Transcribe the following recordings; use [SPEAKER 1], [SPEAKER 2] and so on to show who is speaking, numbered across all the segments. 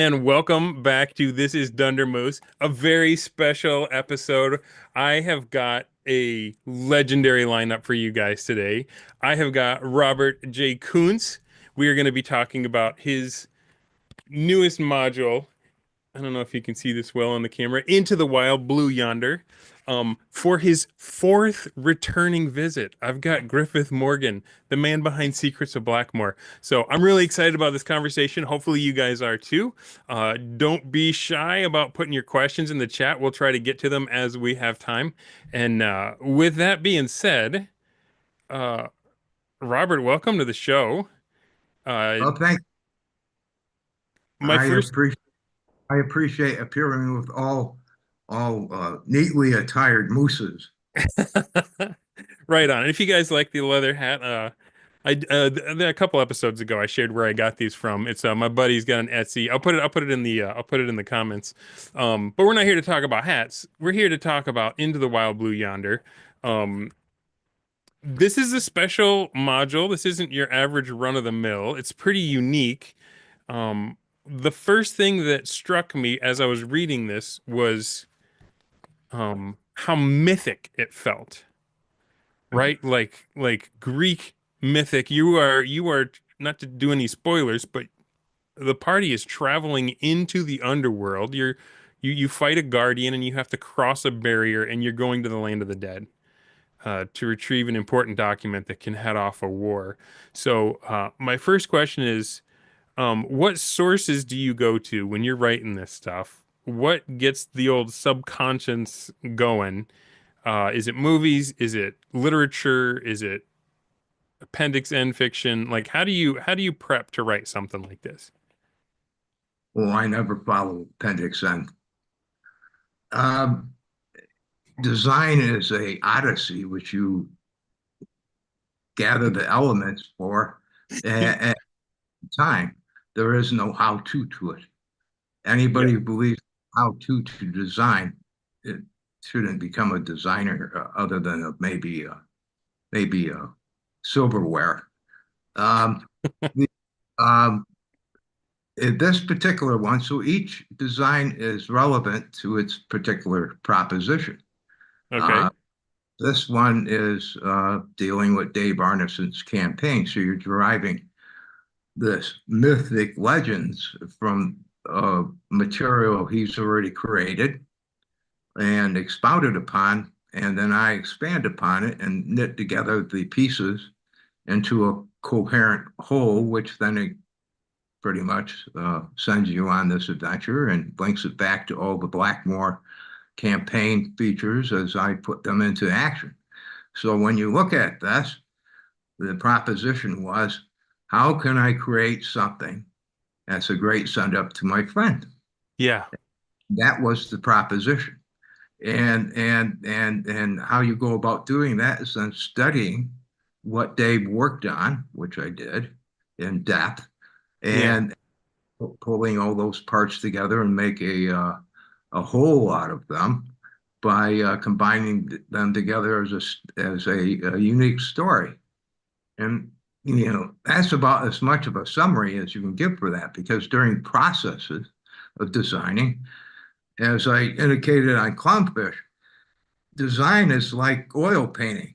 [SPEAKER 1] And welcome back to This is Dunder Moose, a very special episode. I have got a legendary lineup for you guys today. I have got Robert J. Kuntz. We are going to be talking about his newest module. I don't know if you can see this well on the camera. Into the Wild, Blue Yonder. For his fourth returning visit, I've got Griffith Morgan, the man behind Secrets of Blackmoor. So I'm really excited about this conversation. Hopefully you guys are too. Don't be shy about putting your questions in the chat. We'll try to get to them as we have time. And with that being said, uh, Robert, welcome to the show. Uh,
[SPEAKER 2] Well, thank.
[SPEAKER 1] my
[SPEAKER 2] I
[SPEAKER 1] first
[SPEAKER 2] appreciate. I appreciate appearing with all neatly attired mooses.
[SPEAKER 1] Right on. If you guys like the leather hat, a couple episodes ago I shared where I got these from. It's my buddy's got an Etsy. I'll put it in the comments. But we're not here to talk about hats. We're here to talk about Into the Wild Blue Yonder. Um, this is a special module. This isn't your average run of the mill. It's pretty unique. The first thing that struck me as I was reading this was how mythic it felt, right? Like Greek mythic. You are not to do any spoilers, but the party is traveling into the underworld. You fight a guardian and you have to cross a barrier and you're going to the land of the dead. To retrieve an important document that can head off a war. So, my first question is, what sources do you go to when you're writing this stuff? What gets the old subconscious going? Is it movies? Is it literature? Is it appendix N fiction? Like, how do you prep to write something like this?
[SPEAKER 2] Well, I never follow Appendix N. Um, Design is a odyssey which you gather the elements for at time. There is no how-to it.
[SPEAKER 1] Yeah.
[SPEAKER 2] Anybody who believes how to design it shouldn't become a designer other than maybe silverware. Um, the, um, in this particular one, so each design is relevant to its particular proposition. Uh,
[SPEAKER 1] Okay.
[SPEAKER 2] this one is dealing with Dave Arneson's campaign. So you're deriving this mythic legends from material he's already created and expounded upon, and then I expand upon it and knit together the pieces into a coherent whole, which then pretty much sends you on this adventure and links it back to all the Blackmoor campaign features as I put them into action. So when you look at this, the proposition was, how can I create something that's a great send up to my friend?
[SPEAKER 1] Yeah.
[SPEAKER 2] That was the proposition. And how you go about doing that is then studying what Dave worked on, which I did in depth,
[SPEAKER 1] Yeah.
[SPEAKER 2] and pulling all those parts together and make a whole out of them by combining them together as a unique story. And that's about as much of a summary as you can give for that, because during processes of designing, as I indicated on clownfish, design is like oil painting.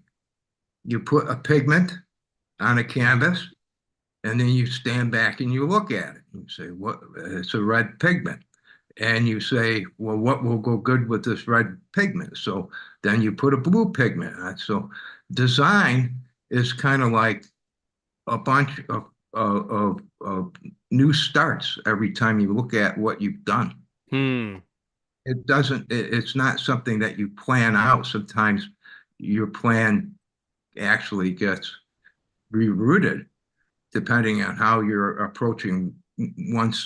[SPEAKER 2] You put a pigment on a canvas, and then you stand back and you look at it. You say, "What? It's a red pigment." And you say, "Well, what will go good with this red pigment?" So then you put a blue pigment on it. So design is kind of like a bunch of new starts every time you look at what you've done.
[SPEAKER 1] Hmm.
[SPEAKER 2] It's not something that you plan out. Sometimes your plan actually gets rerouted depending on how you're approaching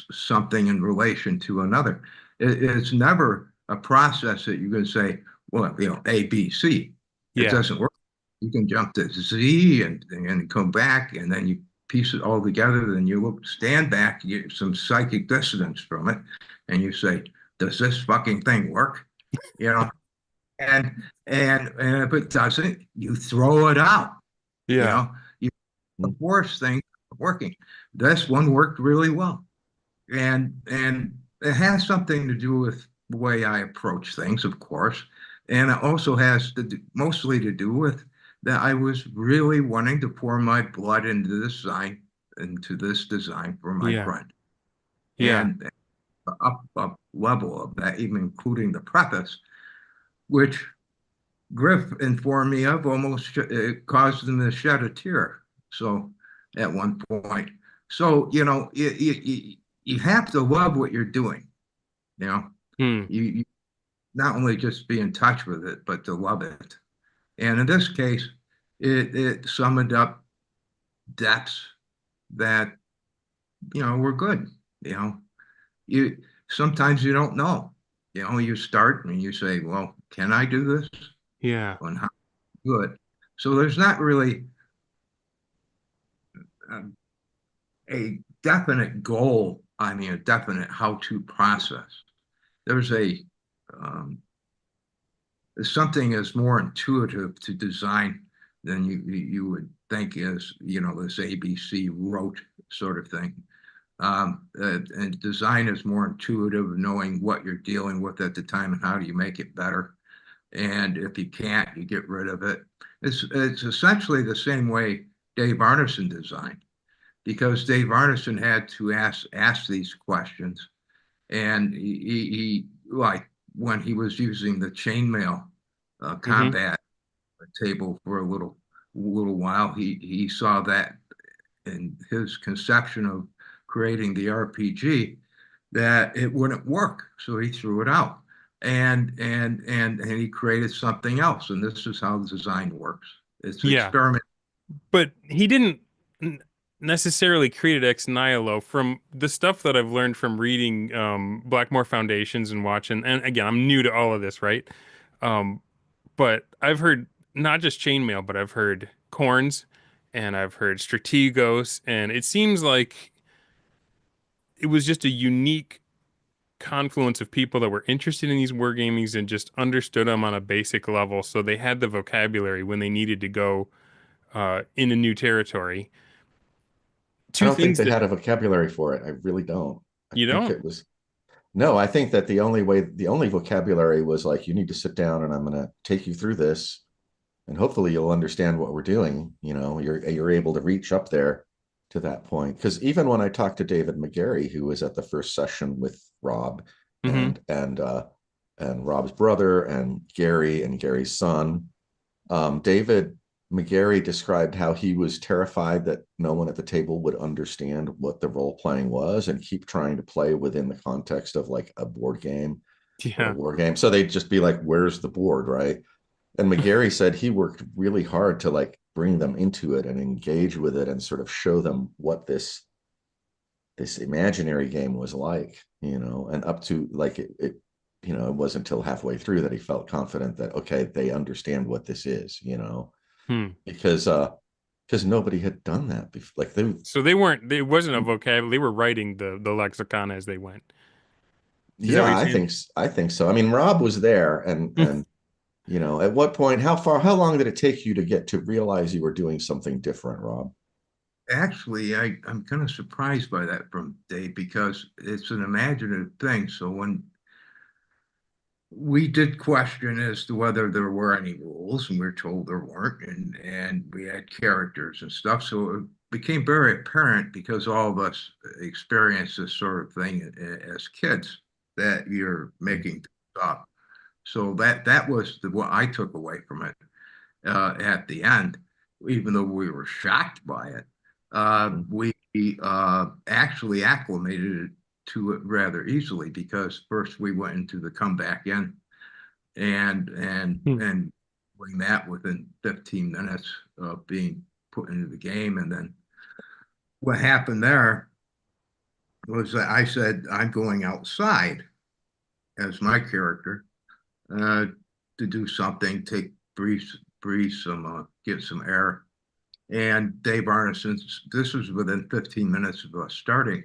[SPEAKER 2] something in relation to another. It's never a process that you can say, well, A, B, C. It
[SPEAKER 1] Yeah.
[SPEAKER 2] doesn't work. You can jump to Z and come back, and then you piece it all together. Then you stand back, you get some psychic dissonance from it, and you say, "Does this fucking thing work?" You know, and if it doesn't, you throw it out. You
[SPEAKER 1] Yeah.
[SPEAKER 2] know, you force things working. This one worked really well. and it has something to do with the way I approach things, of course, and it also has mostly to do with that I was really wanting to pour my blood into this design for my
[SPEAKER 1] Yeah.
[SPEAKER 2] friend,
[SPEAKER 1] Yeah.
[SPEAKER 2] and up level of that, even including the preface, which Griff informed me of, almost it caused him to shed a tear. So at one point, so you have to love what you're doing. You know,
[SPEAKER 1] Hmm.
[SPEAKER 2] you not only just be in touch with it, but to love it. And in this case, it summoned up depths that were good. You know, you sometimes you don't know. You start and you say, "Well, can I do this?"
[SPEAKER 1] Yeah.
[SPEAKER 2] And how good. So there's not really um, a definite goal. I mean, a definite how-to process. There's a um, something is more intuitive to design than you would think is, this ABC rote sort of thing. And design is more intuitive, knowing what you're dealing with at the time and how do you make it better. And if you can't, you get rid of it. It's essentially the same way Dave Arneson designed, because Dave Arneson had to ask these questions, and he like when he was using the chainmail
[SPEAKER 1] Hmm.
[SPEAKER 2] combat table for a little while, he saw that in his conception of creating the RPG that it wouldn't work, so he threw it out. And he created something else, and this is how the design works. It's
[SPEAKER 1] Yeah.
[SPEAKER 2] experiment.
[SPEAKER 1] But he didn't n- necessarily create it ex nihilo. From the stuff that I've learned from reading Blackmoor Foundations and watching, and again, I'm new to all of this, right? Um, but I've heard not just chainmail, but I've heard corns and I've heard strategos, and it seems like it was just a unique confluence of people that were interested in these wargamings and just understood them on a basic level. So they had the vocabulary when they needed to go in a new territory.
[SPEAKER 3] I
[SPEAKER 1] Two
[SPEAKER 3] don't think
[SPEAKER 1] things
[SPEAKER 3] they
[SPEAKER 1] that
[SPEAKER 3] had a vocabulary for it. I really don't. I
[SPEAKER 1] you
[SPEAKER 3] think
[SPEAKER 1] don't.
[SPEAKER 3] it was no, I think that the only vocabulary was like, you need to sit down and I'm going to take you through this and hopefully you'll understand what we're doing. You're able to reach up there to that point. Because even when I talked to David McGarry, who was at the first session with Rob
[SPEAKER 1] Hmm.
[SPEAKER 3] and Rob's brother and Gary and Gary's son, David McGarry described how he was terrified that no one at the table would understand what the role playing was and keep trying to play within the context of like a board game or a
[SPEAKER 1] Yeah.
[SPEAKER 3] war game. So they'd just be like, "Where's the board?" Right? And McGarry said he worked really hard to like bring them into it and engage with it and sort of show them what this imaginary game was like, and up to like it wasn't until halfway through that he felt confident that okay, they understand what this is,
[SPEAKER 1] Hmm.
[SPEAKER 3] because nobody had done that before. Like they,
[SPEAKER 1] So they weren't. It wasn't a vocabulary. They were writing the lexicon as they went. Is that what
[SPEAKER 3] yeah,
[SPEAKER 1] you're saying?
[SPEAKER 3] I think so. I mean, Rob was there, and at what point, how long did it take you to get to realize you were doing something different, Rob?
[SPEAKER 2] Actually, I'm kind of surprised by that from Dave, because it's an imaginative thing. So when we did question as to whether there were any rules, and we were told there weren't, and we had characters and stuff. So it became very apparent, because all of us experienced this sort of thing as kids, that you're making up. So that was what I took away from it at the end, even though we were shocked by it. We actually acclimated to it rather easily, because first we went into the comeback in,
[SPEAKER 1] Hmm.
[SPEAKER 2] and doing that within 15 minutes of being put into the game. And then what happened there was that I said, I'm going outside as my character uh, to do something, breathe some, get some air. And Dave Arneson, this was within 15 minutes of us starting,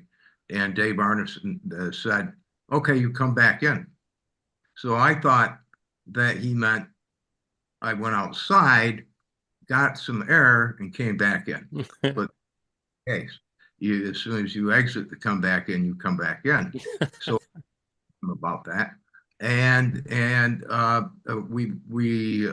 [SPEAKER 2] and Dave Arneson said, "Okay, you come back in." So I thought that he meant I went outside, got some air, and came back in. But case. as soon as you exit to come back in, you come back in. So about that, and we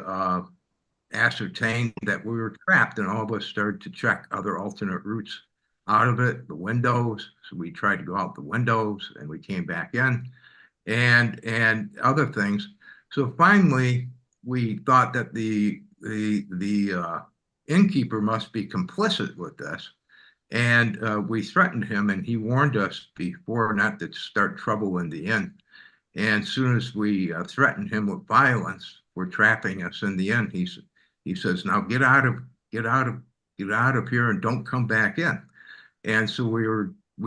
[SPEAKER 2] ascertained that we were trapped, and all of us started to check other alternate routes out of it, the windows. So we tried to go out the windows, and we came back in, and other things. So finally, we thought that the innkeeper must be complicit with this, and we threatened him, and he warned us before not to start trouble in the inn. And as soon as we threatened him with violence for trapping us in the inn, he says, "Now get out of, get out of here, and don't come back in." And so we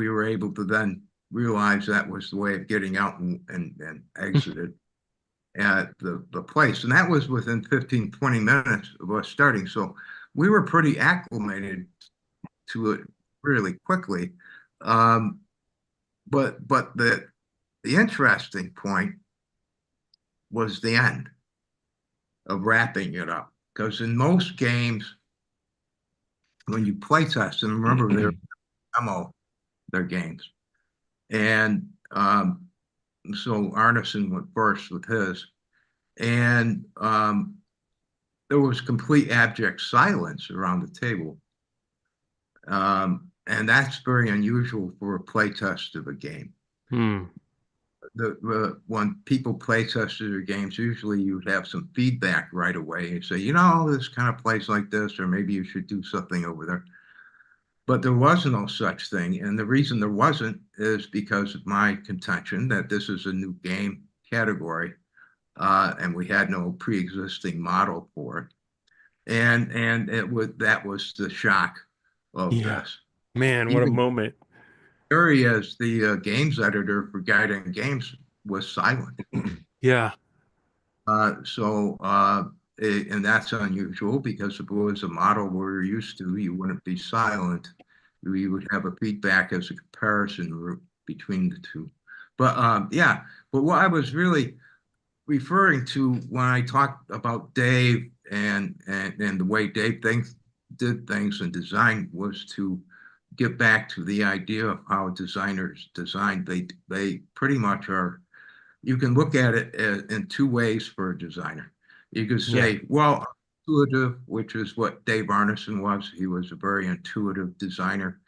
[SPEAKER 2] were able to then realize that was the way of getting out, and exited at the place. And that was within 15, 20 minutes of us starting. So we were pretty acclimated to it really quickly. Um, but the interesting point was the end of wrapping it up. Because in most games, when you play test them, remember they're demo their games. And so Arneson went first with his. And there was complete abject silence around the table. And that's very unusual for a play test of a game.
[SPEAKER 1] Hmm.
[SPEAKER 2] When people play tested their games, usually you would have some feedback right away. You say, you know, this kind of plays like this, or maybe you should do something over there. But there was no such thing. And the reason there wasn't is because of my contention that this is a new game category, and we had no pre-existing model for it. And that was the shock of
[SPEAKER 1] Yeah.
[SPEAKER 2] this.
[SPEAKER 1] Man, what a
[SPEAKER 2] Even
[SPEAKER 1] moment.
[SPEAKER 2] Gary, as the games editor for Guiding Games, was silent.
[SPEAKER 1] Yeah.
[SPEAKER 2] And that's unusual, because if it was a model we're used to, you wouldn't be silent. We would have a feedback as a comparison between the two. Yeah, but what I was really referring to when I talked about Dave and the way Dave did things and design, was to get back to the idea of how designers design. They pretty much are. You can look at it in two ways for a designer. You could
[SPEAKER 1] Yeah.
[SPEAKER 2] say, well, intuitive, which is what Dave Arneson was. He was a very intuitive designer,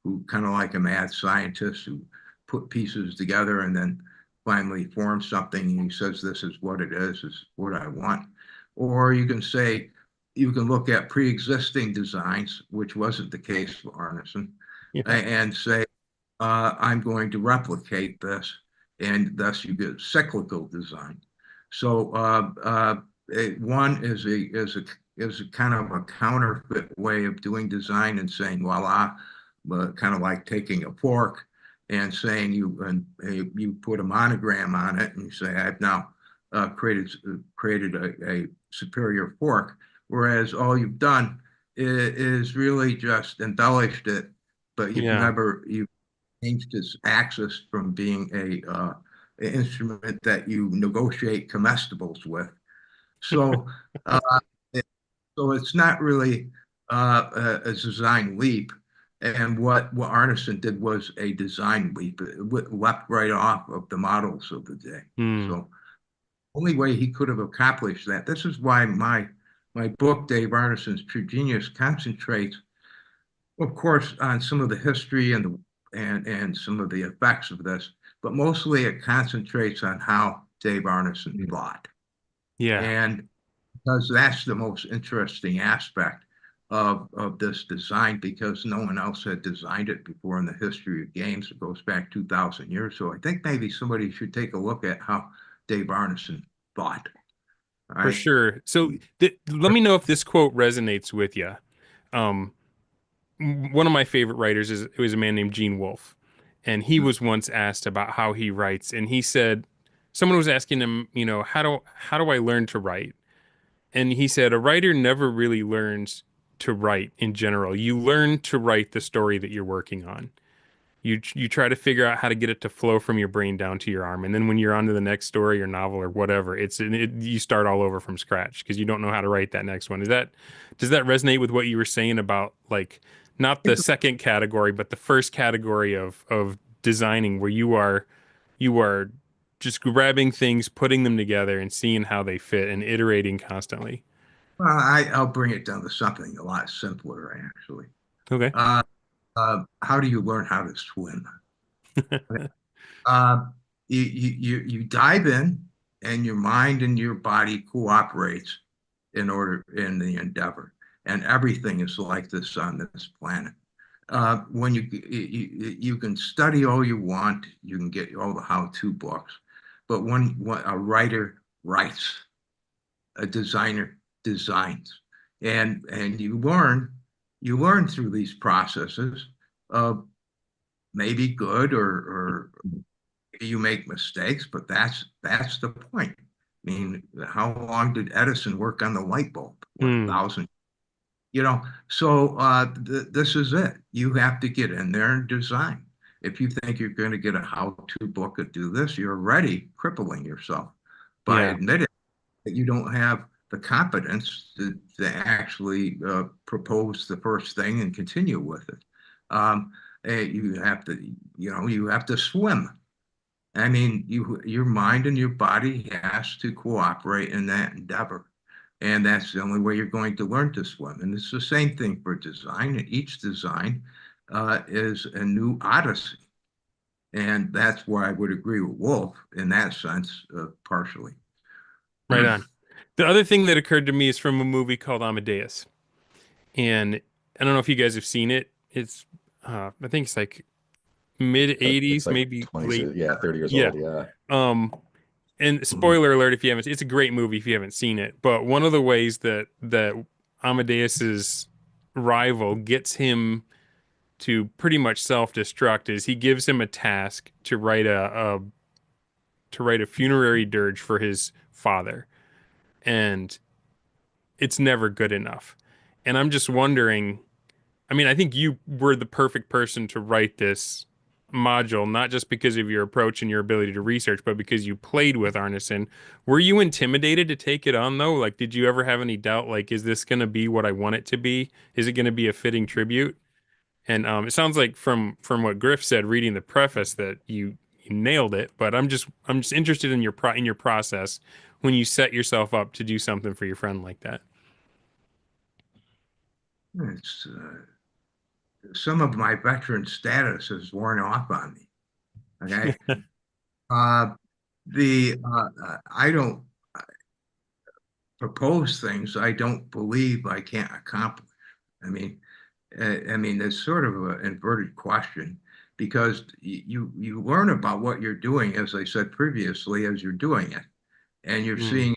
[SPEAKER 2] who kind of like a mad scientist, who put pieces together and then finally formed something. And he says, this is what it is what I want. Or you can say, you can look at pre-existing designs, which wasn't the case for Arneson,
[SPEAKER 1] Yeah.
[SPEAKER 2] and say, I'm going to replicate this, and thus you get cyclical design. So one is a kind of a counterfeit way of doing design and saying, voila, kind of like taking a fork and saying you put a monogram on it and you say, I've now created a superior fork, whereas all you've done is really just embellished it, but
[SPEAKER 1] Yeah.
[SPEAKER 2] you've changed its axis from being an instrument that you negotiate comestibles with. So, uh, so it's not really a design leap. And what Arneson did was a design leap. It leapt right off of the models of the day.
[SPEAKER 1] Hmm.
[SPEAKER 2] So only way he could have accomplished that. This is why my book, Dave Arneson's True Genius, concentrates, of course, on some of the history and some of the effects of this, but mostly it concentrates on how Dave Arneson thought.
[SPEAKER 1] Yeah.
[SPEAKER 2] And because that's the most interesting aspect of this design, because no one else had designed it before in the history of games. It goes back 2,000 years. So I think maybe somebody should take a look at how Dave Arneson thought. All
[SPEAKER 1] For
[SPEAKER 2] right.
[SPEAKER 1] sure. So let me know if this quote resonates with you. Um, one of my favorite writers is it was a man named Gene Wolfe, and he was once asked about how he writes, and he said, someone was asking him, how do I learn to write? And he said, a writer never really learns to write in general. You learn to write the story that you're working on. You try to figure out how to get it to flow from your brain down to your arm, and then when you're on to the next story or novel or whatever, you start all over from scratch because you don't know how to write that next one. Does that resonate with what you were saying about like not the second category, but the first category of designing, where you are just grabbing things, putting them together, and seeing how they fit, and iterating constantly.
[SPEAKER 2] Well, I'll bring it down to something a lot simpler, actually.
[SPEAKER 1] Okay.
[SPEAKER 2] Uh, how do you learn how to swim? Uh, you dive in, and your mind and your body cooperates in the endeavor, and everything is like this on this planet. When you can study all you want, you can get all the how-to books, but when a writer writes, a designer designs, and you learn through these processes of maybe good or you make mistakes, but that's the point. I mean, how long did Edison work on the light bulb? What, a
[SPEAKER 1] Hmm.
[SPEAKER 2] thousand? So this is it. You have to get in there and design. If you think you're going to get a how-to book to do this, you're already crippling yourself by
[SPEAKER 1] Yeah.
[SPEAKER 2] admitting that you don't have the competence to actually propose the first thing and continue with it. You have to, you have to swim. I mean, your mind and your body has to cooperate in that endeavor. And that's the only way you're going to learn to swim. And it's the same thing for design. And each design is a new odyssey. And that's why I would agree with Wolf in that sense, partially.
[SPEAKER 1] Right on. The other thing that occurred to me is from a movie called Amadeus. And I don't know if you guys have seen it. It's I think it's like mid
[SPEAKER 3] It's
[SPEAKER 1] 80s,
[SPEAKER 3] like
[SPEAKER 1] maybe
[SPEAKER 3] 20,
[SPEAKER 1] late.
[SPEAKER 3] yeah, 30 years
[SPEAKER 1] Yeah.
[SPEAKER 3] old. Yeah.
[SPEAKER 1] Um and spoiler alert if you haven't, it's a great movie if you haven't seen it. But one of the ways that Amadeus's rival gets him to pretty much self-destruct is he gives him a task to write a funerary dirge for his father. And it's never good enough. And I'm just wondering, I mean, I think you were the perfect person to write this module, not just because of your approach and your ability to research, but because you played with Arneson. Were you intimidated to take it on though? Like, did you ever have any doubt, like, is this going to be what I want it to be? Is it going to be a fitting tribute? And it sounds like from what Griff said, reading the preface, that you nailed it. But I'm just interested in your process when you set yourself up to do something for your friend like that.
[SPEAKER 2] It's some of my veteran status has worn off on me. Okay. Uh, I don't propose things I don't believe I can't accomplish. I mean, it's sort of an inverted question because you learn about what you're doing, as I said previously, as you're doing it, and you're
[SPEAKER 1] Mm,
[SPEAKER 2] seeing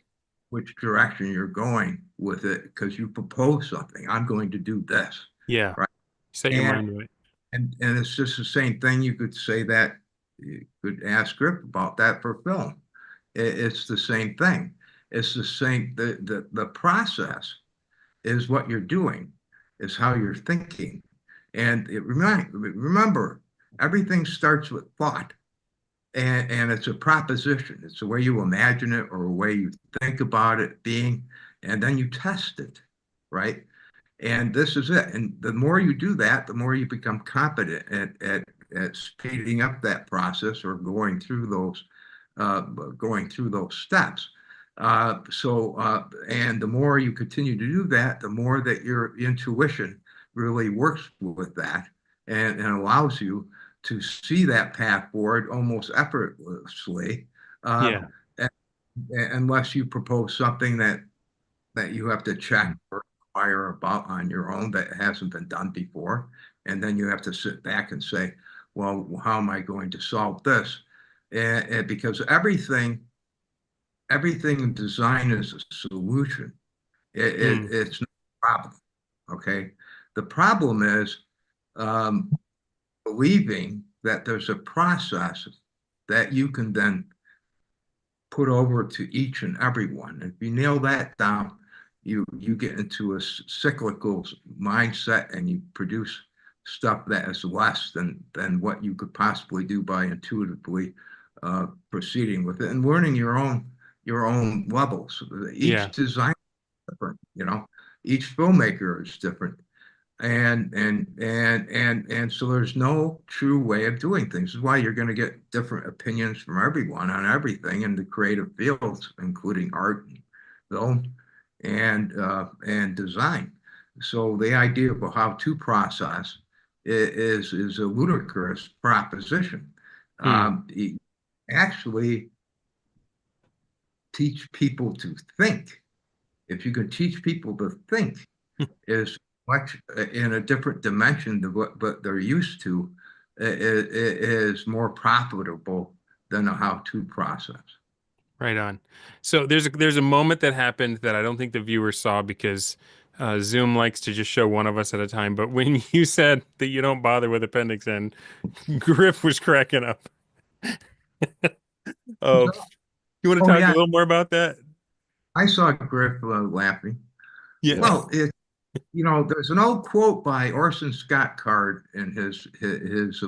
[SPEAKER 2] which direction you're going with it because you propose something. I'm going to do this,
[SPEAKER 1] yeah.
[SPEAKER 2] right?
[SPEAKER 1] Set your
[SPEAKER 2] And
[SPEAKER 1] mind to it.
[SPEAKER 2] and it's just the same thing. You could say that you could ask Griff about that for film. It's the same thing. It's the same. The process is what you're doing, is how you're thinking, and remember everything starts with thought, and it's a proposition. It's the way you imagine it or the way you think about it being, and then you test it, right? And this is it. And the more you do that, the more you become competent at speeding up that process or uh, going through those steps. And the more you continue to do that, the more that your intuition really works with that and allows you to see that path forward almost effortlessly, uh,
[SPEAKER 1] Yeah.
[SPEAKER 2] unless you propose something that you have to check or inquire about on your own that hasn't been done before. And then you have to sit back and say, well, how am I going to solve this? And because everything in design is a solution.
[SPEAKER 1] Mm,
[SPEAKER 2] It's not a problem. Okay. The problem is um, believing that there's a process that you can then put over to each and every one. If you nail that down, you get into a cyclical mindset and you produce stuff that is less than what you could possibly do by intuitively proceeding with it and learning your own levels.
[SPEAKER 1] yeah.
[SPEAKER 2] Each design is different, each filmmaker is different. And so there's no true way of doing things. This is why you're going to get different opinions from everyone on everything in the creative fields, including art, film, and design. So the idea of a how-to process is a ludicrous proposition.
[SPEAKER 1] Hmm.
[SPEAKER 2] Actually, teach people to think. If you can teach people to think, is much in a different dimension than what they're used to, is more profitable than a how-to process.
[SPEAKER 1] Right on. So there's a moment that happened that I don't think the viewer saw because Zoom likes to just show one of us at a time. But when you said that you don't bother with Appendix N, Griff was cracking up. Oh, you want to
[SPEAKER 2] Oh
[SPEAKER 1] talk a
[SPEAKER 2] yeah,
[SPEAKER 1] little more about that?
[SPEAKER 2] I saw Griff laughing.
[SPEAKER 1] Yeah.
[SPEAKER 3] Yeah.
[SPEAKER 2] Well, there's an old quote by Orson Scott Card in his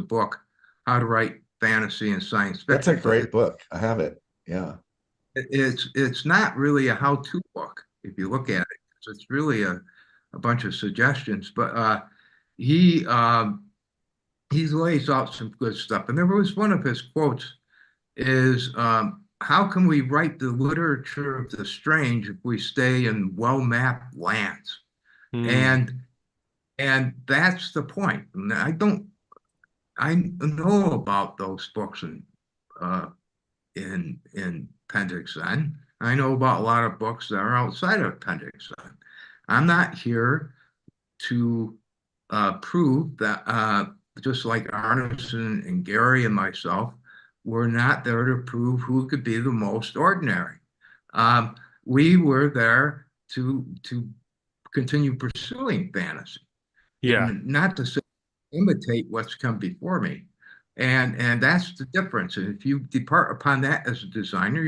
[SPEAKER 2] book, How to Write Fantasy and Science
[SPEAKER 3] That's a
[SPEAKER 2] Fiction, but
[SPEAKER 3] great book. I have it. Yeah.
[SPEAKER 2] it's not really a how-to book if you look at it. It's really a bunch of suggestions, but he he lays out some good stuff. And there was one of his quotes is how can we write the literature of the strange if we stay in well-mapped lands?
[SPEAKER 1] Hmm.
[SPEAKER 2] And and that's the point. And I know about those books uh, in Appendix N. I know about a lot of books that are outside of Appendix N. I'm not here to prove that, just like Arneson and Gary and myself, we're not there to prove who could be the most ordinary. We were there to continue pursuing fantasy,
[SPEAKER 1] Yeah.
[SPEAKER 2] and not to say, imitate what's come before me. And that's the difference. And if you depart upon that as a designer,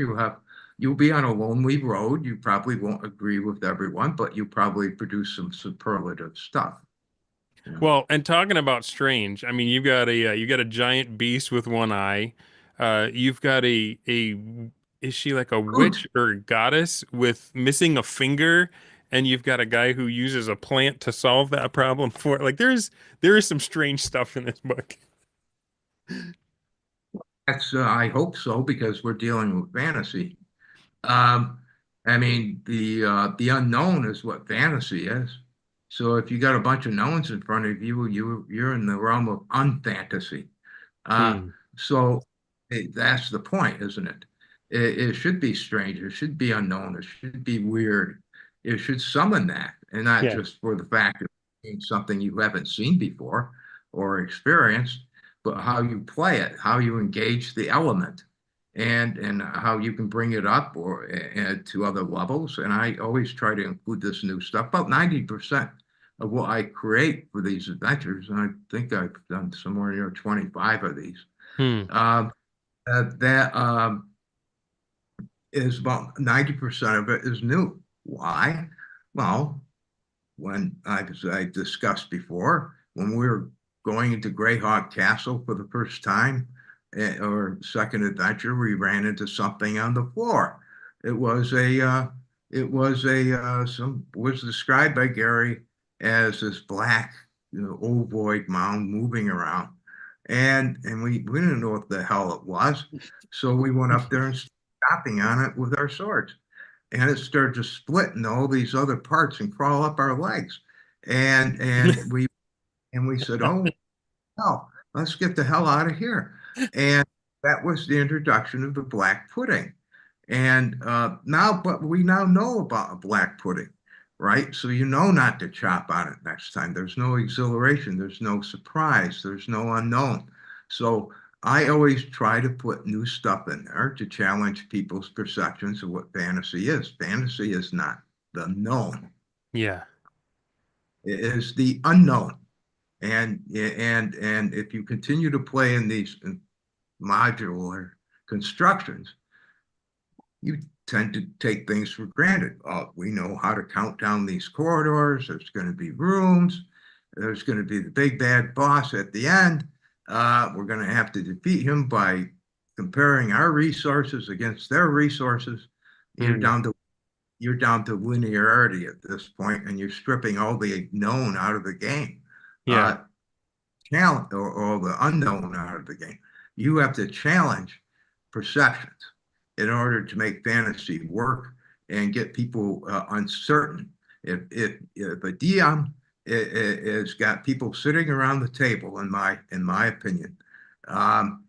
[SPEAKER 2] you'll be on a lonely road. You probably won't agree with everyone, but you probably produce some superlative stuff. Yeah.
[SPEAKER 1] Well, and talking about strange, I mean, you got a giant beast with one eye. You've got a is she like a
[SPEAKER 2] Coot.
[SPEAKER 1] witch or a goddess with missing a finger? And you've got a guy who uses a plant to solve that problem for it. Like there is some strange stuff in this book.
[SPEAKER 2] That's I hope so because we're dealing with fantasy. Um, I mean, the unknown is what fantasy is. So if you got a bunch of knowns in front of you, you're in the realm of unfantasy. Uh,
[SPEAKER 1] Hmm.
[SPEAKER 2] so that's the point, isn't it? It should be strange. It should be unknown. It should be weird. It should summon that, and not
[SPEAKER 1] Yeah.
[SPEAKER 2] just for the fact of being something you haven't seen before or experienced, but how you play it, how you engage the element, and how you can bring it up or to other levels. And I always try to include this new stuff. About 90% of what I create for these adventures, and I think I've done somewhere near 25 of these.
[SPEAKER 1] Hmm.
[SPEAKER 2] Um, that is about 90% of it is new. Why? Well, as I discussed before, when we were going into Greyhawk Castle for the first time, or second adventure, we ran into something on the floor. It was some was described by Gary as this black, ovoid mound moving around, and we didn't know what the hell it was, so we went up there and stopping on it with our swords, and it started to split into all these other parts and crawl up our legs. And we said, "Oh hell, let's get the hell out of here." And that was the introduction of the black pudding. And but we now know about a black pudding, right? So you know not to chop on it next time. There's no exhilaration, there's no surprise, there's no unknown. So I always try to put new stuff in there to challenge people's perceptions of what fantasy is. Fantasy is not the known,
[SPEAKER 1] Yeah.
[SPEAKER 2] it is the unknown. And if you continue to play in these modular constructions, you tend to take things for granted. We know how to count down these corridors. There's going to be rooms. There's going to be the big bad boss at the end. We're going to have to defeat him by comparing our resources against their resources. You're
[SPEAKER 1] Hmm.
[SPEAKER 2] down to you're down to linearity at this point, and you're stripping all the known out of the game.
[SPEAKER 1] Yeah.
[SPEAKER 2] Challenge or the unknown out of the game. You have to challenge perceptions in order to make fantasy work and get people uncertain. If a DM has got people sitting around the table, in my opinion, um,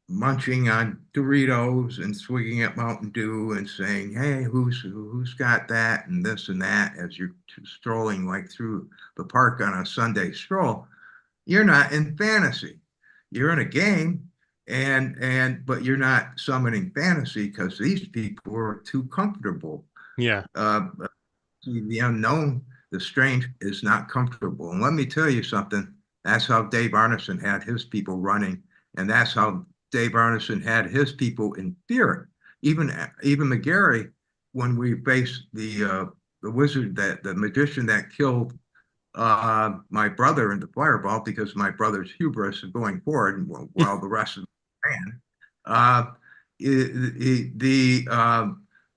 [SPEAKER 2] munching on Doritos and swigging at Mountain Dew and saying, "Hey, who's got that and this and that?" as you're strolling like through the park on a Sunday stroll, you're not in fantasy. You're in a game, and but you're not summoning fantasy because these people are too comfortable.
[SPEAKER 1] Yeah.
[SPEAKER 2] Uh, the unknown, the strange, is not comfortable. And let me tell you something. That's how Dave Arneson had his people running, and that's how Dave Arneson had his people in fear. Even McGarry, when we faced the wizard, that the magician that killed my brother in the fireball because my brother's hubris of going forward while the rest of the ran.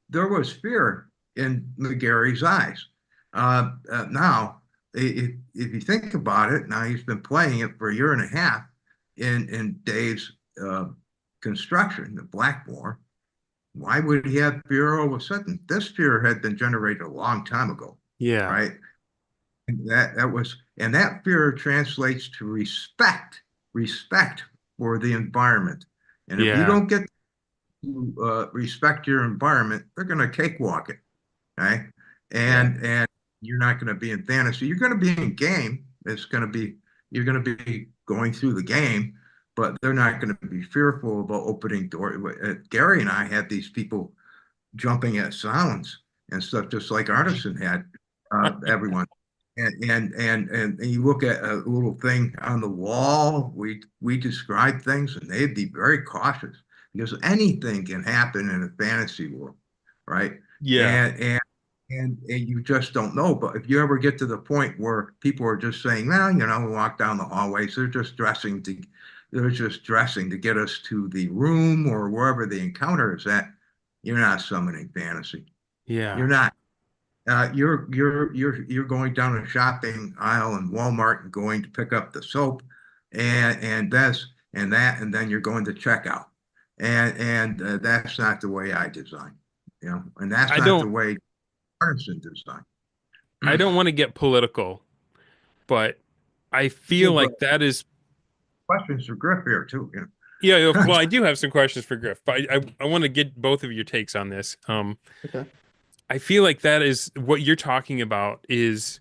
[SPEAKER 2] There was fear in McGarry's eyes. Now, if you think about it, now he's been playing it for a year and a half in Dave's construction, the Blackmoor. Why would he have fear all of a sudden? This fear had been generated a long time ago,
[SPEAKER 1] Yeah.
[SPEAKER 2] right? And that fear translates to respect for the environment. And if you
[SPEAKER 1] Yeah.
[SPEAKER 2] don't get to respect your environment, they're going to cakewalk it, right?
[SPEAKER 3] Yeah.
[SPEAKER 2] And you're not going to be in fantasy. You're going to be in game. You're going to be going through the game, but they're not going to be fearful about opening doors. Gary and I had these people jumping at sounds and stuff, just like Arneson had everyone. And you look at a little thing on the wall, we describe things, and they'd be very cautious because anything can happen in a fantasy world, right?
[SPEAKER 1] Yeah.
[SPEAKER 2] And you just don't know. But if you ever get to the point where people are just saying, well, we walk down the hallways, they're just dressing to get us to the room or wherever the encounter is at, you're not summoning fantasy.
[SPEAKER 1] Yeah.
[SPEAKER 2] You're not. You're going down a shopping aisle in Walmart and going to pick up the soap and this and that, and then you're going to checkout. And that's not the way I design, and that's
[SPEAKER 1] I
[SPEAKER 2] not the
[SPEAKER 1] don't
[SPEAKER 2] way Arneson designed.
[SPEAKER 1] I don't want to get political, but I
[SPEAKER 2] Yeah,
[SPEAKER 1] feel
[SPEAKER 2] but
[SPEAKER 1] like that is
[SPEAKER 2] questions for Griff here too.
[SPEAKER 1] yeah, well, I do have some questions for Griff, but I want to get both of your takes on this.
[SPEAKER 3] Okay.
[SPEAKER 1] I feel like that is what you're talking about is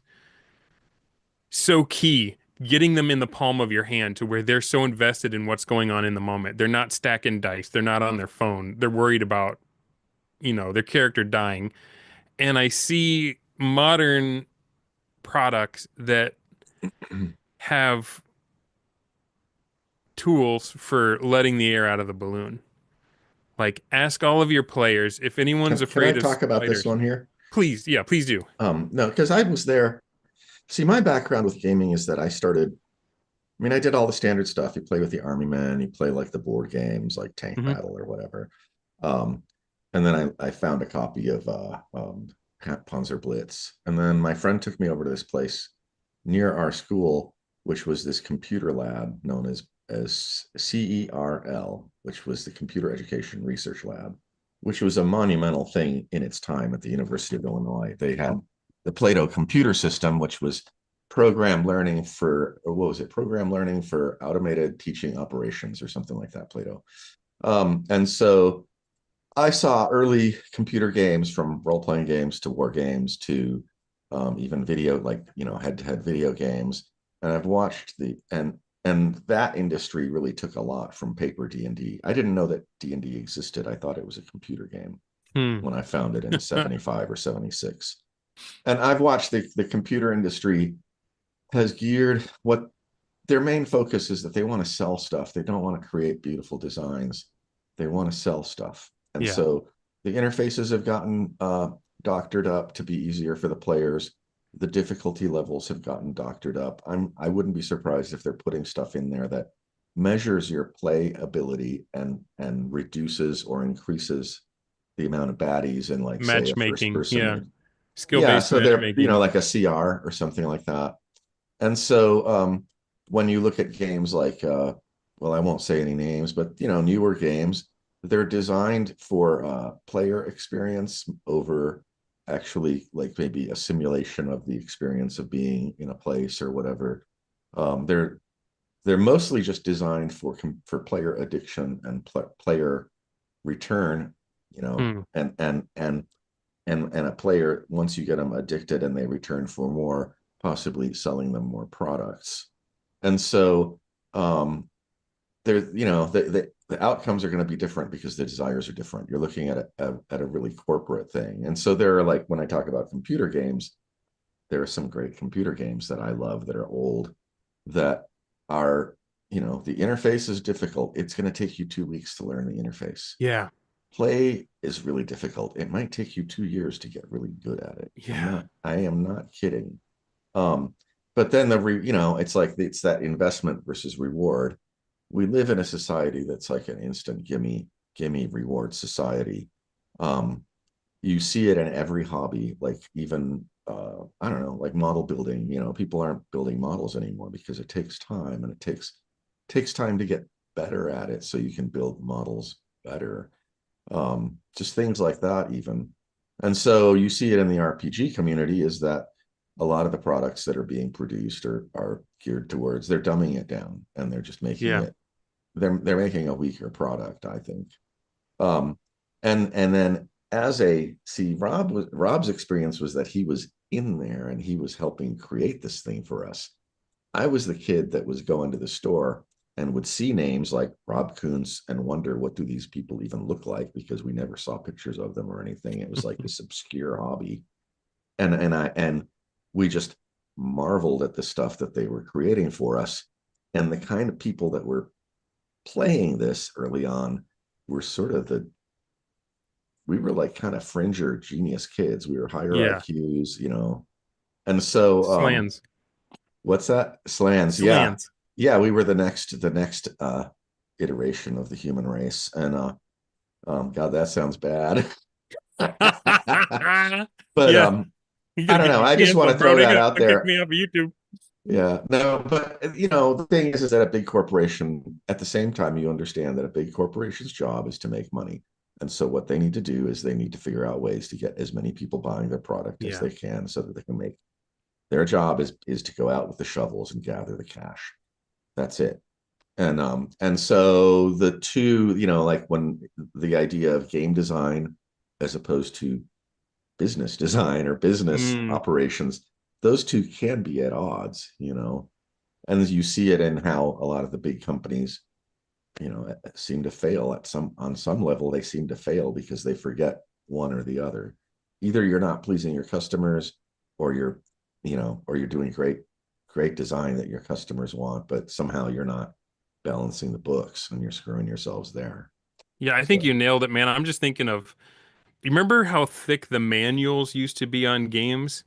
[SPEAKER 1] so key, getting them in the palm of your hand to where they're so invested in what's going on in the moment. They're not stacking dice, they're not on their phone. They're worried about, their character dying. And I see modern products that have tools for letting the air out of the balloon. Like ask all of your players if anyone's
[SPEAKER 3] Can I
[SPEAKER 1] afraid of
[SPEAKER 3] talk about this
[SPEAKER 1] spiders.
[SPEAKER 3] one here?
[SPEAKER 1] Please, yeah, please do.
[SPEAKER 3] No, because I was there. See, my background with gaming is that I did all the standard stuff. You play with the army men, you play like the board games, like Tank
[SPEAKER 1] Hmm.
[SPEAKER 3] Battle or whatever. Um, and then I found a copy of Panzer Blitz. And then my friend took me over to this place near our school, which was this computer lab known as CERL, which was the Computer Education Research Lab, which was a monumental thing in its time at the University of Illinois. They had the Plato computer system, which was program learning for, or what was it? Program learning for automated teaching operations or something like that, Plato. And so I saw early computer games, from role-playing games to war games to even video, like, head-to-head video games. And I've watched and that industry really took a lot from paper D&D. I didn't know that D&D existed. I thought it was a computer game
[SPEAKER 1] Hmm.
[SPEAKER 3] when I found it in 75 or 76. And I've watched the computer industry has geared what their main focus is that they want to sell stuff. They don't want to create beautiful designs. They want to sell stuff. And
[SPEAKER 1] Yeah.
[SPEAKER 3] so the interfaces have gotten doctored up to be easier for the players. The difficulty levels have gotten doctored up. I wouldn't be surprised if they're putting stuff in there that measures your play ability and reduces or increases the amount of baddies in like say a first
[SPEAKER 1] Matchmaking. Yeah.
[SPEAKER 3] person. Yeah,
[SPEAKER 1] Skill-based
[SPEAKER 3] so they're,
[SPEAKER 1] matchmaking.
[SPEAKER 3] like a CR or something like that. And so when you look at games like well, I won't say any names, but newer games, they're designed for player experience over actually like maybe a simulation of the experience of being in a place or whatever. They're mostly just designed for player addiction and player return,
[SPEAKER 1] Hmm.
[SPEAKER 3] and a player, once you get them addicted and they return for more, possibly selling them more products. And so the outcomes are going to be different because the desires are different. You're looking at a really corporate thing. And so there are, like, when I talk about computer games, there are some great computer games that I love that are old, that are, the interface is difficult. It's going to take you 2 weeks to learn the interface.
[SPEAKER 1] Yeah.
[SPEAKER 3] Play is really difficult. It might take you 2 years to get really good at it.
[SPEAKER 1] Yeah.
[SPEAKER 3] I am not kidding. Um, but then it's like, it's that investment versus reward. We live in a society that's like an instant gimme reward society. Um, you see it in every hobby, like even I don't know, like model building. People aren't building models anymore because it takes time, and it takes time to get better at it so you can build models better. Just things like that even. And so you see it in the RPG community, is that a lot of the products that are being produced are geared towards, they're dumbing it down, and they're just making
[SPEAKER 1] Yeah.
[SPEAKER 3] it, they're making a weaker product, I think. Um, and then Rob's experience was that he was in there and he was helping create this thing for us. I was the kid that was going to the store and would see names like Rob Kuntz and wonder, what do these people even look like? Because we never saw pictures of them or anything. It was like this obscure hobby. And we just marveled at the stuff that they were creating for us. And the kind of people that were playing this early on were sort of we were like kind of fringer genius kids. We were higher
[SPEAKER 1] Yeah.
[SPEAKER 3] IQs, And so
[SPEAKER 1] Slans.
[SPEAKER 3] what's that? Slans. Yeah.
[SPEAKER 1] Slans.
[SPEAKER 3] Yeah, we were the next iteration of the human race. And God, that sounds bad. But
[SPEAKER 1] Yeah. You
[SPEAKER 3] I
[SPEAKER 1] gotta
[SPEAKER 3] don't
[SPEAKER 1] get
[SPEAKER 3] know.
[SPEAKER 1] me
[SPEAKER 3] I just want
[SPEAKER 1] canceled,
[SPEAKER 3] to
[SPEAKER 1] bro.
[SPEAKER 3] throw
[SPEAKER 1] They
[SPEAKER 3] that
[SPEAKER 1] gotta
[SPEAKER 3] out
[SPEAKER 1] kick
[SPEAKER 3] there.
[SPEAKER 1] me off of YouTube.
[SPEAKER 3] Yeah, no, but the thing is that a big corporation, at the same time, you understand that a big corporation's job is to make money. And so what they need to do is they need to figure out ways to get as many people buying their product as
[SPEAKER 1] Yeah.
[SPEAKER 3] they can, so that they can make, their job is to go out with the shovels and gather the cash. That's it. And so the two, like, when the idea of game design as opposed to business design or business
[SPEAKER 1] Mm,
[SPEAKER 3] operations, those two can be at odds. And you see it in how a lot of the big companies, seem to fail on some level. They seem to fail because they forget one or the other. Either you're not pleasing your customers, or you're doing great design that your customers want, but somehow you're not balancing the books, and you're screwing yourselves there.
[SPEAKER 1] yeah, I think
[SPEAKER 3] So
[SPEAKER 1] you nailed it, man. I'm just thinking of, you remember how thick the manuals used to be on games?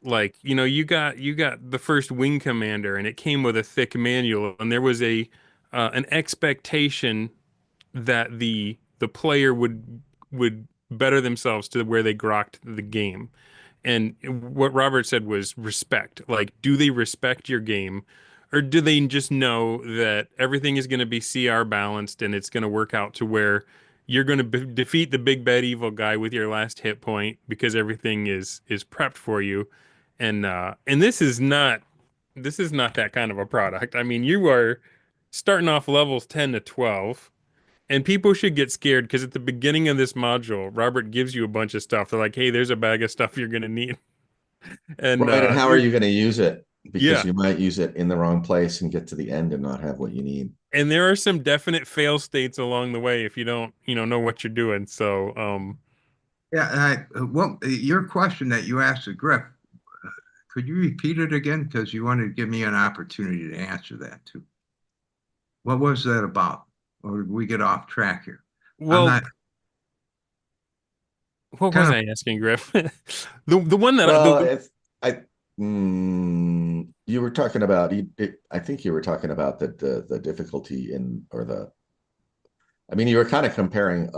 [SPEAKER 1] Like, you got the first Wing Commander and it came with a thick manual, and there was a an expectation that the player would better themselves to where they grokked the game. And what Robert said was respect. Like, do they respect your game? Or do they just know that everything is going to be CR balanced and it's going to work out to where you're going to defeat the big bad evil guy with your last hit point because everything is prepped for you? And this is not that kind of a product. I mean, you are starting off levels 10 to 12, and people should get scared because at the beginning of this module, Robert gives you a bunch of stuff. They're like, "Hey, there's a bag of stuff you're gonna need," and
[SPEAKER 3] right, and how are
[SPEAKER 1] you're
[SPEAKER 3] you going to use it? Because
[SPEAKER 1] yeah.
[SPEAKER 3] you might use it in the wrong place and get to the end and not have what you need.
[SPEAKER 1] And there are some definite fail states along the way if you don't, know what you're doing. So,
[SPEAKER 2] Yeah, well, your question that you asked of Griff, could you repeat it again? Because you wanted to give me an opportunity to answer that too. What was that about? Or did we get off track here? I'm
[SPEAKER 1] well,
[SPEAKER 2] not
[SPEAKER 1] what was
[SPEAKER 2] kind of,
[SPEAKER 1] I asking, Griff? The one that
[SPEAKER 3] Well, it's I you were talking about I think you were talking about the difficulty in, or the, I mean, you were kind of comparing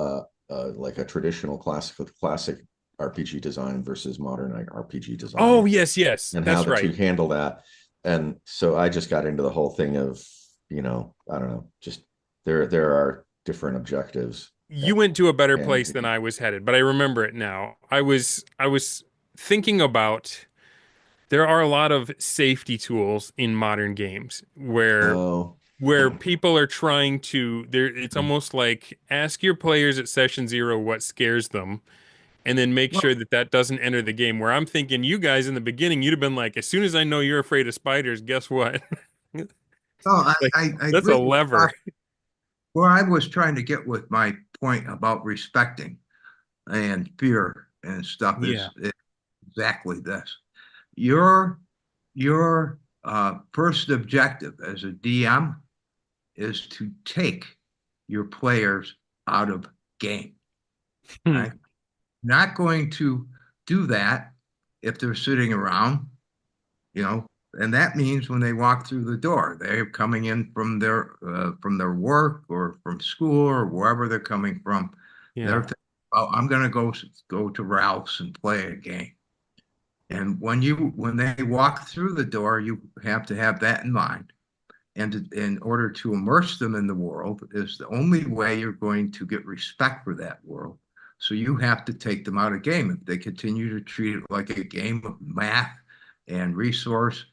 [SPEAKER 3] like a traditional classic RPG design versus modern RPG
[SPEAKER 1] Oh,
[SPEAKER 3] design,
[SPEAKER 1] yes, yes,
[SPEAKER 3] and how
[SPEAKER 1] that's
[SPEAKER 3] the two
[SPEAKER 1] right.
[SPEAKER 3] handle that. And so I just got into the whole thing of, I don't know, just there are different objectives.
[SPEAKER 1] You went to a better
[SPEAKER 3] And
[SPEAKER 1] place than I was headed, but I remember it now. I was thinking about there are a lot of safety tools in modern games
[SPEAKER 3] oh,
[SPEAKER 1] where people are trying to there it's almost like ask your players at session 0 what scares them and then make
[SPEAKER 2] Well,
[SPEAKER 1] sure that that doesn't enter the game. Where I'm thinking you guys in the beginning you'd have been like, as soon as I know you're afraid of spiders, guess what?
[SPEAKER 2] no,
[SPEAKER 1] Like
[SPEAKER 2] I
[SPEAKER 1] that's a
[SPEAKER 2] agree with
[SPEAKER 1] lever.
[SPEAKER 2] where I was trying to get with my point about respecting and fear and stuff
[SPEAKER 1] Yeah.
[SPEAKER 2] is exactly this. Your first objective as a DM is to take your players out of game.
[SPEAKER 1] Hmm.
[SPEAKER 2] Right? Not going to do that if they're sitting around, you know, and that means when they walk through the door, they're coming in from their work or from school or wherever they're coming from. They're
[SPEAKER 1] Yeah.
[SPEAKER 2] thinking, oh, I'm going to go to Ralph's and play a game. And when they walk through the door, you have to have that in mind. And in order to immerse them in the world is the only way you're going to get respect for that world. So you have to take them out of game. If they continue to treat it like a game of math and resource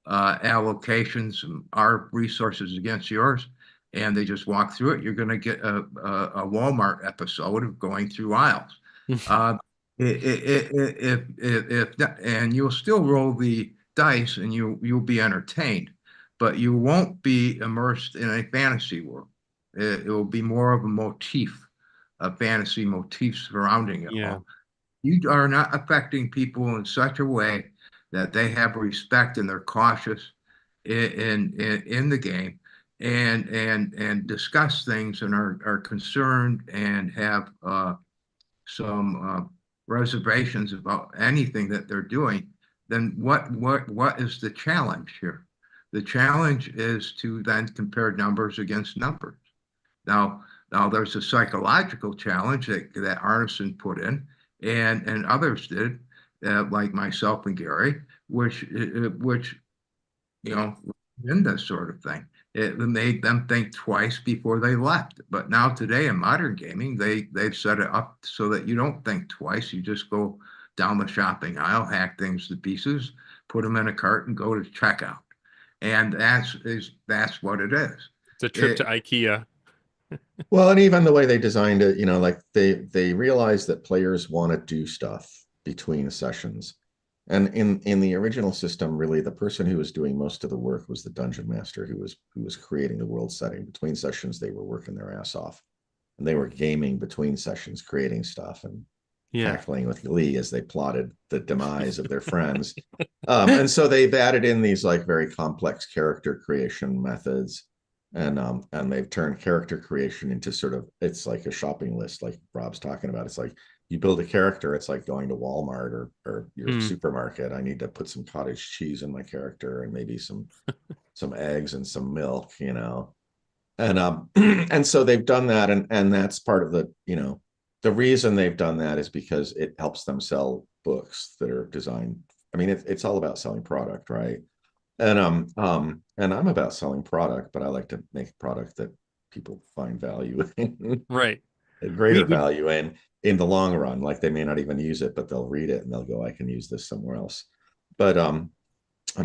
[SPEAKER 2] allocations, our resources against yours, and they just walk through it, you're going to get a Walmart episode of going through aisles. Uh, and you'll still roll the dice and you'll be entertained, but you won't be immersed in a fantasy world. It will be more of a motif, a fantasy motif surrounding it
[SPEAKER 1] Yeah.
[SPEAKER 2] all. You are not affecting people in such a way that they have respect and they're cautious in the game and discuss things and are concerned and have some reservations about anything that they're doing, then what is the challenge here? The challenge is to then compare numbers against numbers. Now, now there's a psychological challenge that Arneson put in, and others did, like myself and Gary, which in this sort of thing. It made them think twice before they left. But now today in modern gaming, they've set it up so that you don't think twice. You just go down the shopping aisle, hack things to pieces, put them in a cart, and go to checkout. And that's what it is.
[SPEAKER 1] It's a trip to
[SPEAKER 2] It,
[SPEAKER 1] IKEA.
[SPEAKER 3] well, and even the way they designed it, like they realized that players want to do stuff between sessions. And in the original system, really, the person who was doing most of the work was the dungeon master who was creating the world setting. Between sessions, they were working their ass off, and they were gaming between sessions, creating stuff and
[SPEAKER 1] Yeah.
[SPEAKER 3] cackling with glee as they plotted the demise of their friends. And so they've added in these like very complex character creation methods, and they've turned character creation into sort of, it's like a shopping list, like Rob's talking about. It's like you build a character, it's like going to Walmart or your
[SPEAKER 1] Hmm.
[SPEAKER 3] supermarket. I need to put some cottage cheese in my character and maybe some eggs and some milk. And and so they've done that, and that's part of the reason they've done that is because it helps them sell books that are designed. I mean, it's all about selling product, right? And I'm about selling product, but I like to make a product that people find value in,
[SPEAKER 1] Right.
[SPEAKER 3] a
[SPEAKER 1] We
[SPEAKER 3] greater
[SPEAKER 1] we
[SPEAKER 3] value in the long run. Like they may not even use it, but they'll read it and they'll go, I can use this somewhere else. But I'm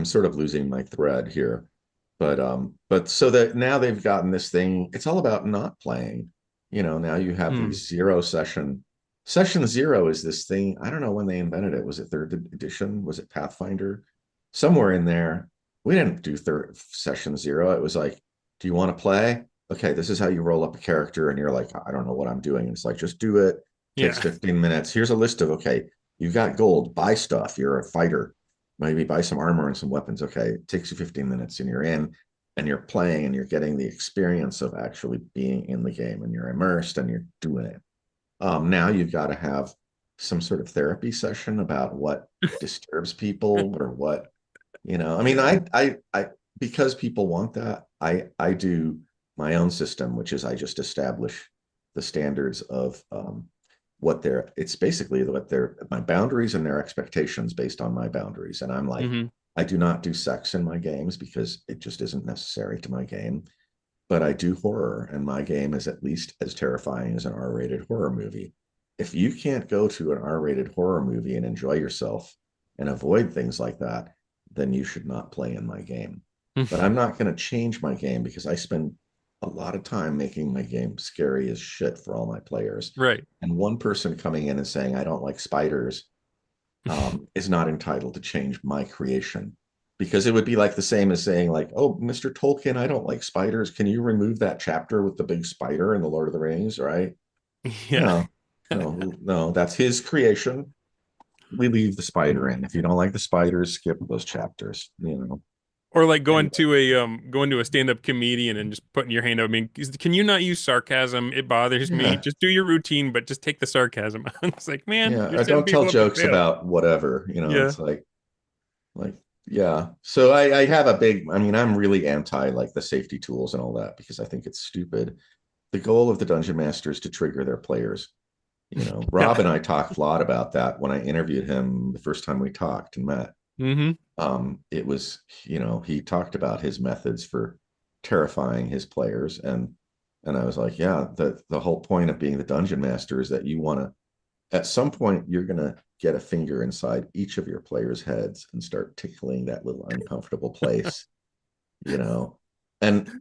[SPEAKER 3] sort of losing my thread here. But so that now they've gotten this thing, it's all about not playing. Now you have
[SPEAKER 1] hmm.
[SPEAKER 3] these session 0 is this thing. I don't know when they invented it. Was it third edition? Was it Pathfinder? Somewhere in there. We didn't do third session 0. It was like, do you want to play? Okay, this is how you roll up a character, and you're like, I don't know what I'm doing. And it's like, just do it. Takes
[SPEAKER 1] Yeah.
[SPEAKER 3] 15 minutes. Here's a list of, okay, you've got gold, buy stuff. You're a fighter. Maybe buy some armor and some weapons. Okay, it takes you 15 minutes and you're in and you're playing and you're getting the experience of actually being in the game and you're immersed and you're doing it. Now you've got to have some sort of therapy session about what disturbs people or what, I mean, I because people want that, I do my own system, which is I just establish the standards of what their it's basically what their my boundaries and their expectations based on my boundaries. And I'm like,
[SPEAKER 1] Hmm.
[SPEAKER 3] I do not do sex in my games because it just isn't necessary to my game. But I do horror, and my game is at least as terrifying as an R-rated horror movie. If you can't go to an R-rated horror movie and enjoy yourself and avoid things like that, then you should not play in my game. But I'm not going to change my game because I spend a lot of time making my game scary as shit for all my players.
[SPEAKER 1] Right.
[SPEAKER 3] And one person coming in and saying, I don't like spiders, is not entitled to change my creation. Because it would be like the same as saying, like, oh, Mr. Tolkien, I don't like spiders. Can you remove that chapter with the big spider in the Lord of the Rings? Right?
[SPEAKER 1] Yeah.
[SPEAKER 3] No, no, no, that's his creation. We leave the spider in. If you don't like the spiders, skip those chapters, you know.
[SPEAKER 1] Or like
[SPEAKER 3] Anyway,
[SPEAKER 1] going to a stand-up comedian and just putting your hand up. I mean, can you not use sarcasm? It bothers me.
[SPEAKER 3] yeah,
[SPEAKER 1] Just do your routine, but just take the sarcasm out. It's like, man,
[SPEAKER 3] yeah.
[SPEAKER 1] you're
[SPEAKER 3] I
[SPEAKER 1] setting
[SPEAKER 3] don't tell
[SPEAKER 1] people up to
[SPEAKER 3] jokes
[SPEAKER 1] fail.
[SPEAKER 3] about whatever, you know,
[SPEAKER 1] Yeah.
[SPEAKER 3] it's like, yeah. So I have a big, I mean, I'm really anti like the safety tools and all that because I think it's stupid. The goal of the dungeon master is to trigger their players. You know,
[SPEAKER 1] Yeah.
[SPEAKER 3] Rob and I talked a lot about that when I interviewed him the first time we talked and met.
[SPEAKER 1] Hmm.
[SPEAKER 3] It was, you know, he talked about his methods for terrifying his players, and I was like, yeah, the whole point of being the dungeon master is that you want to, at some point, you're gonna get a finger inside each of your players' heads and start tickling that little uncomfortable place, you know, and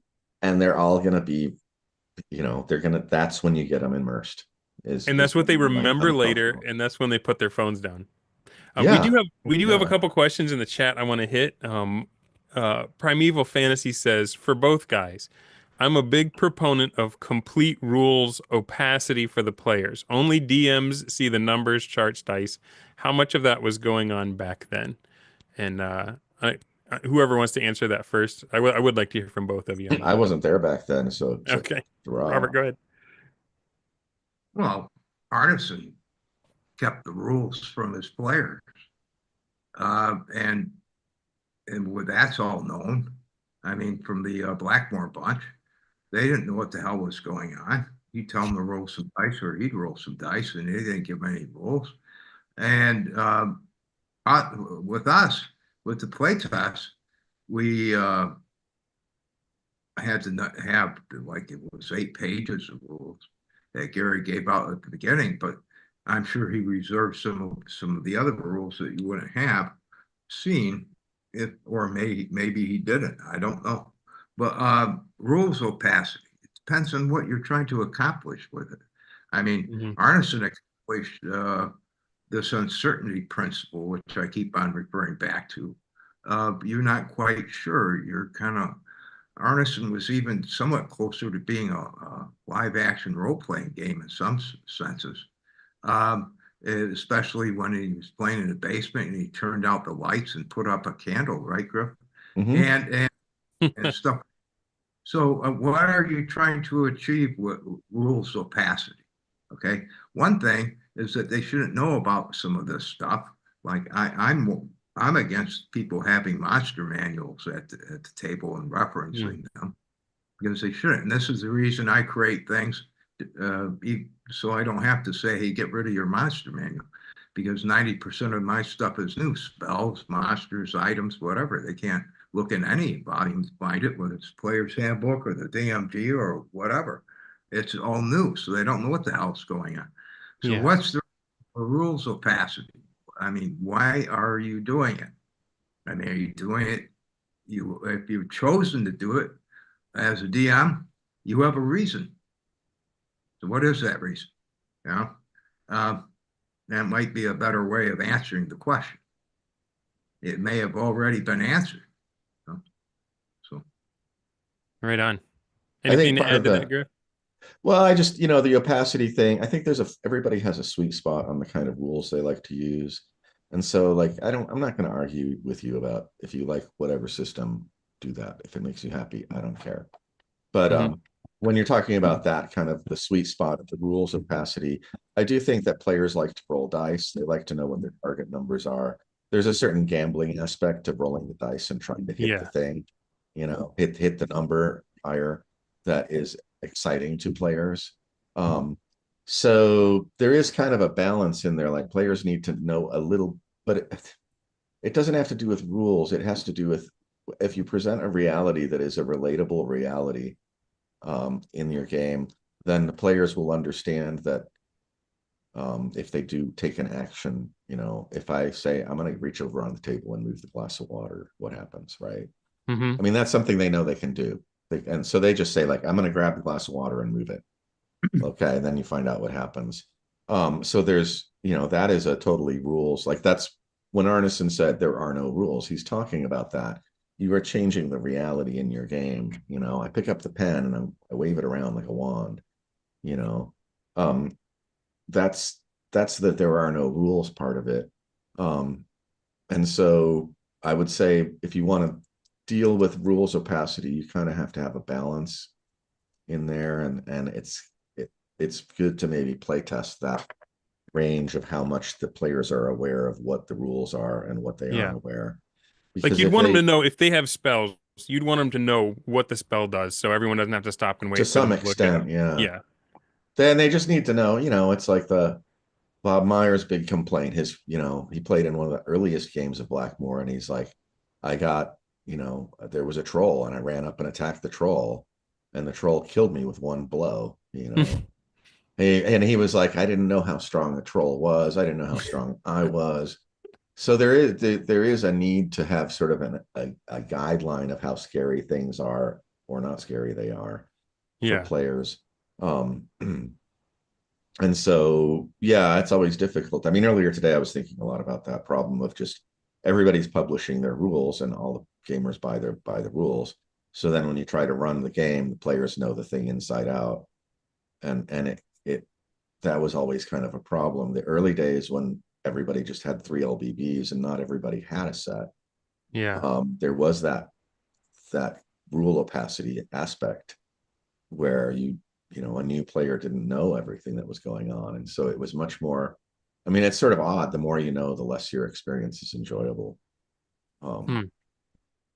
[SPEAKER 3] they're all gonna be, you know, they're gonna. That's when you get them immersed.
[SPEAKER 1] And
[SPEAKER 3] Is
[SPEAKER 1] that's what
[SPEAKER 3] when
[SPEAKER 1] they
[SPEAKER 3] they're like
[SPEAKER 1] remember later,
[SPEAKER 3] uncomfortable.
[SPEAKER 1] and that's when they put their phones down.
[SPEAKER 3] Yeah,
[SPEAKER 1] We do have a
[SPEAKER 3] yeah.
[SPEAKER 1] couple questions in the chat I want to hit. Primeval Fantasy says for both guys, I'm a big proponent of complete rules opacity for the players. Only DMs see the numbers, charts, dice. How much of that was going on back then? And whoever wants to answer that first, I would like to hear from both of you on
[SPEAKER 3] I
[SPEAKER 1] that.
[SPEAKER 3] wasn't there back then, so
[SPEAKER 1] Okay, Robert,
[SPEAKER 3] Rob.
[SPEAKER 1] go ahead.
[SPEAKER 2] Well, Arneson kept the rules from his players, uh, and with that's all known. I mean, from the Blackmoor bunch, they didn't know what the hell was going on. You tell them to roll some dice, or he'd roll some dice, and they didn't give any rules. And with us, with the playtest, we had to not have like it was 8 pages of rules that Gary gave out at the beginning, but I'm sure he reserved some of the other rules that you wouldn't have seen if, or maybe he didn't. I don't know. But rules opacity. It depends on what you're trying to accomplish with it. I mean,
[SPEAKER 1] Hmm.
[SPEAKER 2] Arneson accomplished this uncertainty principle, which I keep on referring back to. You're not quite sure. You're kind of Arneson was even somewhat closer to being a live action role playing game in some senses, especially when he was playing in the basement and he turned out the lights and put up a candle, right, Griff?
[SPEAKER 3] Hmm.
[SPEAKER 2] And stuff. So, what are you trying to achieve with rules opacity? Okay, one thing is that they shouldn't know about some of this stuff. Like I'm against people having monster manuals at the table and referencing them because they shouldn't. And this is the reason I create things so I don't have to say, hey, get rid of your monster manual because 90% of my stuff is new spells, monsters, items, whatever. They can't look in any volume to find it, whether it's Player's Handbook or the DMG or whatever. It's all new, so they don't know what the hell's going on. So,
[SPEAKER 1] Yeah.
[SPEAKER 2] what's the rules opacity? I mean, why are you doing it? I mean, are you doing it? If you've chosen to do it as a DM, you have a reason. So, what is that reason? You know, uh, that might be a better way of answering the question. It may have already been answered. You know? So,
[SPEAKER 1] Right on.
[SPEAKER 3] I
[SPEAKER 1] Anything
[SPEAKER 3] think
[SPEAKER 1] to
[SPEAKER 3] part
[SPEAKER 1] add
[SPEAKER 3] of
[SPEAKER 1] to that,
[SPEAKER 3] the
[SPEAKER 1] Griff?
[SPEAKER 3] well, I just, you know, the opacity thing. I think everybody has a sweet spot on the kind of rules they like to use. And so like I'm not going to argue with you about if you like whatever system, do that. If it makes you happy, I don't care. But
[SPEAKER 1] Hmm.
[SPEAKER 3] when you're talking about that kind of the sweet spot of the rules opacity, I do think that players like to roll dice. They like to know what their target numbers are. There's a certain gambling aspect of rolling the dice and trying to hit the
[SPEAKER 1] Yeah.
[SPEAKER 3] thing, you know, hit the number higher that is exciting to players. So there is kind of a balance in there. Like players need to know a little, but it doesn't have to do with rules. It has to do with if you present a reality that is a relatable reality in your game, then the players will understand that if they do take an action, if I say I'm going to reach over on the table and move the glass of water, what happens, right?
[SPEAKER 1] Hmm.
[SPEAKER 3] I mean, that's something they know they can do. And so they just say, like, I'm going to grab the glass of water and move it. Okay. And then you find out what happens. So there's, that is a totally rules. Like that's when Arneson said there are no rules. He's talking about that. You are changing the reality in your game. I pick up the pen and I wave it around like a wand, you know. Um, that's that there are no rules part of it. Um, and so I would say if you want to deal with rules opacity, you kind of have to have a balance in there, and it's good to maybe play test that range of how much the players are aware of what the rules are and what they aren't
[SPEAKER 1] Yeah.
[SPEAKER 3] aware.
[SPEAKER 1] Like
[SPEAKER 3] Because
[SPEAKER 1] you'd
[SPEAKER 3] if
[SPEAKER 1] want them to
[SPEAKER 3] they,
[SPEAKER 1] know if they have spells, you'd want them to know what the spell does, so everyone doesn't have to stop and
[SPEAKER 3] to
[SPEAKER 1] wait for
[SPEAKER 3] some
[SPEAKER 1] them to look it
[SPEAKER 3] extent,
[SPEAKER 1] up.
[SPEAKER 3] yeah,
[SPEAKER 1] Yeah.
[SPEAKER 3] then they just need to know, it's like the Bob Myers' big complaint. He played in one of the earliest games of Blackmoor, and he's like, I got, there was a troll, and I ran up and attacked the troll, and the troll killed me with one blow. And he was like, I didn't know how strong the troll was. I didn't know how strong I was. So there is a need to have sort of a guideline of how scary things are or not scary they are for
[SPEAKER 1] Yeah.
[SPEAKER 3] players. Um, and so, yeah, it's always difficult. I mean, earlier today, I was thinking a lot about that problem of just everybody's publishing their rules and all the gamers by the rules. So then when you try to run the game, the players know the thing inside out. And it that was always kind of a problem. The early days when everybody just had three LBBs and not everybody had a set,
[SPEAKER 1] Yeah.
[SPEAKER 3] there was that rule opacity aspect where a new player didn't know everything that was going on, and so it was much more. I mean, it's sort of odd. The more you know, the less your experience is enjoyable. Um,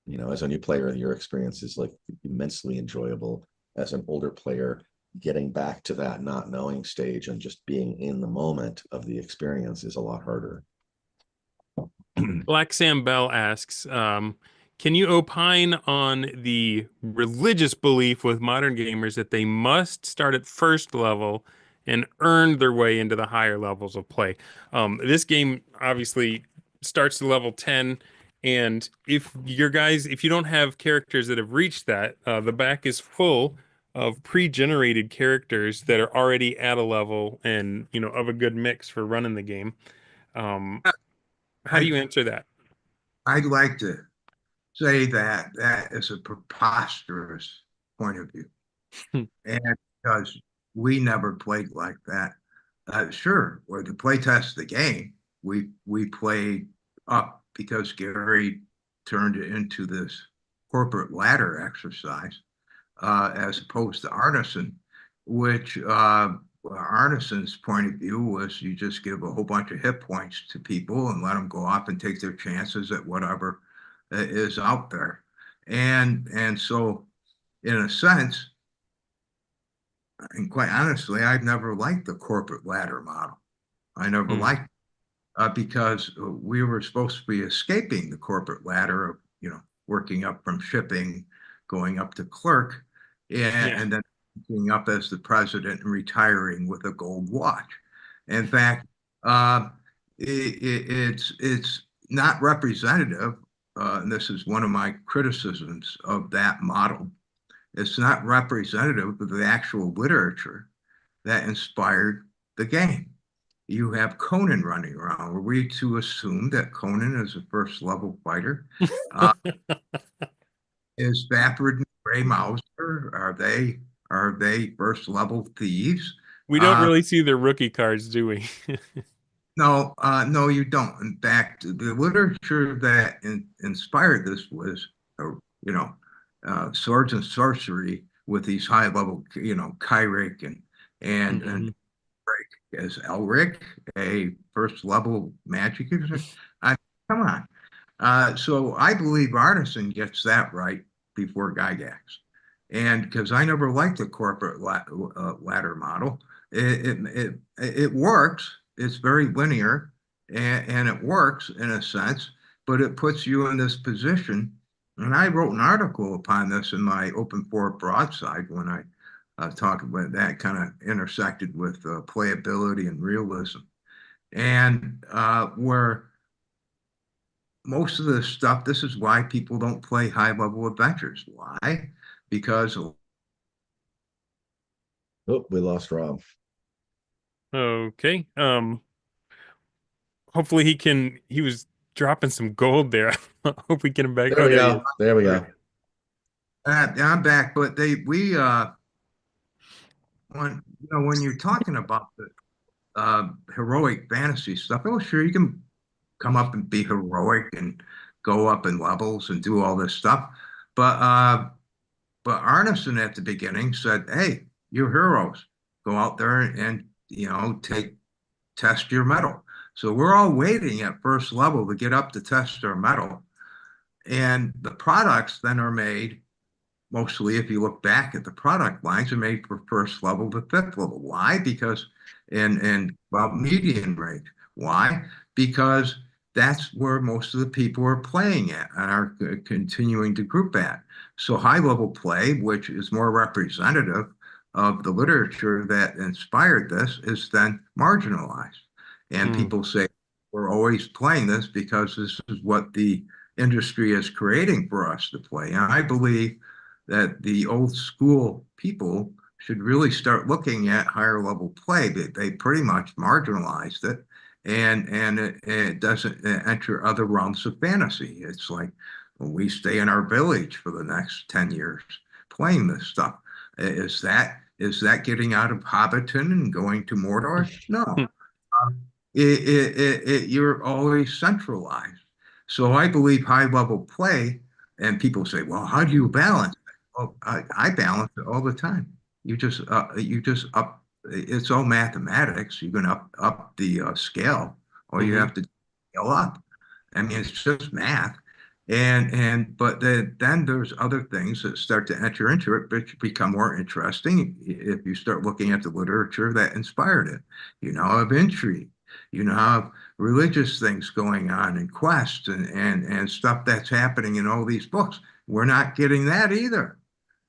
[SPEAKER 1] Hmm.
[SPEAKER 3] as a new player, your experience is like immensely enjoyable. As an older player, getting back to that not knowing stage and just being in the moment of the experience is a lot harder.
[SPEAKER 1] Black Sam Bell asks, can you opine on the religious belief with modern gamers that they must start at first level and earn their way into the higher levels of play? This game obviously starts to level 10, and if you don't have characters that have reached that, the back is full of pre-generated characters that are already at a level and, of a good mix for running the game. Um, how do
[SPEAKER 2] I
[SPEAKER 1] you answer that?
[SPEAKER 2] I'd like to say that that is a preposterous point of view, and because we never played like that. Sure, or to play test the game, we played up because Gary turned it into this corporate ladder exercise, as opposed to Arneson, which Arneson's point of view was you just give a whole bunch of hit points to people and let them go off and take their chances at whatever is out there. And so, in a sense, and quite honestly, I've never liked the corporate ladder model. I never
[SPEAKER 1] Hmm.
[SPEAKER 2] liked because we were supposed to be escaping the corporate ladder of, working up from shipping, going up to clerk,
[SPEAKER 1] Yeah.
[SPEAKER 2] and then working up as the president and retiring with a gold watch. In fact, uh, it's not representative, and this is one of my criticisms of that model. It's not representative of the actual literature that inspired the game. You have Conan running around. Were we to assume that Conan is a first level fighter? Uh, is Vapid and Grey Mouser, are they first level thieves?
[SPEAKER 1] We don't
[SPEAKER 2] Uh,
[SPEAKER 1] really see their rookie cards, do we?
[SPEAKER 2] no, no, you don't. In fact, the literature that inspired this was, uh, you know, swords and sorcery with these high level, Kyric and
[SPEAKER 1] Hmm.
[SPEAKER 2] as Elric, a first level magic user. Come on. So I believe Arneson gets that right before Gygax. And because I never liked the corporate ladder model, it works. It's very linear, and it works in a sense, but it puts you in this position. And I wrote an article upon this in my open for broadside when I talked about that kind of intersected with playability and realism, and where most of the stuff, this is why people don't play high level adventures. Why? Because
[SPEAKER 3] Oh, we lost Rob.
[SPEAKER 1] Okay. Hopefully he was dropping some gold there. Hope we get him back.
[SPEAKER 3] There
[SPEAKER 1] Oh,
[SPEAKER 3] we
[SPEAKER 1] there he is.
[SPEAKER 3] go. There we go.
[SPEAKER 2] I'm back, but we when you're talking about the heroic fantasy stuff, oh sure you can come up and be heroic and go up in levels and do all this stuff, but Arneson at the beginning said, "Hey, you're heroes. Go out there and take test your metal." So we're all waiting at first level to get up to test our metal, and the products then are made mostly, if you look back at the product lines, are made for first level to fifth level. Why? Because and well, median range. Why? Because that's where most of the people are playing at and are continuing to group at. So high level play, which is more representative of the literature that inspired this, is then marginalized. And
[SPEAKER 1] Hmm.
[SPEAKER 2] people say we're always playing this because this is what the industry is creating for us to play. And I believe that the old school people should really start looking at higher level play. They pretty much marginalized it, and it doesn't enter other realms of fantasy. It's like well, we stay in our village for the next 10 years playing this stuff. Is that getting out of Hobbiton and going to Mordor? No. You're always centralized. So I believe high level play, and people say, well, how do you balance it? Well, I balance it all the time. You just up. It's all mathematics. You can up the scale, or you
[SPEAKER 1] Hmm.
[SPEAKER 2] have to scale up. I mean, it's just math. But then there's other things that start to enter into it, which become more interesting if you start looking at the literature that inspired it. You know, of intrigue. You know, have religious things going on and quests and stuff that's happening in all these books. We're not getting that either.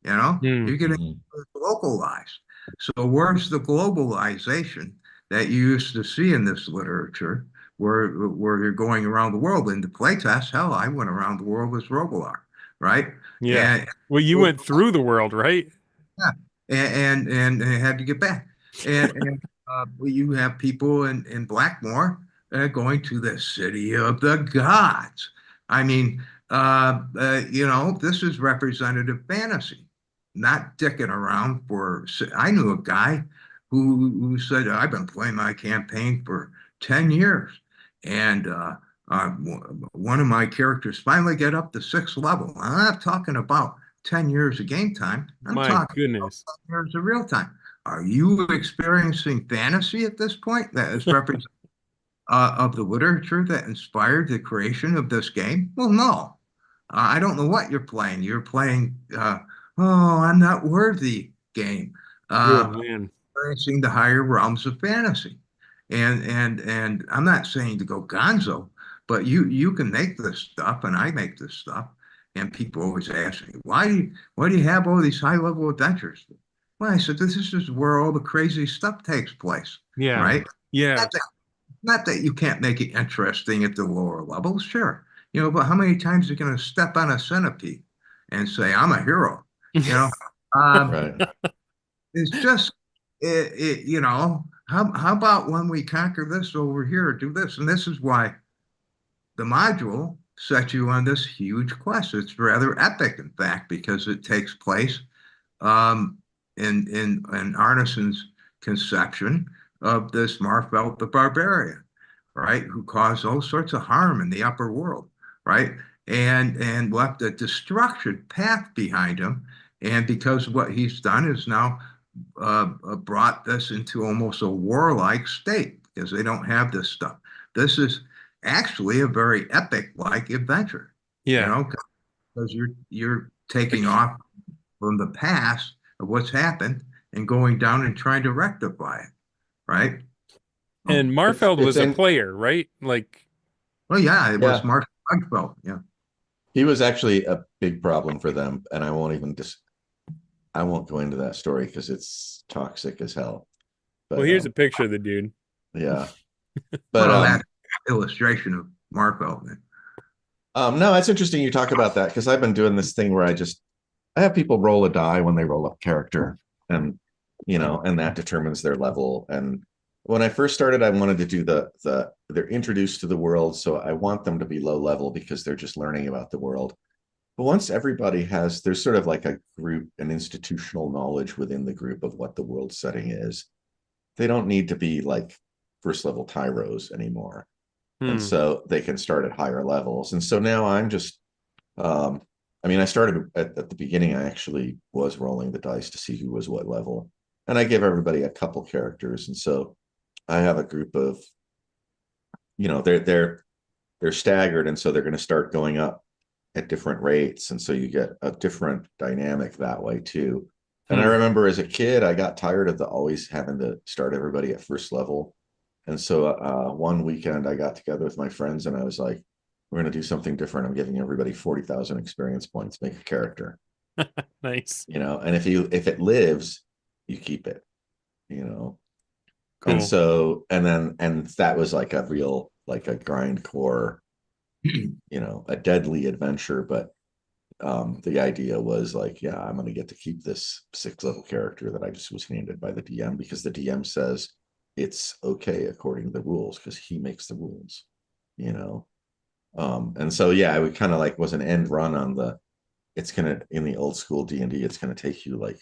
[SPEAKER 2] You know,
[SPEAKER 1] Hmm.
[SPEAKER 2] you're getting
[SPEAKER 3] Mhm.
[SPEAKER 2] localized. So where's the globalization that you used to see in this literature, where you're going around the world in the playtest? Hell, I went around the world as Rogular, right?
[SPEAKER 1] Yeah.
[SPEAKER 2] And
[SPEAKER 1] Well, you
[SPEAKER 2] well,
[SPEAKER 1] went through the world, right?
[SPEAKER 2] yeah, and had to get back. And you have people in Blackmoor going to the city of the gods. I mean, this is representative fantasy, not dicking around for. I knew a guy who said, "I've been playing my campaign for 10 years, and one of my characters finally get up to sixth level." I'm not talking about 10 years of game time. I'm
[SPEAKER 1] My
[SPEAKER 2] talking
[SPEAKER 1] goodness.
[SPEAKER 2] years of real time. Are you experiencing fantasy at this point that is representative of the literature that inspired the creation of this game? Well, no. I don't know what you're playing. You're playing, oh, I'm not worthy game,
[SPEAKER 1] Oh
[SPEAKER 2] uh,
[SPEAKER 1] man.
[SPEAKER 2] experiencing the higher realms of fantasy. And I'm not saying to go gonzo, but you can make this stuff, and I make this stuff. And people always ask me, why do you have all these high level adventures? Well, I said, this is where all the crazy stuff takes place,
[SPEAKER 1] Yeah.
[SPEAKER 2] right?
[SPEAKER 1] Yeah.
[SPEAKER 2] Not that, not that you can't make it interesting at the lower levels, sure. But how many times are you going to step on a centipede and say, I'm a hero? You know, um,
[SPEAKER 3] Right.
[SPEAKER 2] it's just, how about when we conquer this over here, do this? And this is why the module sets you on this huge quest. It's rather epic, in fact, because it takes place um, in Arneson's conception of this Marfelt the barbarian, right, who caused all sorts of harm in the upper world, right, and left a destruction path behind him. And because what he's done is now brought this into almost a warlike state because they don't have this stuff. This is actually a very epic like adventure,
[SPEAKER 1] Yeah.
[SPEAKER 2] because you're taking off from the past of what's happened and going down and trying to rectify it, right? Oh,
[SPEAKER 1] And Marfeld
[SPEAKER 3] it's
[SPEAKER 1] was a
[SPEAKER 3] in
[SPEAKER 1] player, right? Like,
[SPEAKER 2] well, yeah, it was
[SPEAKER 3] yeah.
[SPEAKER 2] Marshall Bugfeld. Yeah.
[SPEAKER 3] He was actually a big problem for them, and I won't go into that story because it's toxic as hell.
[SPEAKER 1] well,
[SPEAKER 3] But
[SPEAKER 1] here's a picture of the dude.
[SPEAKER 3] yeah. But
[SPEAKER 2] Well, that illustration of Marfeld.
[SPEAKER 3] no, it's interesting you talk about that because I've been doing this thing where I have people roll a die when they roll up character, and and that determines their level. And when I first started, I wanted to do they're introduced to the world, so I want them to be low level because they're just learning about the world. But once everybody there's sort of like a group, an institutional knowledge within the group of what the world setting is. They don't need to be like first level tyros anymore. And
[SPEAKER 1] Hmm.
[SPEAKER 3] so they can start at higher levels. And so now I'm just, I mean, I started at the beginning, I actually was rolling the dice to see who was what level. And I give everybody a couple characters. And so I have a group of, they're staggered. And so they're going to start going up at different rates. And so you get a different dynamic that way too. And I
[SPEAKER 1] Hmm.
[SPEAKER 3] remember as a kid, I got tired of always having to start everybody at first level. And so one weekend I got together with my friends and I was like, we're going to do something different. I'm giving everybody 40,000 experience points, make a character,
[SPEAKER 1] Nice.
[SPEAKER 3] and if it lives, you keep it, you know. And
[SPEAKER 1] Cool.
[SPEAKER 3] so, and that was like a real, like a grindcore, a deadly adventure. But the idea was like, yeah, I'm going to get to keep this 6th level character that I just was handed by the DM because the DM says it's okay according to the rules because he makes the rules, you know. And so yeah, I would kind of like was an end run on it's gonna in the old school D&D, it's gonna take you like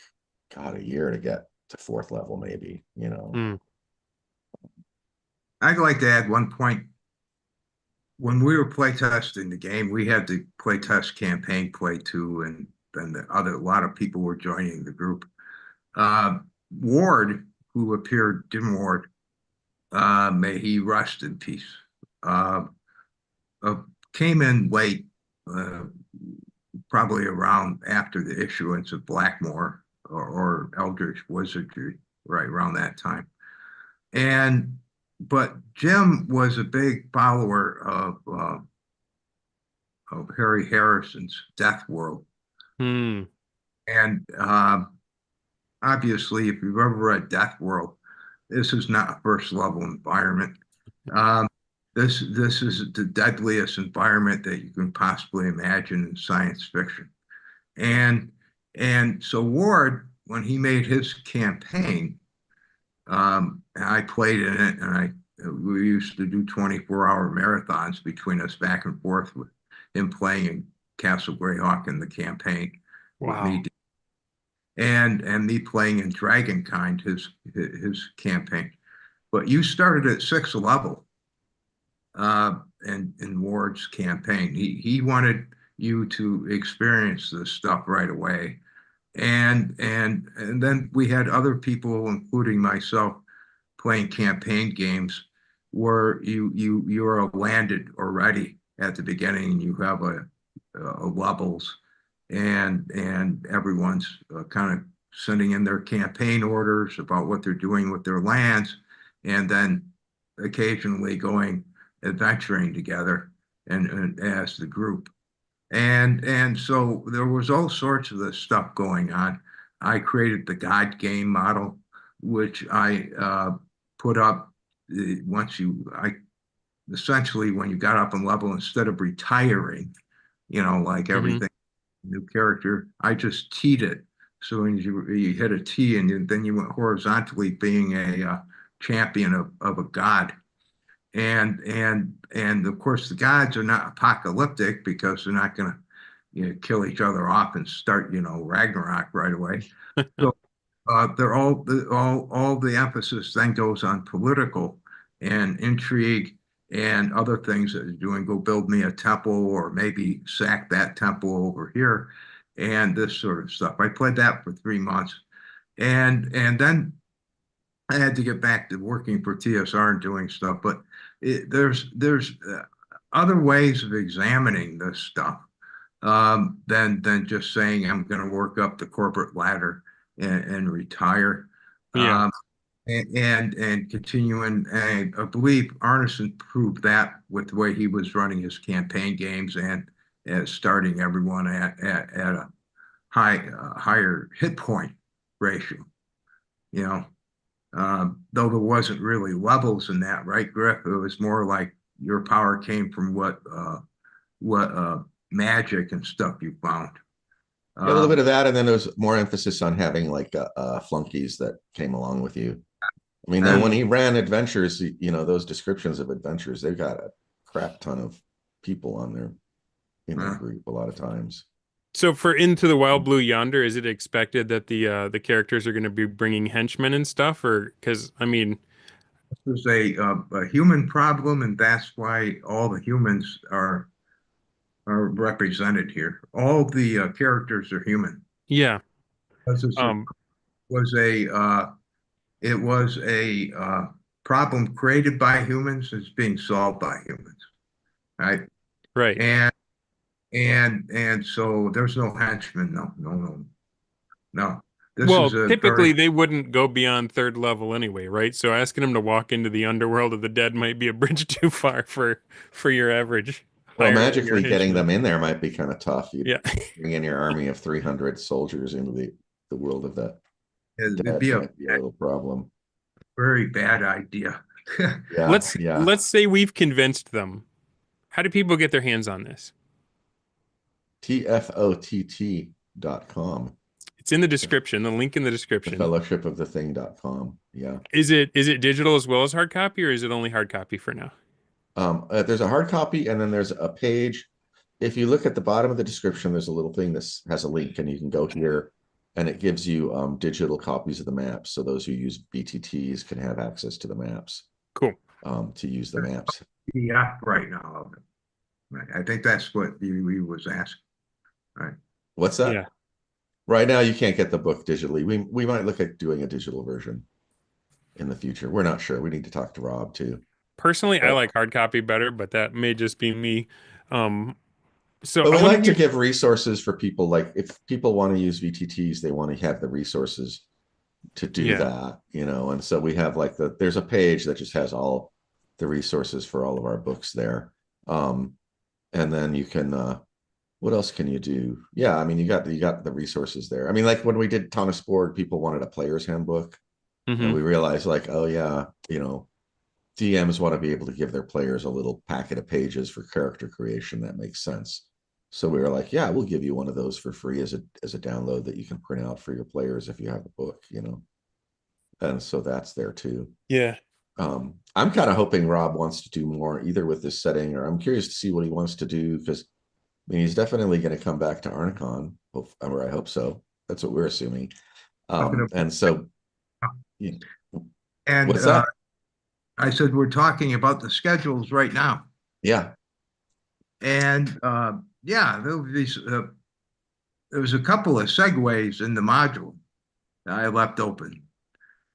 [SPEAKER 3] God a year to get to 4th level, maybe, you know.
[SPEAKER 1] Hmm.
[SPEAKER 2] I'd like to add one point. When we were playtesting the game, we had the playtest campaign play too, and then a lot of people were joining the group. Uh, Ward, who appeared, Dim Ward, may he rest in peace, uh, uh, came in late, uh, probably around after the issuance of Blackmoor or Eldritch Wizardry, right around that time. And but Jim was a big follower of Harry Harrison's Death World,
[SPEAKER 1] Hmm.
[SPEAKER 2] and obviously, if you've ever read Death World, this is not a first level environment. Um, this is the deadliest environment that you can possibly imagine in science fiction. And and so Ward, when he made his campaign, I played in it, and we used to do 24-hour marathons between us back and forth with him playing in Castle Greyhawk in the campaign with me,
[SPEAKER 1] Wow.
[SPEAKER 2] and me playing in Dragonkind, his campaign. But you started at 6th level in Ward's campaign. He wanted you to experience this stuff right away. And then we had other people, including myself, playing campaign games where you're landed already at the beginning and you have a levels and everyone's kind of sending in their campaign orders about what they're doing with their lands, and then occasionally going adventuring together and as the group. And so there was all sorts of this stuff going on. I created the God game model, which I put up once I essentially when you got up in level, instead of retiring, like
[SPEAKER 1] Hmm.
[SPEAKER 2] everything new character, I just teed it. So when you hit a T, and then you went horizontally, being a champion of a god. And of course the gods are not apocalyptic because they're not going to kill each other off and start Ragnarok right away. So they're all the emphasis then goes on political and intrigue and other things that you're doing. Go build me a temple, or maybe sack that temple over here, and this sort of stuff. I played that for 3 months, and then I had to get back to working for TSR and doing stuff. But there's other ways of examining this stuff. than just saying I'm going to work up the corporate ladder and retire.
[SPEAKER 1] Yeah.
[SPEAKER 2] Um, and continuing, and I believe Arneson proved that with the way he was running his campaign games and starting everyone at a higher hit point ratio. You know, though there wasn't really levels in that, right, Griff? It was more like your power came from what magic and stuff you found.
[SPEAKER 3] Yeah, a little bit
[SPEAKER 2] Um,
[SPEAKER 3] of that, and then there was more emphasis on having like flunkies that came along with you. I mean, though, when
[SPEAKER 1] Mm.
[SPEAKER 3] he ran adventures, those descriptions of adventures, they've got a crap ton of people on their
[SPEAKER 2] uh,
[SPEAKER 3] group a lot of times.
[SPEAKER 1] So for Into the Wild Blue Yonder, is it expected that the characters are going to be bringing henchmen and stuff, or because I mean,
[SPEAKER 2] this was a human problem, and that's why all the humans are represented here. All the characters are human.
[SPEAKER 1] yeah,
[SPEAKER 2] This is
[SPEAKER 1] um,
[SPEAKER 2] was a it was a problem created by humans. It's being solved by humans, right?
[SPEAKER 1] right.
[SPEAKER 2] And and so there's no henchman. No, no, no, no. This is
[SPEAKER 1] Well,
[SPEAKER 2] a very
[SPEAKER 1] typically they wouldn't go beyond third level anyway, right? So asking them to walk into the underworld of the dead might be a bridge too far for your average
[SPEAKER 3] Well,
[SPEAKER 1] higher tier
[SPEAKER 3] magically getting
[SPEAKER 1] henchman.
[SPEAKER 3] them in there might be kind of tough. You
[SPEAKER 1] Yeah.
[SPEAKER 3] bring in your army of 300 soldiers into the world of the
[SPEAKER 2] it'd
[SPEAKER 3] dead
[SPEAKER 2] be a
[SPEAKER 3] might be a little problem.
[SPEAKER 2] very bad idea.
[SPEAKER 3] Yeah,
[SPEAKER 1] Let's
[SPEAKER 3] yeah.
[SPEAKER 1] let's say we've convinced them. How do people get their hands on this?
[SPEAKER 3] TFOTT.com.
[SPEAKER 1] It's in the description, the link in the
[SPEAKER 3] The
[SPEAKER 1] description.
[SPEAKER 3] fellowship of the thing.com. Yeah.
[SPEAKER 1] Is it digital as well as hard copy, or is it only hard copy for now?
[SPEAKER 3] There's a hard copy, and then there's a page. If you look at the bottom of the description, there's a little thing that has a link, and you can go here, and it gives you digital copies of the maps. So those who use BTTs can have access to the maps,
[SPEAKER 1] Cool.
[SPEAKER 3] to use the maps.
[SPEAKER 2] Yeah, right now. Right. I think that's what he was asking. Right.
[SPEAKER 3] What's
[SPEAKER 1] Yeah.
[SPEAKER 3] that? Right now, you can't get the book digitally. We might look at doing a digital version in the future. We're not sure. We need to talk to Rob too.
[SPEAKER 1] Personally, I
[SPEAKER 3] But
[SPEAKER 1] like hard copy better, but that may just be me. Um, so
[SPEAKER 3] but
[SPEAKER 1] I
[SPEAKER 3] we
[SPEAKER 1] want to
[SPEAKER 3] like to
[SPEAKER 1] give,
[SPEAKER 3] give resources for people. Like if people want to use VTTs, they want to have the resources to do
[SPEAKER 1] yeah,
[SPEAKER 3] that, and so we have like there's a page that just has all the resources for all of our books there. And then you can what else can you do? Yeah, I mean you got the resources there. I mean, like when we did Thomas Board, people wanted a player's handbook, and
[SPEAKER 1] hmm
[SPEAKER 3] we realized like, oh yeah, DMs want to be able to give their players a little packet of pages for character creation that makes sense. So we were like, yeah, we'll give you one of those for free as a download that you can print out for your players if you have the book. And so that's there too.
[SPEAKER 1] yeah.
[SPEAKER 3] I'm kind of hoping Rob wants to do more either with this setting, or I'm curious to see what he wants to do because I mean he's definitely going to come back to Arnicon, or I hope so. That's what we're assuming.
[SPEAKER 2] Talking
[SPEAKER 3] And so,
[SPEAKER 2] And
[SPEAKER 3] what's that?
[SPEAKER 2] I said, we're talking about the schedules right now.
[SPEAKER 3] Yeah,
[SPEAKER 2] And yeah, there was a couple of segues in the module that I left open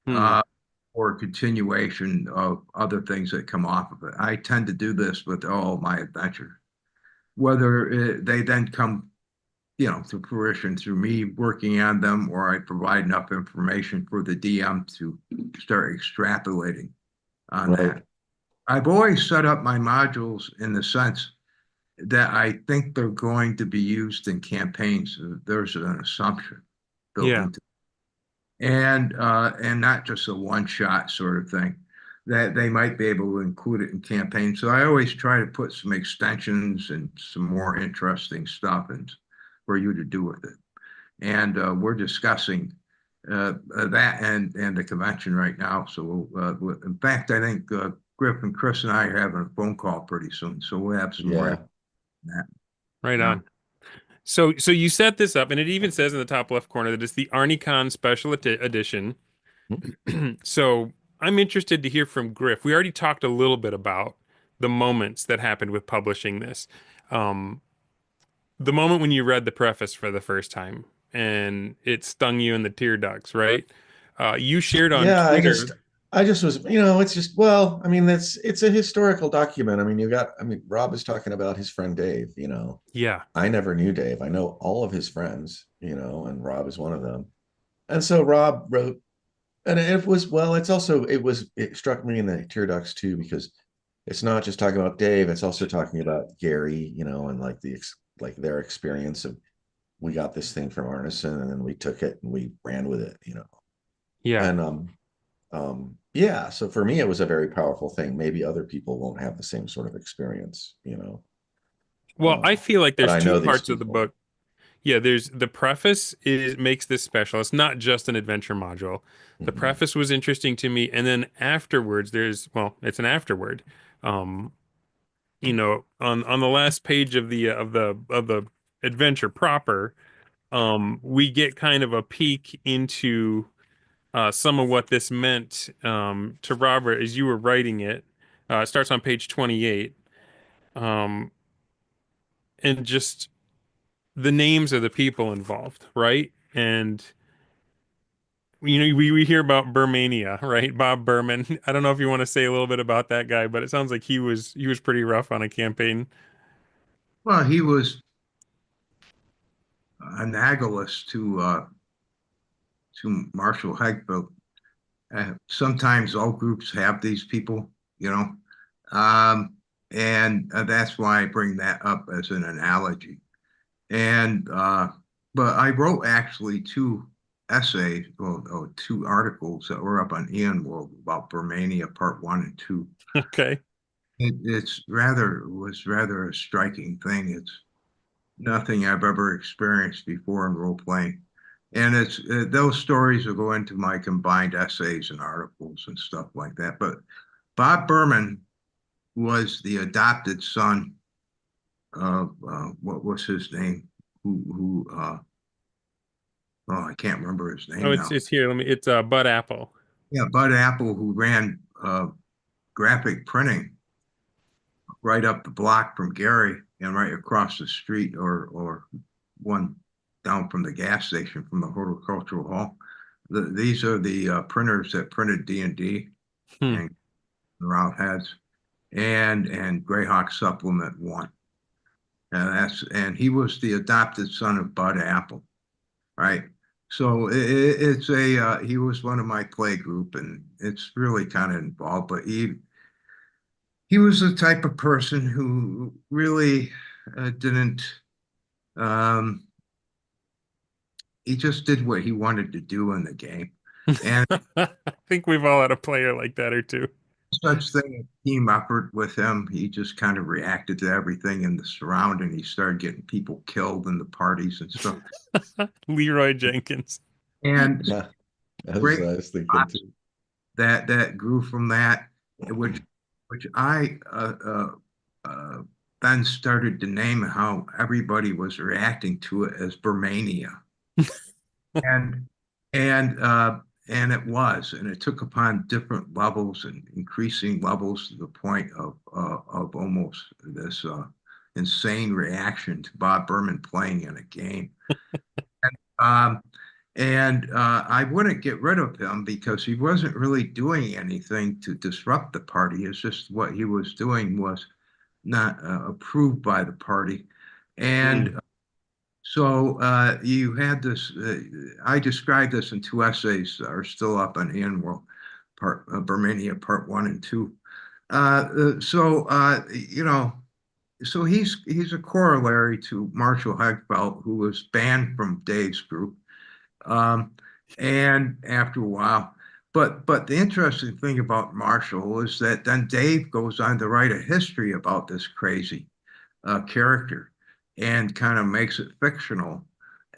[SPEAKER 1] Hmm.
[SPEAKER 2] uh, for continuation of other things that come off of it. I tend to do this with all my adventures, whether they then come, to fruition through me working on them, or I provide enough information for the DM to start extrapolating on
[SPEAKER 3] right.
[SPEAKER 2] that. I've always set up my modules in the sense that I think they're going to be used in campaigns. There's an assumption built
[SPEAKER 1] Yeah.
[SPEAKER 2] into it. And not just a one shot sort of thing that they might be able to include it in campaigns. So I always try to put some extensions and some more interesting stuff and for you to do with it. And we're discussing that and the convention right now. So in fact, I think Griff and Chris and I are having a phone call pretty soon. So we'll have some more on
[SPEAKER 3] Yeah.
[SPEAKER 2] that.
[SPEAKER 1] Right
[SPEAKER 2] Yeah.
[SPEAKER 1] on. So you set this up, and it even says in the top left corner that it's the Arnicon Special Edition. So I'm interested to hear from Griff. We already talked a little bit about the moments that happened with publishing this. Um, the moment when you read the preface for the first time and it stung you in the tear ducts, right? You shared on
[SPEAKER 3] Yeah, I just
[SPEAKER 1] Twitter.
[SPEAKER 3] I just was, you know, it's just, well, I mean, it's a historical document. I mean, I mean, Rob is talking about his friend Dave, you know.
[SPEAKER 1] Yeah.
[SPEAKER 3] I never knew Dave. I know all of his friends, you know, and Rob is one of them. And so Rob wrote, and it was, well, it struck me in the tear ducts too, because it's not just talking about Dave, it's also talking about Gary, you know, and like their experience of, we got this thing from Arneson and then we took it and we ran with it, you know.
[SPEAKER 1] Yeah.
[SPEAKER 3] And yeah, so for me it was a very powerful thing. Maybe other people won't have the same sort of experience, you know.
[SPEAKER 1] Well, I feel like
[SPEAKER 3] But
[SPEAKER 1] there's
[SPEAKER 3] I
[SPEAKER 1] two
[SPEAKER 3] know these
[SPEAKER 1] parts of the
[SPEAKER 3] people.
[SPEAKER 1] book. Yeah, there's the preface is makes this special. It's not just an adventure module. The
[SPEAKER 3] Mhm.
[SPEAKER 1] preface was interesting to me, and then afterwards, well, it's an afterword. Um, on the last page of the adventure proper, we get kind of a peek into some of what this meant to Robert as you were writing it. It starts on page 28, um, and just the names of the people involved, right? And we hear about Burmania, right? Bob Berman. I don't know if you want to say a little bit about that guy, but it sounds like he was pretty rough on a campaign.
[SPEAKER 2] Well, he was analogous to Marshall Hegfeldt. Sometimes all groups have these people, you know, um, and that's why I bring that up as an analogy. And but I wrote actually two essays or two articles that were up on Ian World about Burmania Part One and Two.
[SPEAKER 1] Okay.
[SPEAKER 2] Was rather a striking thing. It's nothing I've ever experienced before in role playing. And it's those stories will go into my combined essays and articles and stuff like that. But Bob Berman was the adopted son of what was his name? Who oh, I can't remember his
[SPEAKER 1] Oh,
[SPEAKER 2] name
[SPEAKER 1] it's
[SPEAKER 2] now.
[SPEAKER 1] it's here. It's Bud Apple.
[SPEAKER 2] Yeah, Bud Apple, who ran graphic printing right up the block from Gary and right across the street, or one down from the gas station from the horticultural hall. These are the printers that printed D&D and
[SPEAKER 1] Hmm.
[SPEAKER 2] D and Round Heads and Greyhawk Supplement One. And he was the adopted son of Bud Apple, right? So it's a he was one of my play group, and it's really kind of involved. But he was the type of person who really didn't. Um, he just did what he wanted to do in the game, and
[SPEAKER 1] I think we've all had a player like that or two.
[SPEAKER 2] such thing as team effort with him. He just kind of reacted to everything in the surrounding. He started getting people killed in the parties and stuff.
[SPEAKER 1] Leroy Jenkins.
[SPEAKER 2] And
[SPEAKER 3] Yeah, that was
[SPEAKER 2] great
[SPEAKER 3] what I was thinking too.
[SPEAKER 2] that grew from that, which I then started to name how everybody was reacting to it as Burmania, and and and it was, and it took upon different levels and increasing levels to the point of almost this insane reaction to Bob Berman playing in a game. Um, I wouldn't get rid of him because he wasn't really doing anything to disrupt the party. It's just what he was doing was not approved by the party. And
[SPEAKER 1] Hmm.
[SPEAKER 2] you had this, I described this in two essays that are still up on Anworld, Burmania Part 1 and 2. You know, so he's a corollary to Marshall Hegfeldt, who was banned from Dave's group um, and after a while. But the interesting thing about Marshall is that then Dave goes on to write a history about this crazy character and kind of makes it fictional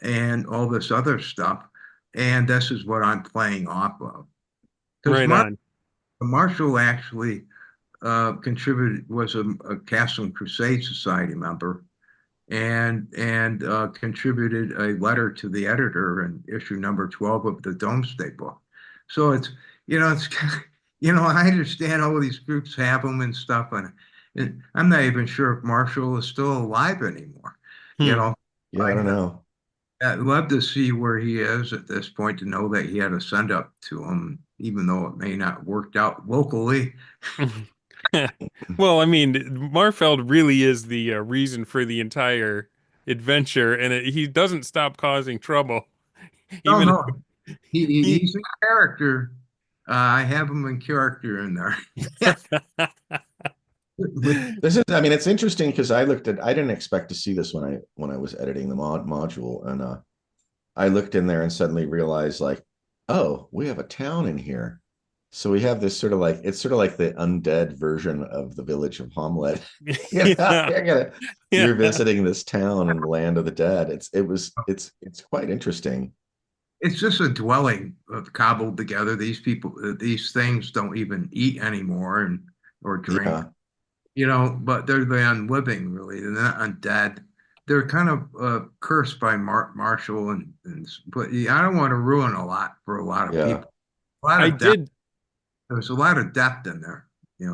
[SPEAKER 2] and all this other stuff. And this is what I'm playing off of. Because
[SPEAKER 1] Right on.
[SPEAKER 2] Marshall actually contributed, was a Castle and Crusade Society member and contributed a letter to the editor in issue number 12 of the Domesday book. So it's I understand all these groups have them and stuff, and I'm not even sure if Marshall is still alive anymore. You
[SPEAKER 1] Hmm.
[SPEAKER 2] know,
[SPEAKER 3] Yeah, I don't know.
[SPEAKER 2] I'd love to see where he is at this point to know that he had a send up to him. even though it may not worked out locally.
[SPEAKER 1] Well, I mean, Marfeld really is the reason for the entire adventure, and he doesn't stop causing trouble.
[SPEAKER 2] No,
[SPEAKER 1] Even
[SPEAKER 2] no,
[SPEAKER 1] he,
[SPEAKER 2] he's in character. I have him in character in there.
[SPEAKER 3] This is, I mean, it's interesting because I didn't expect to see this when I was editing the module, and I looked in there and suddenly realized like, oh, we have a town in here. So we have this sort of like it's sort of like the undead version of the village of Hamlet.
[SPEAKER 1] yeah,
[SPEAKER 3] You're
[SPEAKER 1] yeah.
[SPEAKER 3] visiting this town in the land of the dead. It's quite interesting.
[SPEAKER 2] It's just a dwelling cobbled together. These people, these things don't even eat anymore and or drink,
[SPEAKER 3] Yeah.
[SPEAKER 2] but they're the unliving, really. They're not undead. They're kind of cursed by Marshall, but yeah, I don't want to ruin a lot for a lot of
[SPEAKER 3] Yeah.
[SPEAKER 2] people. A lot
[SPEAKER 1] I
[SPEAKER 2] of depth.
[SPEAKER 1] did.
[SPEAKER 2] There's a lot of depth in there,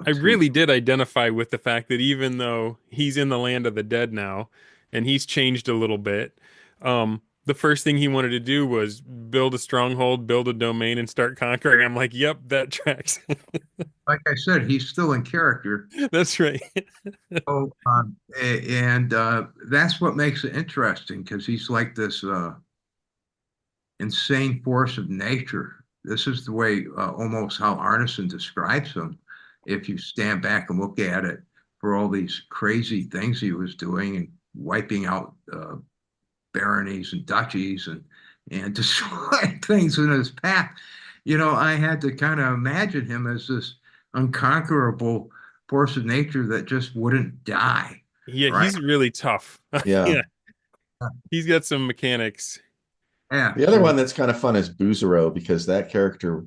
[SPEAKER 1] I
[SPEAKER 2] too.
[SPEAKER 1] really did identify with the fact that even though he's in the land of the dead now, and he's changed a little bit, the first thing he wanted to do was build a stronghold, build a domain, and start conquering. I'm like, yep, that tracks.
[SPEAKER 2] Like I said, he's still in character.
[SPEAKER 1] That's right.
[SPEAKER 2] So, and that's what makes it interesting because he's like this insane force of nature. This is the way almost how Arneson describes him. If you stand back and look at it for all these crazy things he was doing and wiping out baronies and duchies and destroying things in his path, I had to kind of imagine him as this unconquerable force of nature that just wouldn't die,
[SPEAKER 1] Yeah,
[SPEAKER 2] right?
[SPEAKER 1] he's really tough.
[SPEAKER 3] Yeah.
[SPEAKER 1] Yeah, he's got some mechanics.
[SPEAKER 2] Yeah.
[SPEAKER 3] The other one that's kind of fun is Boozero because that character,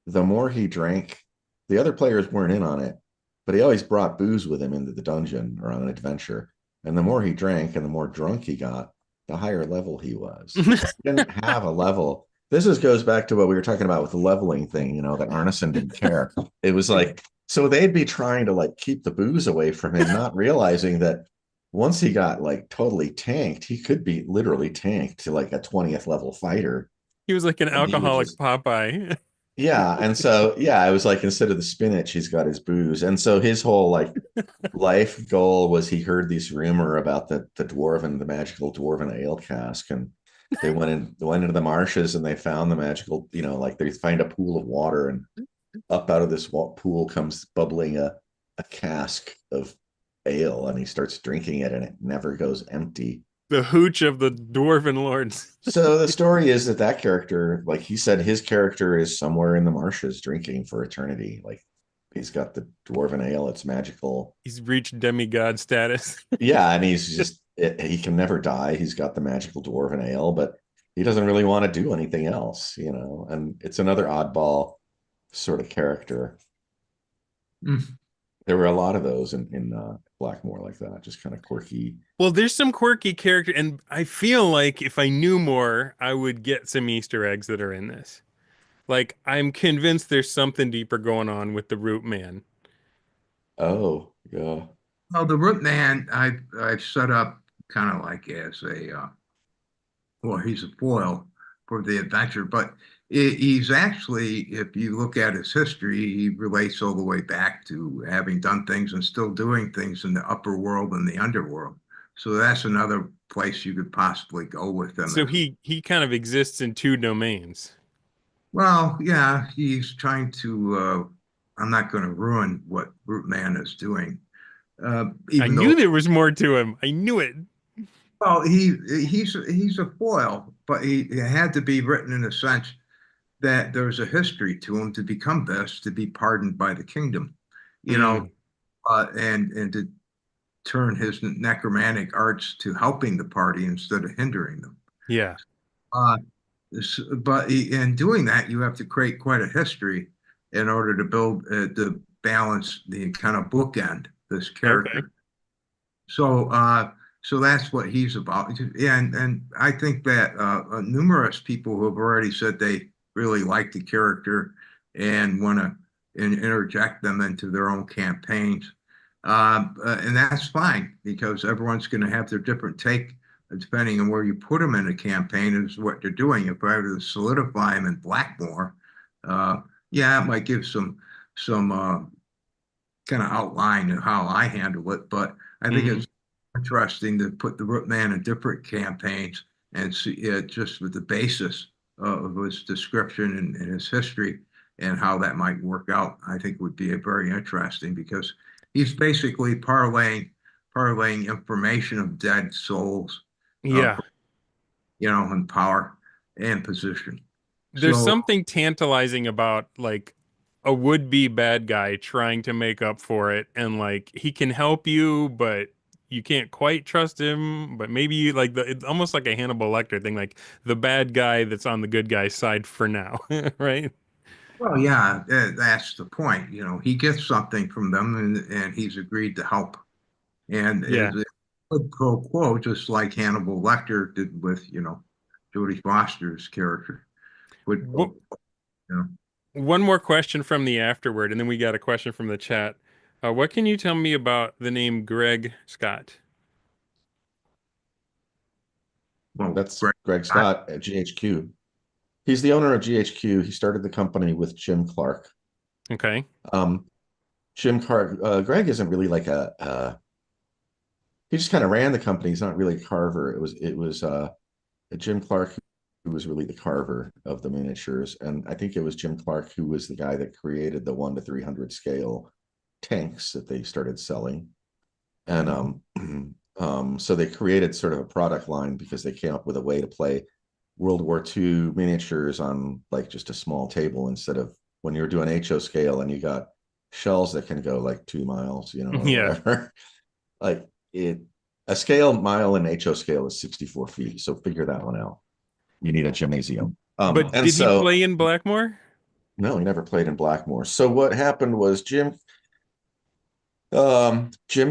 [SPEAKER 3] the more he drank, the other players weren't in on it, but he always brought booze with him into the dungeon or on an adventure. And the more he drank and the more drunk he got, the higher level he was. He didn't have a level. Goes back to what we were talking about with the leveling thing, that Arneson didn't care. It was like, so they'd be trying to like keep the booze away from him, not realizing that once he got like totally tanked, he could be literally tanked to like a 20th level fighter.
[SPEAKER 1] He was like an
[SPEAKER 3] And he would
[SPEAKER 1] alcoholic
[SPEAKER 3] just,
[SPEAKER 1] Popeye.
[SPEAKER 3] yeah. And so, yeah, I was like, instead of the spinach, he's got his booze. And so his whole like life goal was he heard this rumor about the magical dwarven ale cask. And they went into the marshes and they found the magical, like they find a pool of water and up out of this pool comes bubbling a cask of ale and he starts drinking it and it never goes empty.
[SPEAKER 1] The hooch of the dwarven lords.
[SPEAKER 3] So the story is that character, like he said, his character is somewhere in the marshes drinking for eternity. Like he's got the dwarven ale, it's magical.
[SPEAKER 1] He's reached demigod status.
[SPEAKER 3] Yeah, and he's just he can never die. He's got the magical dwarven ale, but he doesn't really want to do anything else, And it's another oddball sort of character.
[SPEAKER 2] Mm.
[SPEAKER 3] There were a lot of those in Blackmoor like that, just kind of quirky.
[SPEAKER 1] Well, there's some quirky character, and I feel like if I knew more, I would get some Easter eggs that are in this. Like, I'm convinced there's something deeper going on with the Root Man.
[SPEAKER 3] Oh, yeah.
[SPEAKER 2] Well, the Root Man, I've set up kind of like as well, he's a foil for the adventure, but he's actually, if you look at his history, he relates all the way back to having done things and still doing things in the upper world and the underworld. So that's another place you could possibly go with him.
[SPEAKER 1] So he kind of exists in two domains.
[SPEAKER 2] Well, yeah, he's trying to. I'm not going to ruin what Root Man is doing,
[SPEAKER 1] I
[SPEAKER 2] even though
[SPEAKER 1] knew there was more to him. I knew it.
[SPEAKER 2] well, he's a foil, but he had to be written in a sense that there's a history to him to become this, to be pardoned by the kingdom, you know,
[SPEAKER 1] Mm,
[SPEAKER 2] and to turn his necromantic arts to helping the party instead of hindering them.
[SPEAKER 1] yeah.
[SPEAKER 2] Uh, but in doing that, you have to create quite a history in order to build to balance the kind of bookend this
[SPEAKER 1] Okay.
[SPEAKER 2] character. So, so that's what he's about. And I think that numerous people who have already said they really like the character and want to interject them into their own campaigns. And that's fine because everyone's going to have their different take depending on where you put them in a campaign is what they're doing. If I were to solidify them in Blackmoor, Yeah, it might give some kind of outline of how I handle it, but I think
[SPEAKER 1] Hmm.
[SPEAKER 2] it's interesting to put the root man in different campaigns and see it just with the basis of his description and his history and how that might work out. I think would be a very interesting because he's basically parlaying information of dead souls, uh,
[SPEAKER 1] Yeah.
[SPEAKER 2] and power and position.
[SPEAKER 1] There's
[SPEAKER 2] So,
[SPEAKER 1] something tantalizing about like a would-be bad guy trying to make up for it, and like he can help you, but you can't quite trust him. But maybe you like it's almost like a Hannibal Lecter thing, like the bad guy that's on the good guy's side for now, right?
[SPEAKER 2] well, yeah, that's the point. He gets something from them, and he's agreed to help. And
[SPEAKER 1] Yeah.
[SPEAKER 2] as a quid pro quo, just like Hannibal Lecter did with, Jodie Foster's character. Quid pro
[SPEAKER 1] What,
[SPEAKER 2] quo, you know.
[SPEAKER 1] one more question from the afterward, and then we got a question from the chat. What can you tell me about the name Greg Scott?
[SPEAKER 2] Well,
[SPEAKER 3] That's
[SPEAKER 2] Greg
[SPEAKER 3] Greg
[SPEAKER 2] Scott,
[SPEAKER 3] Scott at GHQ. He's the owner of GHQ. He started the company with Jim Clark.
[SPEAKER 1] Okay.
[SPEAKER 3] Um, Jim Clark, Greg isn't really like he just kind of ran the company. He's not really a carver. It was Jim Clark who was really the carver of the miniatures, and I think it was Jim Clark who was the guy that created the 1 to 300 scale tanks that they started selling. And so they created sort of a product line because they came up with a way to play World War II miniatures on like just a small table instead of when you're doing HO scale and you got shells that can go like 2 miles, or
[SPEAKER 1] Yeah.
[SPEAKER 3] whatever. Like it, a scale mile in HO scale is 64 feet. So figure that one out. You need a gymnasium.
[SPEAKER 1] But
[SPEAKER 3] And
[SPEAKER 1] did he
[SPEAKER 3] so,
[SPEAKER 1] play in Blackmoor?
[SPEAKER 3] no, he never played in Blackmoor. So what happened was Jim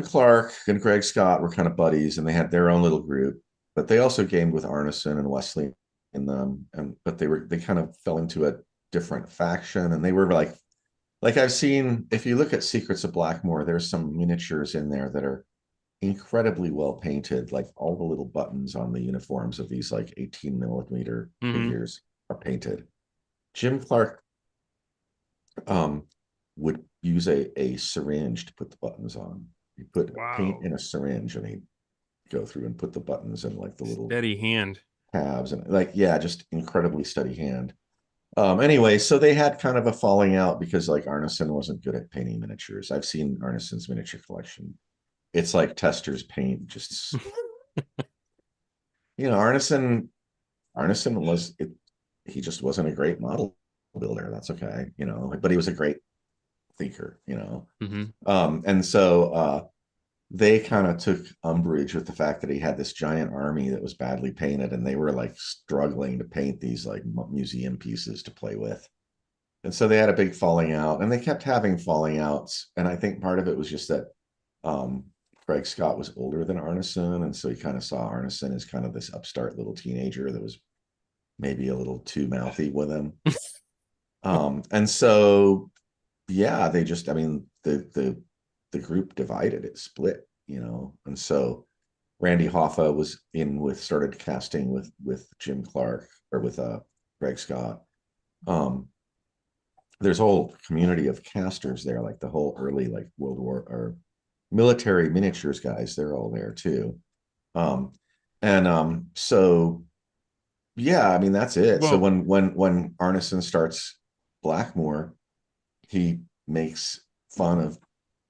[SPEAKER 3] Clark and Greg Scott were kind of buddies, and they had their own little group. But they also gamed with Arneson and Wesley in them, and but they kind of fell into a different faction, and they were like I've seen. If you look at Secrets of Blackmoor, there's some miniatures in there that are incredibly well painted. Like all the little buttons on the uniforms of these like 18 millimeter
[SPEAKER 1] Hmm.
[SPEAKER 3] figures are painted. Jim Clark would use a syringe to put the buttons on. He put paint
[SPEAKER 1] Wow.
[SPEAKER 3] in a syringe and he'd go through and put the buttons in like the little
[SPEAKER 1] Steady hand.
[SPEAKER 3] tabs and like, yeah, just incredibly steady hand. Anyway, so they had kind of a falling out because like Arneson wasn't good at painting miniatures. I've seen Arneson's miniature collection. It's like Tester's paint, just Arneson was it, he just wasn't a great model builder. That's okay, but he was a great thinker.
[SPEAKER 1] Hmm.
[SPEAKER 3] And so they kind of took umbrage with the fact that he had this giant army that was badly painted, and they were like struggling to paint these like museum pieces to play with. And so they had a big falling out, and they kept having falling outs. And I think part of it was just that um, Craig Scott was older than Arneson, and so he kind of saw Arneson as kind of this upstart little teenager that was maybe a little too mouthy with him. And so yeah, they just, I mean, the group divided, it split, and so Randy Hoffa was in with started casting with Jim Clark or with Greg Scott. Um, there's a whole community of casters there, like the whole early like World War or military miniatures guys, they're all there too. Um, and so yeah, I mean that's it. So
[SPEAKER 1] Well,
[SPEAKER 3] when Arneson starts Blackmoor, he makes fun of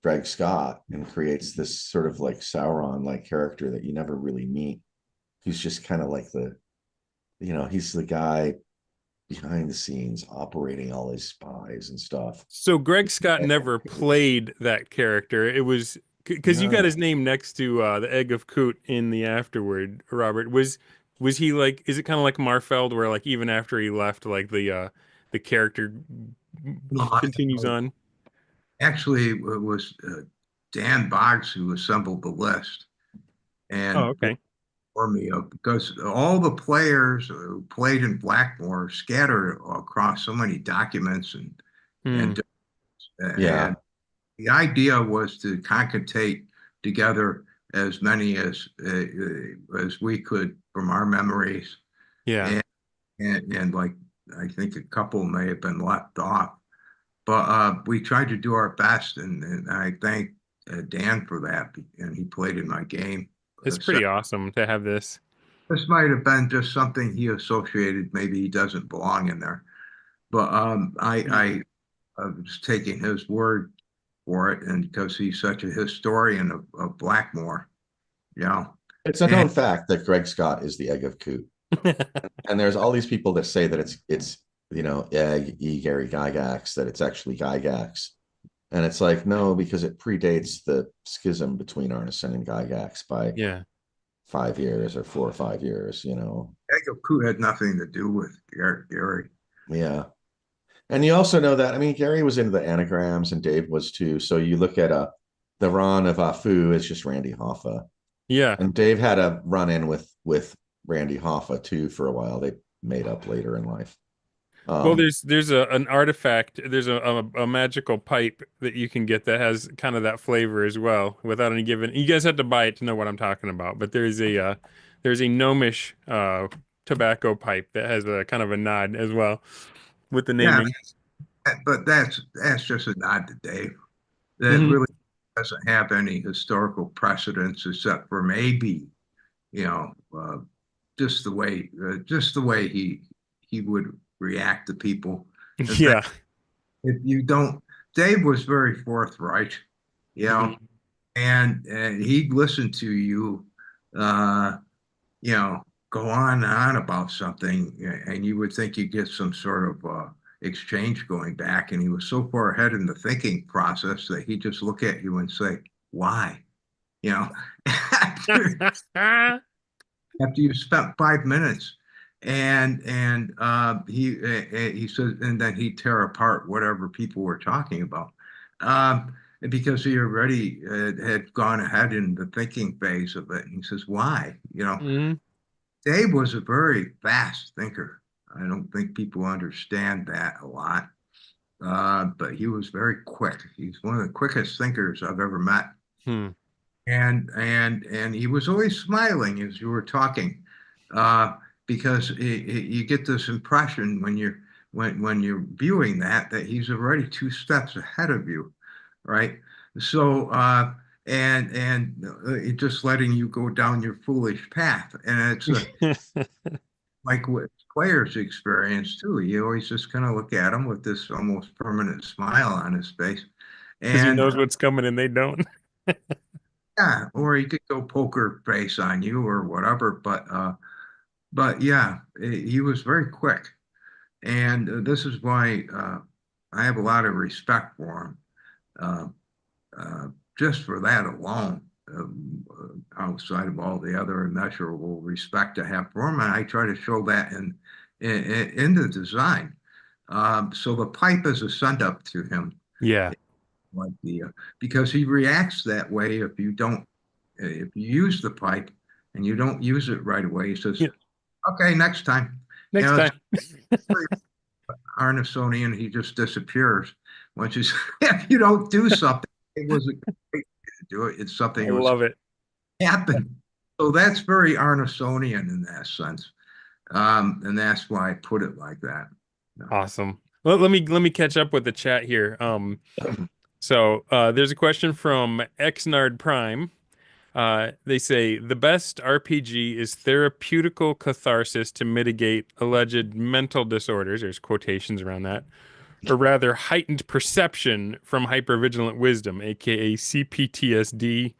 [SPEAKER 3] Greg Scott and creates this sort of like Sauron like character that you never really meet. He's just kind of like he's the guy behind the scenes operating all his spies and stuff.
[SPEAKER 1] so Greg Scott never played that character. It was because you got his
[SPEAKER 3] No.
[SPEAKER 1] name next to the egg of Coot in the afterword, Robert. Was he like, is it kind of like Marfeld where like even after he left, like the character
[SPEAKER 2] No, I,
[SPEAKER 1] continues on?
[SPEAKER 2] actually, it was Dan Boggs who assembled the list
[SPEAKER 1] Oh,
[SPEAKER 2] and
[SPEAKER 1] okay.
[SPEAKER 2] for me because all the players who played in Blackmore scattered across so many documents
[SPEAKER 1] Hmm.
[SPEAKER 2] and
[SPEAKER 3] Yeah.
[SPEAKER 2] the idea was to concatenate together as many as we could from our memories
[SPEAKER 1] Yeah.
[SPEAKER 2] and like I think a couple may have been left off. but we tried to do our best, and I thank Dan for that, and he played in my game.
[SPEAKER 1] It's
[SPEAKER 2] So
[SPEAKER 1] pretty awesome to have this.
[SPEAKER 2] this might have been just something he associated. Maybe he doesn't belong in there, but I was taking his word for it, and because he's such a historian of Blackmoor, you know,
[SPEAKER 3] It's a
[SPEAKER 2] and
[SPEAKER 3] known fact that Greg Scott is the egg of Coot. And there's all these people that say that it's egg Gary Gygax, that it's actually Gygax. And it's like, no, because it predates the schism between Arneson and Gygax by
[SPEAKER 1] Yeah.
[SPEAKER 3] 5 years or 4 or 5 years.
[SPEAKER 2] Coot had nothing to do with Gary.
[SPEAKER 3] Yeah. And you also know that, I mean, Gary was into the anagrams and Dave was too. So you look at the Ron of Afu is just Randy Hoffa.
[SPEAKER 1] Yeah.
[SPEAKER 3] And Dave had a run in with Randy Hoffa too for a while. They made up later in life.
[SPEAKER 1] Well,
[SPEAKER 3] Um,
[SPEAKER 1] there's an artifact, there's a magical pipe that you can get that has kind of that flavor as well, without any given. You guys have to buy it to know what I'm talking about, but there's a gnomish tobacco pipe that has a kind of a nod as well with the
[SPEAKER 2] Yeah,
[SPEAKER 1] naming.
[SPEAKER 2] but that's just a nod to Dave. That
[SPEAKER 1] Hmm.
[SPEAKER 2] really doesn't have any historical precedence except for maybe, you know, just the way he would react to people. In fact,
[SPEAKER 1] Yeah.
[SPEAKER 2] if you don't, Dave was very forthright, you know,
[SPEAKER 1] Hmm.
[SPEAKER 2] and he'd listen to you, uh, you know, go on and on about something, and you would think you'd get some sort of exchange going back. And he was so far ahead in the thinking process that he'd just look at you and say, "Why?" You know, after you spent 5 minutes, and he said, and then he'd tear apart whatever people were talking about. Because he already had gone ahead in the thinking phase of it. And he says, why? You know,
[SPEAKER 1] Hmm.
[SPEAKER 2] Dave was a very fast thinker. I don't think people understand that a lot. But he was very quick. He's one of the quickest thinkers I've ever met.
[SPEAKER 1] Hmm.
[SPEAKER 2] And he was always smiling as you were talking, uh, because you get this impression when you're viewing that he's already two steps ahead of you, right? So and just letting you go down your foolish path, and it's like with players' experience too. You always just kind of look at him with this almost permanent smile on his face,
[SPEAKER 1] Because he
[SPEAKER 2] and
[SPEAKER 1] knows what's coming and they don't.
[SPEAKER 2] yeah, or he could go poker face on you or whatever. But yeah, he was very quick, and this is why I have a lot of respect for him, uh, uh, just for that alone. Outside of all the other immeasurable respect I have for him, and I try to show that in the design. So the pipe is a send up to him,
[SPEAKER 1] Yeah.
[SPEAKER 2] like the because he reacts that way if you use the pipe and you don't use it right away, he says,
[SPEAKER 1] Yeah.
[SPEAKER 2] okay, next time. You
[SPEAKER 1] Next
[SPEAKER 2] know, it's
[SPEAKER 1] time.
[SPEAKER 2] very Arnesonian, he just disappears. Once you, if you don't do something, it wasn't great to do it. It's something
[SPEAKER 1] I
[SPEAKER 2] that was
[SPEAKER 1] love it.
[SPEAKER 2] happened. So that's very Arnesonian in that sense. And that's why I put it like that. No.
[SPEAKER 1] Awesome. Let me catch up with the chat here. There's a question from Xnard Prime. They say the best RPG is therapeutical catharsis to mitigate alleged mental disorders. There's quotations around that, or rather heightened perception from hypervigilant wisdom, aka CPTSD.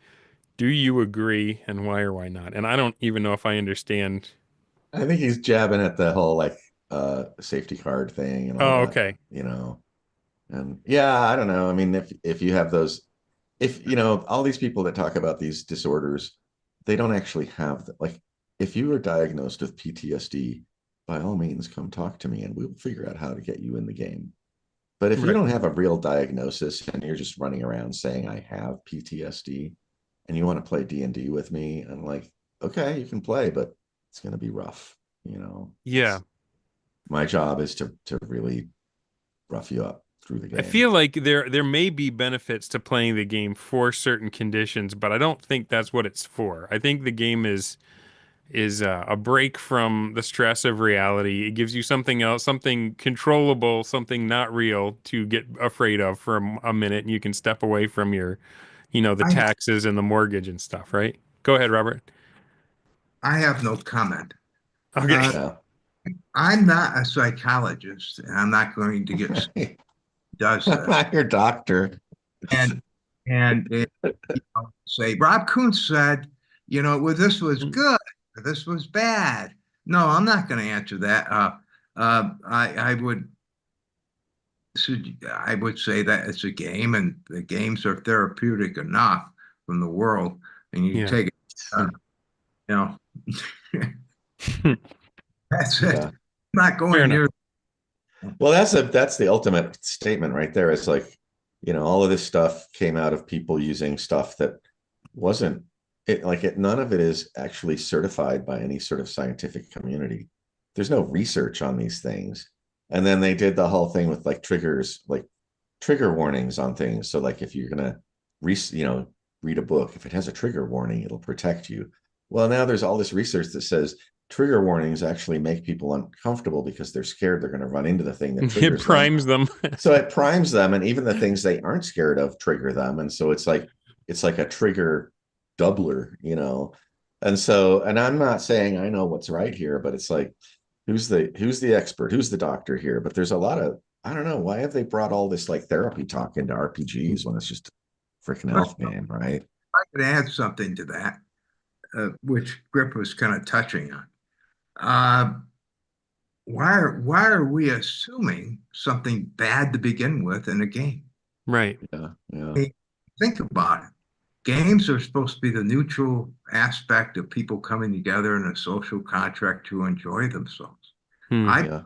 [SPEAKER 1] Do you agree, and why or why not? And I don't even know if I understand.
[SPEAKER 3] I think he's jabbing at the whole like safety card thing and all
[SPEAKER 1] Oh,
[SPEAKER 3] that,
[SPEAKER 1] okay.
[SPEAKER 3] you know. And yeah, I don't know. I mean, if you have those, if all these people that talk about these disorders, they don't actually have like if you are diagnosed with PTSD, by all means come talk to me and we'll figure out how to get you in the game. But if you
[SPEAKER 1] Right.
[SPEAKER 3] don't have a real diagnosis and you're just running around saying I have PTSD and you want to play D&D with me, I'm like, okay, you can play, but it's going to be rough, you know.
[SPEAKER 1] Yeah.
[SPEAKER 3] It's my job is to really rough you up through the
[SPEAKER 1] I
[SPEAKER 3] game.
[SPEAKER 1] feel like there may be benefits to playing the game for certain conditions, but I don't think that's what it's for. I think the game is a break from the stress of reality. It gives you something else, something controllable, something not real to get afraid of for a minute, and you can step away from your, the
[SPEAKER 2] I
[SPEAKER 1] taxes and the mortgage and stuff, right? Go ahead, Robert.
[SPEAKER 2] I have no comment.
[SPEAKER 1] Okay.
[SPEAKER 2] Uh,
[SPEAKER 3] Yeah.
[SPEAKER 2] I'm not a psychologist, and I'm not going to get does
[SPEAKER 3] I'm
[SPEAKER 2] this.
[SPEAKER 3] not your doctor.
[SPEAKER 2] And say Rob Kuntz said, well, this was good, or this was bad. No, I'm not going to answer that. I would I would say that it's a game, and the games are therapeutic enough from the world, and you
[SPEAKER 1] Yeah.
[SPEAKER 2] take it, you know, that's it.
[SPEAKER 3] Yeah.
[SPEAKER 2] I'm not
[SPEAKER 1] Fair
[SPEAKER 2] going
[SPEAKER 1] enough.
[SPEAKER 2] near.
[SPEAKER 3] Well, that's the ultimate statement right there. It's like, all of this stuff came out of people using stuff that wasn't none of it is actually certified by any sort of scientific community. There's no research on these things. And then they did the whole thing with like triggers, like trigger warnings on things. So like if you're gonna read a book, if it has a trigger warning, it'll protect you. Well, now there's all this research that says trigger warnings actually make people uncomfortable because they're scared they're going to run into the thing that
[SPEAKER 1] It
[SPEAKER 3] triggers them.
[SPEAKER 1] primes them.
[SPEAKER 3] So it primes them, and even the things they aren't scared of trigger them. And so it's like a trigger doubler. And I'm not saying I know what's right here, but it's like, who's the expert? Who's the doctor here? But there's a lot of, I don't know, why have they brought all this like therapy talk into RPGs when it's just a freaking elf game, right?
[SPEAKER 2] I could add something to that, which Griff was kind of touching on. Uh, why are we assuming something bad to begin with in a game?
[SPEAKER 1] Right.
[SPEAKER 3] Yeah, yeah.
[SPEAKER 2] Hey, think about it. Games are supposed to be the neutral aspect of people coming together in a social contract to enjoy themselves.
[SPEAKER 1] Hmm.
[SPEAKER 2] I
[SPEAKER 3] Yeah.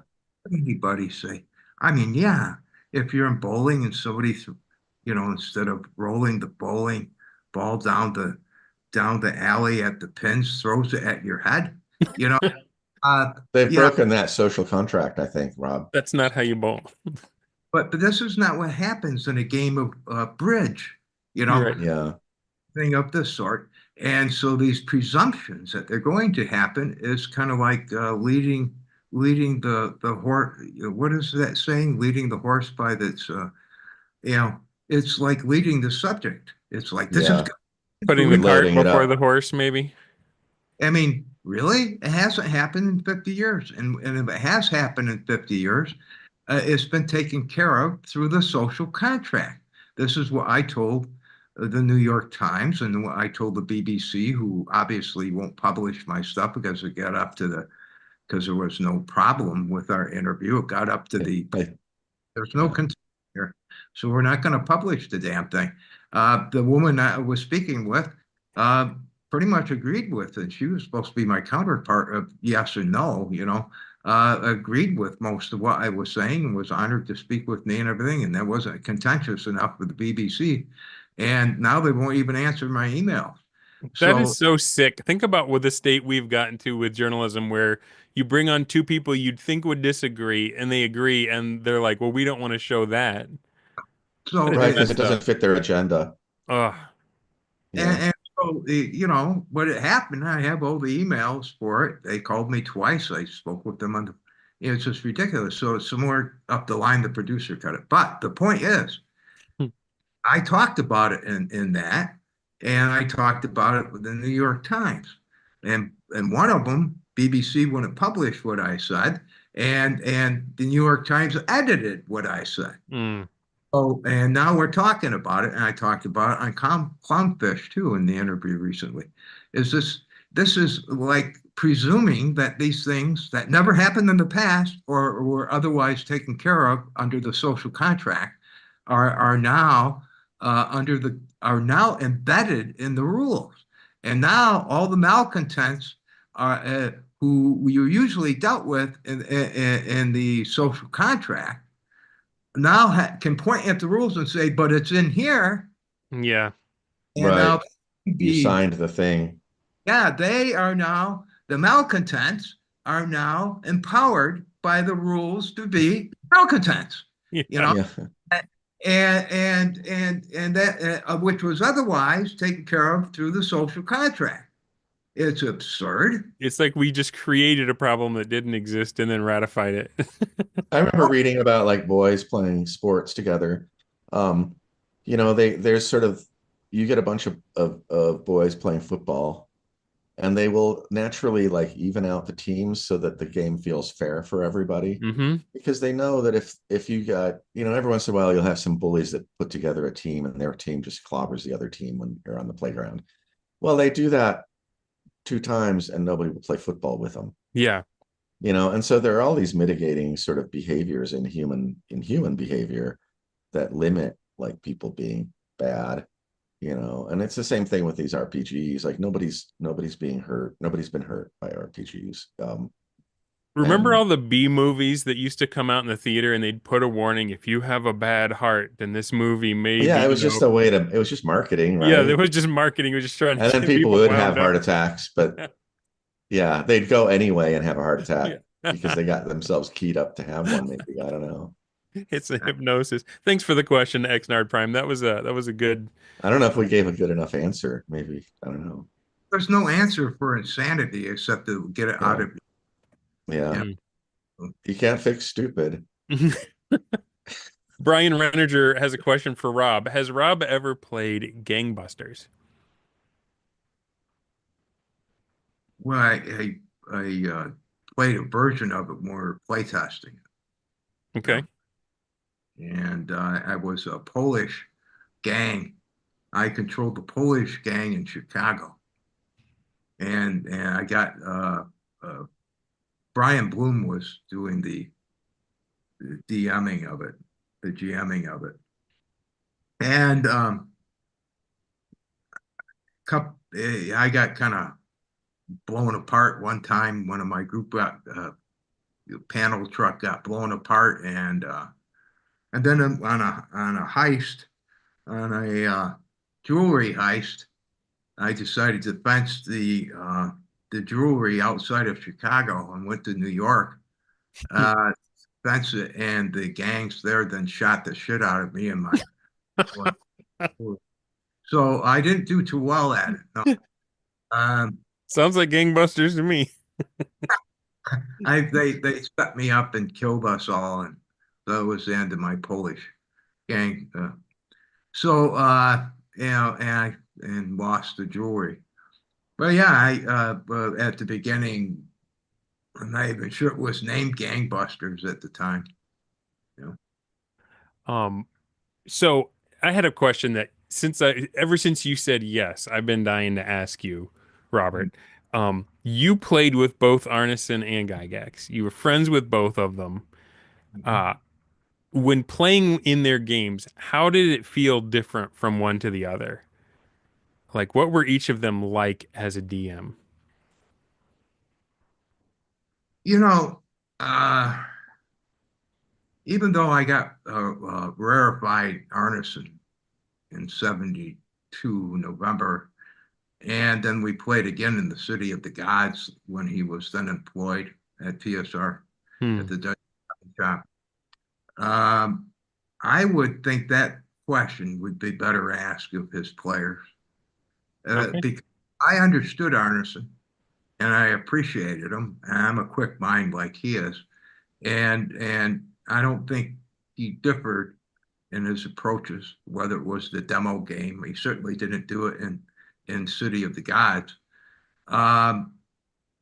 [SPEAKER 2] anybody say, I mean, yeah, if you're in bowling and somebody, instead of rolling the bowling ball down the alley at the pins, throws it at your head, you know, uh,
[SPEAKER 3] They've
[SPEAKER 2] yeah,
[SPEAKER 3] broken that social contract, I think, Rob.
[SPEAKER 1] That's not how you bowl.
[SPEAKER 2] but this is not what happens in a game of bridge, you
[SPEAKER 1] You're
[SPEAKER 2] know,
[SPEAKER 1] right.
[SPEAKER 3] Yeah.
[SPEAKER 2] thing of this sort. And so these presumptions that they're going to happen is kind of like leading the horse. What is that saying? Leading the horse by that's you know, it's like leading the subject. It's like this is
[SPEAKER 3] Yeah.
[SPEAKER 2] good for
[SPEAKER 1] Putting the
[SPEAKER 2] me.
[SPEAKER 1] cart
[SPEAKER 3] Loading it
[SPEAKER 1] before
[SPEAKER 3] up.
[SPEAKER 1] the horse, maybe.
[SPEAKER 2] I mean, really? It hasn't happened in 50 years. And if it has happened in 50 years, it's been taken care of through the social contract. This is what I told the New York Times and what I told the BBC, who obviously won't publish my stuff because it got up to because there was no problem with our interview. It got up to there's no
[SPEAKER 3] Yeah.
[SPEAKER 2] consent here. So we're not going to publish the damn thing. The woman I was speaking with uh, pretty much agreed with it. She was supposed to be my counterpart of yes and no, agreed with most of what I was saying and was honored to speak with me and everything. And that wasn't contentious enough with the BBC. And now they won't even answer my emails.
[SPEAKER 1] That is
[SPEAKER 2] So,
[SPEAKER 1] so sick. Think about what the state we've gotten to with journalism, where you bring on two people you'd think would disagree, and they agree, and they're like, "Well, we don't want to show that." That
[SPEAKER 2] so
[SPEAKER 1] is
[SPEAKER 3] Right,
[SPEAKER 2] it,
[SPEAKER 3] because it
[SPEAKER 1] messed up.
[SPEAKER 3] doesn't fit their agenda.
[SPEAKER 1] Oh,
[SPEAKER 3] Yeah.
[SPEAKER 2] and so, what it happened, I have all the emails for it. They called me twice. I spoke with them on it's just ridiculous. So it's somewhere up the line, the producer cut it. But the point is, I talked about it in that, and I talked about it with the New York Times. And one of them, BBC wouldn't publish what I said, and the New York Times edited what I said.
[SPEAKER 1] mm.
[SPEAKER 2] Oh, and now we're talking about it, and I talked about it on Clownfish too in the interview recently. Is this is like presuming that these things that never happened in the past or were otherwise taken care of under the social contract are now are now embedded in the rules, and now all the malcontents are who you usually dealt with in the social contract now can point at the rules and say, but it's in here.
[SPEAKER 1] Yeah.
[SPEAKER 2] And now
[SPEAKER 3] Right.
[SPEAKER 2] they can
[SPEAKER 3] You
[SPEAKER 2] be,
[SPEAKER 3] signed the thing.
[SPEAKER 2] yeah, they are now, the malcontents are now empowered by the rules to be malcontents, you
[SPEAKER 1] Yeah.
[SPEAKER 2] know,
[SPEAKER 3] Yeah.
[SPEAKER 2] and that, which was otherwise taken care of through the social contract. It's absurd.
[SPEAKER 1] It's like we just created a problem that didn't exist and then ratified it.
[SPEAKER 3] I remember
[SPEAKER 2] Oh,
[SPEAKER 3] reading about like boys playing sports together. Um, there's sort of you get a bunch of boys playing football, and they will naturally like even out the teams so that the game feels fair for everybody.
[SPEAKER 1] Hmm.
[SPEAKER 3] Because they know that if you got, every once in a while you'll have some bullies that put together a team and their team just clobbers the other team when you're on the playground. Well, they do that two times and nobody will play football with them.
[SPEAKER 1] Yeah.
[SPEAKER 3] And so there are all these mitigating sort of behaviors in human behavior that limit like people being bad, and it's the same thing with these RPGs. Like nobody's being hurt, nobody's been hurt by RPGs.
[SPEAKER 1] Remember
[SPEAKER 3] And
[SPEAKER 1] all the B movies that used to come out in the theater and they'd put a warning, if you have a bad heart, then this movie may
[SPEAKER 3] yeah,
[SPEAKER 1] be,
[SPEAKER 3] it was just marketing,
[SPEAKER 1] yeah, there
[SPEAKER 3] right?
[SPEAKER 1] was just marketing. It was just trying
[SPEAKER 3] And
[SPEAKER 1] to
[SPEAKER 3] then
[SPEAKER 1] get
[SPEAKER 3] people
[SPEAKER 1] people
[SPEAKER 3] would have
[SPEAKER 1] wound
[SPEAKER 3] heart
[SPEAKER 1] up.
[SPEAKER 3] attacks, but yeah, they'd go anyway and have a heart attack
[SPEAKER 1] Yeah.
[SPEAKER 3] because they got themselves keyed up to have one, maybe. I don't know.
[SPEAKER 1] It's a hypnosis. Thanks for the question, Xnard Prime. That was a good.
[SPEAKER 3] I don't know if we gave a good enough answer. Maybe. I don't know.
[SPEAKER 2] there's no answer for insanity except to get it out
[SPEAKER 3] Yeah.
[SPEAKER 2] of
[SPEAKER 3] Yeah.
[SPEAKER 2] you.
[SPEAKER 1] Mm.
[SPEAKER 3] You can't fix stupid.
[SPEAKER 1] Brian Reninger has a question for Rob. Has Rob ever played Gangbusters?
[SPEAKER 2] Well, I played a version of it more playtesting, you
[SPEAKER 1] Okay.
[SPEAKER 2] know, and I was a Polish gang. I controlled the Polish gang in Chicago, and I got uh, Brian Bloom was doing the DMing of it, the GMing of it, and I got kind of blown apart one time. One of my group got panel truck got blown apart, and then on a heist, on a jewelry heist, I decided to fence the jewelry outside of Chicago and went to New York. Uh, Fence it, and the gangs there then shot the shit out of me and my. So I didn't do too well at it. No. Um,
[SPEAKER 1] Sounds like Gangbusters to me.
[SPEAKER 2] they set me up and killed us all, and that was the end of my Polish gang. So and lost the jewelry. But yeah, I at the beginning, I'm not even sure it was named Gangbusters at the time. You know,
[SPEAKER 1] Um, so I had a question that ever since you said yes, I've been dying to ask you, Robert. You played with both Arneson and Gygax. You were friends with both of them.
[SPEAKER 2] Mhm.
[SPEAKER 1] Uh, when playing in their games, how did it feel different from one to the other? Like, what were each of them like as a DM?
[SPEAKER 2] You know, even though I got rarefied Arneson in '72 November, and then we played again in the City of the Gods when he was then employed at TSR at
[SPEAKER 1] Hmm.
[SPEAKER 2] the Dutch shop. Um, I would think that question would be better asked of his players
[SPEAKER 1] Okay.
[SPEAKER 2] because I understood Arneson and I appreciated him. And I'm a quick mind like he is, and I don't think he differed in his approaches, whether it was the demo game. He certainly didn't do it in City of the Gods. Um,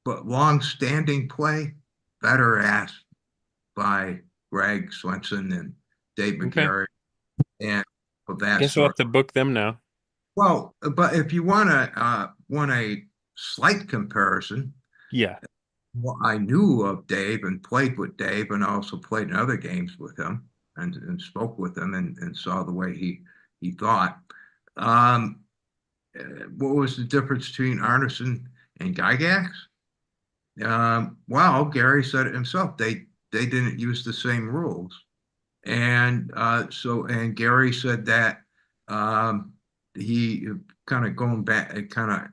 [SPEAKER 2] but long-standing play, better asked by Greg Swenson and Dave
[SPEAKER 1] Okay.
[SPEAKER 2] McGarry and of that
[SPEAKER 1] Guess we'll have
[SPEAKER 2] sort.
[SPEAKER 1] to book them now.
[SPEAKER 2] Well, but if you want a slight comparison,
[SPEAKER 1] Yeah.
[SPEAKER 2] well, I knew of Dave and played with Dave and also played in other games with him and spoke with him and saw the way he thought. Um, what was the difference between Arneson and Gygax? Well, Gary said it himself. They didn't use the same rules. And Gary said that um, he kind of going back and kind of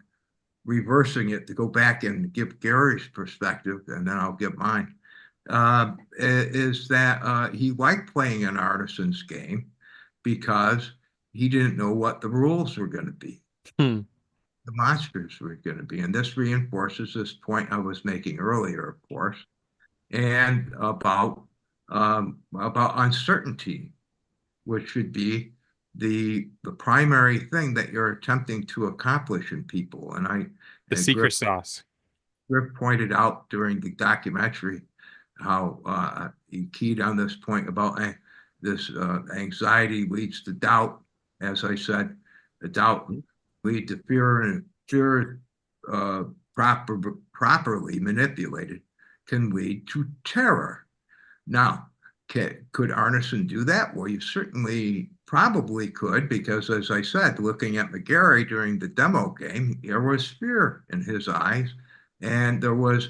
[SPEAKER 2] reversing it to go back and give Gary's perspective, and then I'll give mine. Is that he liked playing an artisan's game because he didn't know what the rules were going to be.
[SPEAKER 1] Hmm.
[SPEAKER 2] the monsters were going to be. And this reinforces this point I was making earlier, of course, and about uncertainty, which should be the primary thing that you're attempting to accomplish in people.
[SPEAKER 1] The
[SPEAKER 2] And Griff,
[SPEAKER 1] secret sauce.
[SPEAKER 2] Griff pointed out during the documentary how he keyed on this point about this anxiety leads to doubt. As I said, the doubt lead to fear, and fear uh, properly manipulated can lead to terror. Now, could Arneson do that? Well, you certainly probably could, because as I said, looking at McGarry during the demo game, there was fear in his eyes, and there was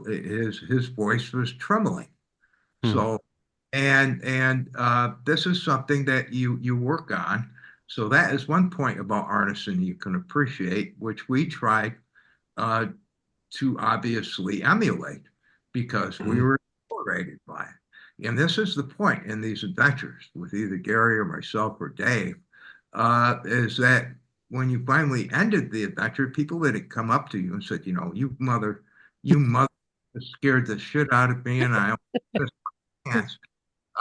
[SPEAKER 2] his voice was trembling.
[SPEAKER 1] Hmm.
[SPEAKER 2] So, and this is something that you work on. So that is one point about Arneson you can appreciate, which we tried uh, to obviously emulate because we
[SPEAKER 1] Hmm.
[SPEAKER 2] were exhilarated by it. And this is the point in these adventures with either Gary or myself or Dave, is that when you finally ended the adventure, people that had come up to you and said, you mother scared the shit out of me, and I almost pants.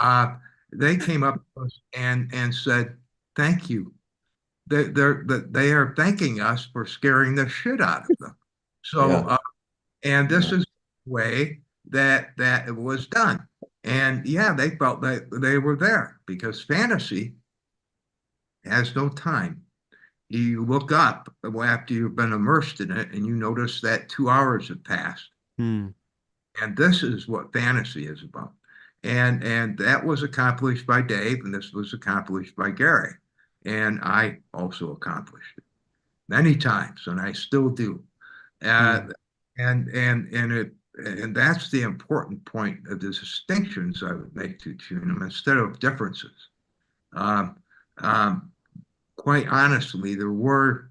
[SPEAKER 2] Uh, they came up to us and said, thank you. They are thanking us for scaring the shit out of them. So
[SPEAKER 3] Yeah.
[SPEAKER 2] and this
[SPEAKER 3] Yeah.
[SPEAKER 2] is the way that it was done. And yeah, they felt that they were there because fantasy has no time. You look up after you've been immersed in it and you notice that 2 hours have passed.
[SPEAKER 1] Hmm.
[SPEAKER 2] And this is what fantasy is about. And that was accomplished by Dave, and this was accomplished by Gary. And I also accomplished it many times, and I still do. Uh,
[SPEAKER 1] Hmm.
[SPEAKER 2] and that's the important point of the distinctions I would make to them instead of differences. Um, um, quite honestly, there were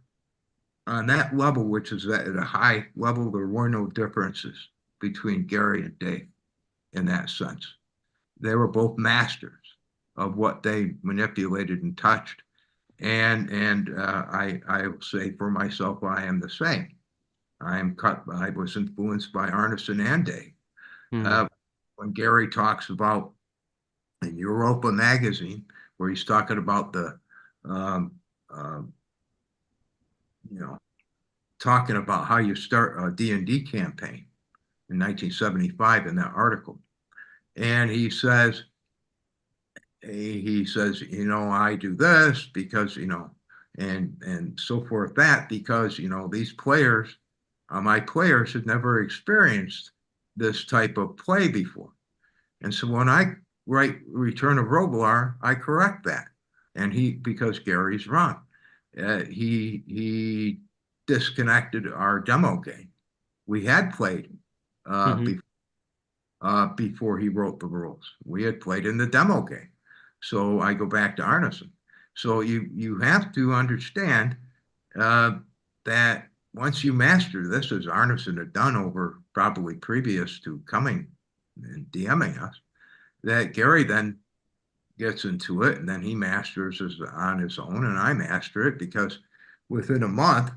[SPEAKER 2] on that level, which is at a high level, there were no differences between Gary and Dave in that sense. They were both masters of what they manipulated and touched. I will say for myself, I am the same. I was influenced by Arneson and Day.
[SPEAKER 1] Hmm.
[SPEAKER 2] Uh, when Gary talks about in Europa magazine, where he's talking about the, um, um, you know, talking about how you start a D&D campaign in 1975 in that article. And he says, I do this because, and so forth that because, these players, my players had never experienced this type of play before. And so when I write Return of Roblar, I correct that. And because Gary's wrong, he disconnected our demo game. We had played uh,
[SPEAKER 1] Hmm.
[SPEAKER 2] be, before he wrote the rules. We had played in the demo game. So I go back to Arneson. So you have to understand uh, that once you master this, as Arneson had done over probably previous to coming and DMing us, that Gary then gets into it and then he masters it on his own and I master it because within a month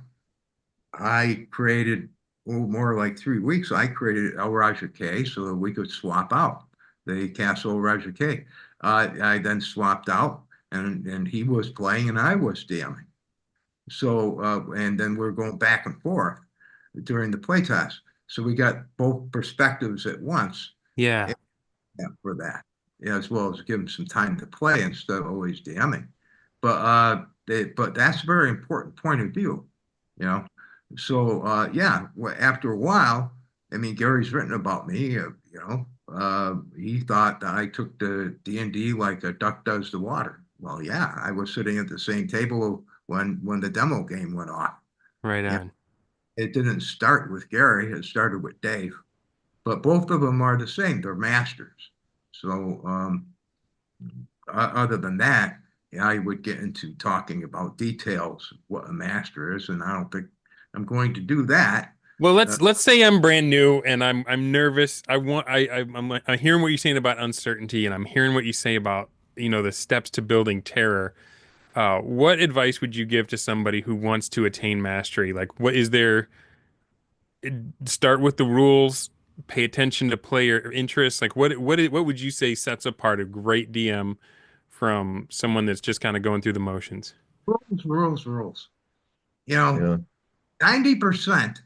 [SPEAKER 2] I created more like 3 weeks. I created El Raja K so that we could swap out the Castle Raja K. I then swapped out and he was playing and I was DMing. So and then we're going back and forth during the playtest. So we got both perspectives at once
[SPEAKER 1] Yeah.
[SPEAKER 2] for that, as well as give them some time to play instead of always DMing. But that's a very important point of view, you know. So yeah, after a while, I mean, Gary's written about me, he thought that I took the D&D like a duck does the water. Well, yeah, I was sitting at the same table when the demo game went off.
[SPEAKER 1] Right
[SPEAKER 2] Yeah,
[SPEAKER 1] on.
[SPEAKER 2] it didn't start with Gary, it started with Dave, but both of them are the same. They're masters. So other than that, yeah, I would get into talking about details of what a master is, and I don't think I'm going to do that.
[SPEAKER 1] Well,
[SPEAKER 2] Uh,
[SPEAKER 1] let's say I'm brand new and I'm nervous. I'm hearing what you're saying about uncertainty, and I'm hearing what you say about the steps to building terror. What advice would you give to somebody who wants to attain mastery? Like, what is there? Start with the rules, pay attention to player interests. Like, what would you say sets apart a great DM from someone that's just kind of going through the motions?
[SPEAKER 2] Rules, rules, rules. You know,
[SPEAKER 3] Yeah.
[SPEAKER 2] 90%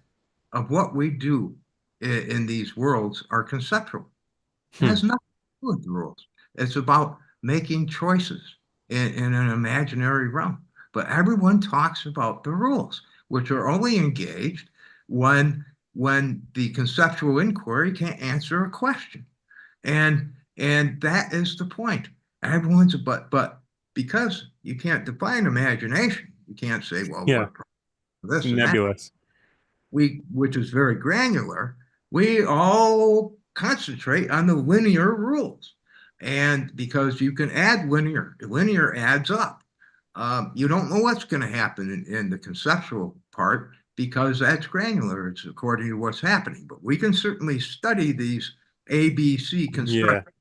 [SPEAKER 2] of what we do in these worlds are conceptual. It
[SPEAKER 1] Hmm.
[SPEAKER 2] has nothing to do with the rules. It's about making choices in an imaginary realm. But everyone talks about the rules, which are only engaged when the conceptual inquiry can't answer a question. And that is the point. Everyone's but because you can't define imagination, you can't say, well,
[SPEAKER 1] Yeah,
[SPEAKER 2] what
[SPEAKER 1] it's
[SPEAKER 2] this and that
[SPEAKER 1] nebulous.
[SPEAKER 2] which is very granular, we all concentrate on the linear rules. And because you can add linear adds up. You don't know what's going to happen in the conceptual part because that's granular. It's according to what's happening. But we can certainly study these ABC
[SPEAKER 1] Yeah.
[SPEAKER 2] constructs.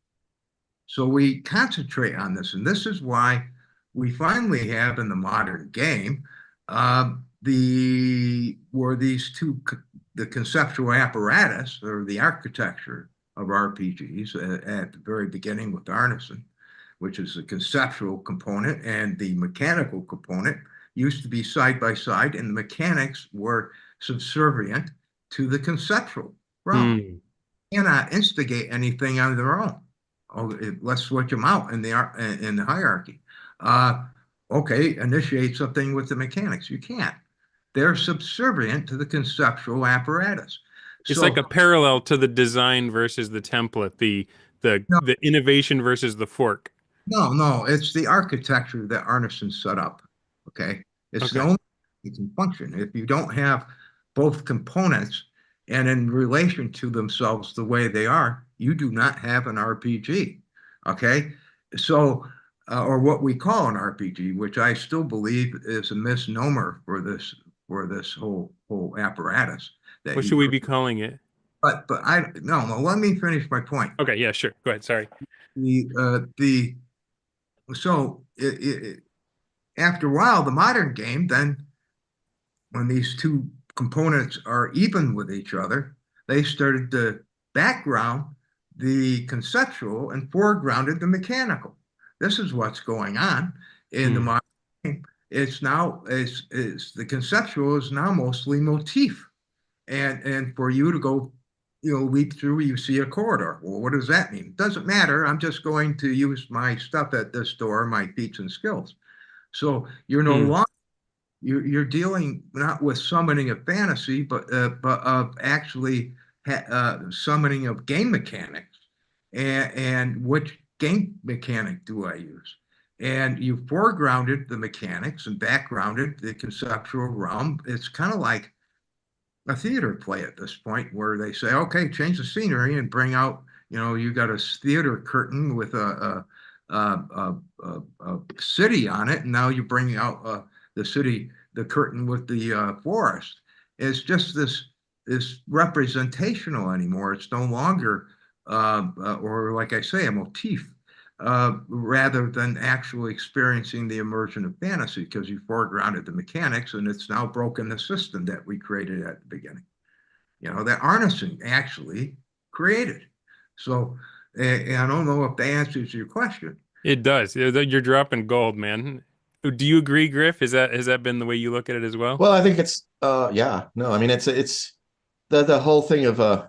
[SPEAKER 2] So we concentrate on this. And this is why we finally have in the modern game the where these two the conceptual apparatus or the architecture of RPGs at the very beginning with Arneson, which is the conceptual component and the mechanical component, used to be side by side, and the mechanics were subservient to the conceptual realm.
[SPEAKER 1] Hmm.
[SPEAKER 2] Cannot instigate anything on their own. Oh, let's switch them out in the hierarchy. Uh, okay, initiate something with the mechanics. You can't. They're subservient to the conceptual apparatus.
[SPEAKER 1] It's like
[SPEAKER 2] So
[SPEAKER 1] a parallel to the design versus the template, the
[SPEAKER 2] no,
[SPEAKER 1] the innovation versus the fork.
[SPEAKER 2] no, it's the architecture that Arneson set up. Okay, it's the
[SPEAKER 1] Okay.
[SPEAKER 2] only way it can function. If you don't have both components and in relation to themselves the way they are, you do not have an RPG. Okay, so or what we call an RPG, which I still believe is a misnomer for this whole apparatus that
[SPEAKER 1] What
[SPEAKER 2] he.
[SPEAKER 1] should we be calling it?
[SPEAKER 2] But I no, let me finish my point.
[SPEAKER 1] Okay, yeah, sure. Go ahead. Sorry.
[SPEAKER 2] The so after a while, the modern game, then when these two components are even with each other, they started to background the conceptual and foregrounded the mechanical. This is what's going on in the
[SPEAKER 1] Hmm.
[SPEAKER 2] modern game. It's now is the conceptual is now mostly motif, and for you to go, leap through, you see a corridor. Well, what does that mean? It doesn't matter. I'm just going to use my stuff at this door, my feats and skills. So you're no
[SPEAKER 1] Hmm.
[SPEAKER 2] longer you're dealing not with summoning of fantasy, but of actually summoning of game mechanics, and which game mechanic do I use? And you foregrounded the mechanics and backgrounded the conceptual realm. It's kind of like a theater play at this point where they say, okay, change the scenery and bring out, you got a theater curtain with a city on it, and now you bring out the city, the curtain with the forest. It's just this representational anymore. It's no longer, or like I say, a motif. Rather than actually experiencing the immersion of fantasy because you foregrounded the mechanics and it's now broken the system that we created at the beginning. That Arneson actually created. So I don't know if that answers your question.
[SPEAKER 1] It does. You're dropping gold, man. Do you agree, Griff? Has that been the way you look at it as well?
[SPEAKER 3] Well, I think it's yeah, no, I mean it's the whole thing of I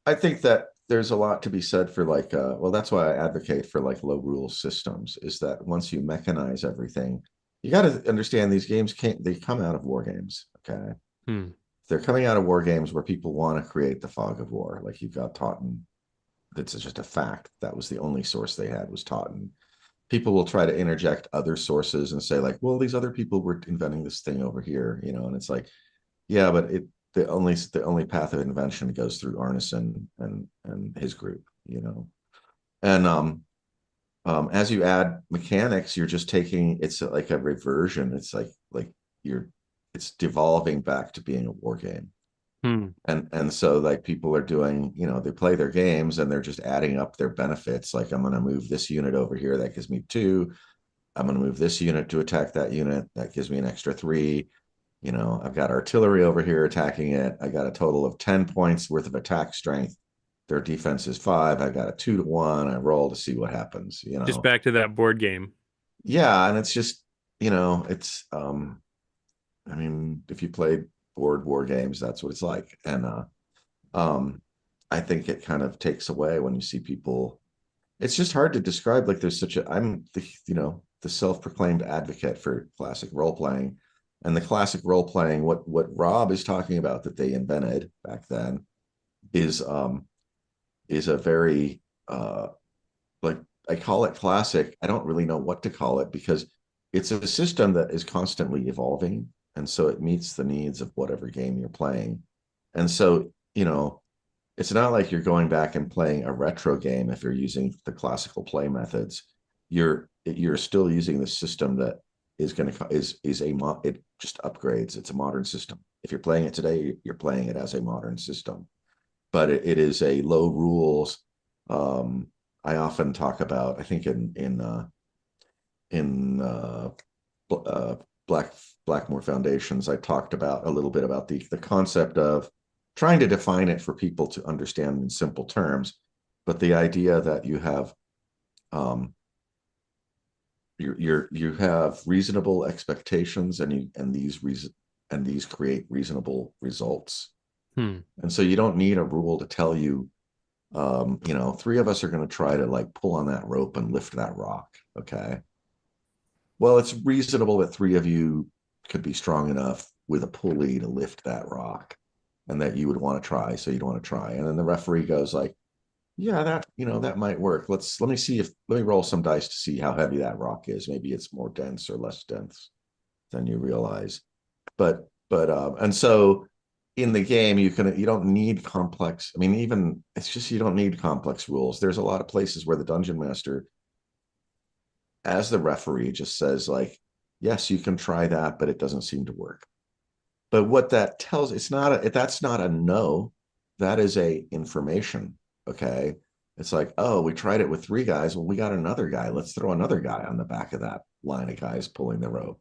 [SPEAKER 3] I think that there's a lot to be said for like well, that's why I advocate for like low rule systems, is that once you mechanize everything, you got to understand these games can't they come out of war games, okay?
[SPEAKER 1] Hmm.
[SPEAKER 3] They're coming out of war games where people want to create the fog of war. Like you've got Totten, that's just a fact. That was the only source they had was Totten. People will try to interject other sources and say like, well, these other people were inventing this thing over here, and it's like, yeah, but the only path of invention goes through Arneson and his group, and as you add mechanics, you're just taking it's like a reversion. It's like you're it's devolving back to being a war game.
[SPEAKER 1] Hmm.
[SPEAKER 3] And so like people are doing, they play their games and they're just adding up their benefits. Like I'm going to move this unit over here. That gives me 2. I'm going to move this unit to attack that unit. That gives me an extra 3. I've got artillery over here attacking it. I got a total of 10 points worth of attack strength. Their defense is 5. I got a 2-to-1. I roll to see what happens.
[SPEAKER 1] Just back to that board game.
[SPEAKER 3] Yeah, and it's just, it's I mean, if you play board war games, that's what it's like. And um I think it kind of takes away when you see people. It's just hard to describe. Like there's such a I'm the self-proclaimed advocate for classic role playing. And the classic role playing, what Rob is talking about that they invented back then is a very like I call it classic. I don't really know what to call it because it's a system that is constantly evolving. And so it meets the needs of whatever game you're playing. And so, it's not like you're going back and playing a retro game if you're using the classical play methods. You're still using the system that is going to is a it just upgrades. It's a modern system. If you're playing it today, you're playing it as a modern system, but it is a low rules. I often talk about, I think in uh, Black Blackmoor Foundations, I talked about a little bit about the concept of trying to define it for people to understand in simple terms, but the idea that you have you have reasonable expectations and these create reasonable results.
[SPEAKER 1] Hmm.
[SPEAKER 3] And so you don't need a rule to tell you, 3 of us are going to try to like pull on that rope and lift that rock. Okay. Well, it's reasonable that 3 of you could be strong enough with a pulley to lift that rock and that you would want to try. So you'd want to try. And then the referee goes like, yeah, that might work. Let me roll some dice to see how heavy that rock is. Maybe it's more dense or less dense than you realize. And so in the game, you don't need complex. I mean, even it's just, you don't need complex rules. There's a lot of places where the dungeon master, as the referee, just says like, yes, you can try that, but it doesn't seem to work. But what that tells, that's not a no, that is a information. Okay. It's like, oh, we tried it with 3 guys. Well, we got another guy. Let's throw another guy on the back of that line of guys pulling the rope.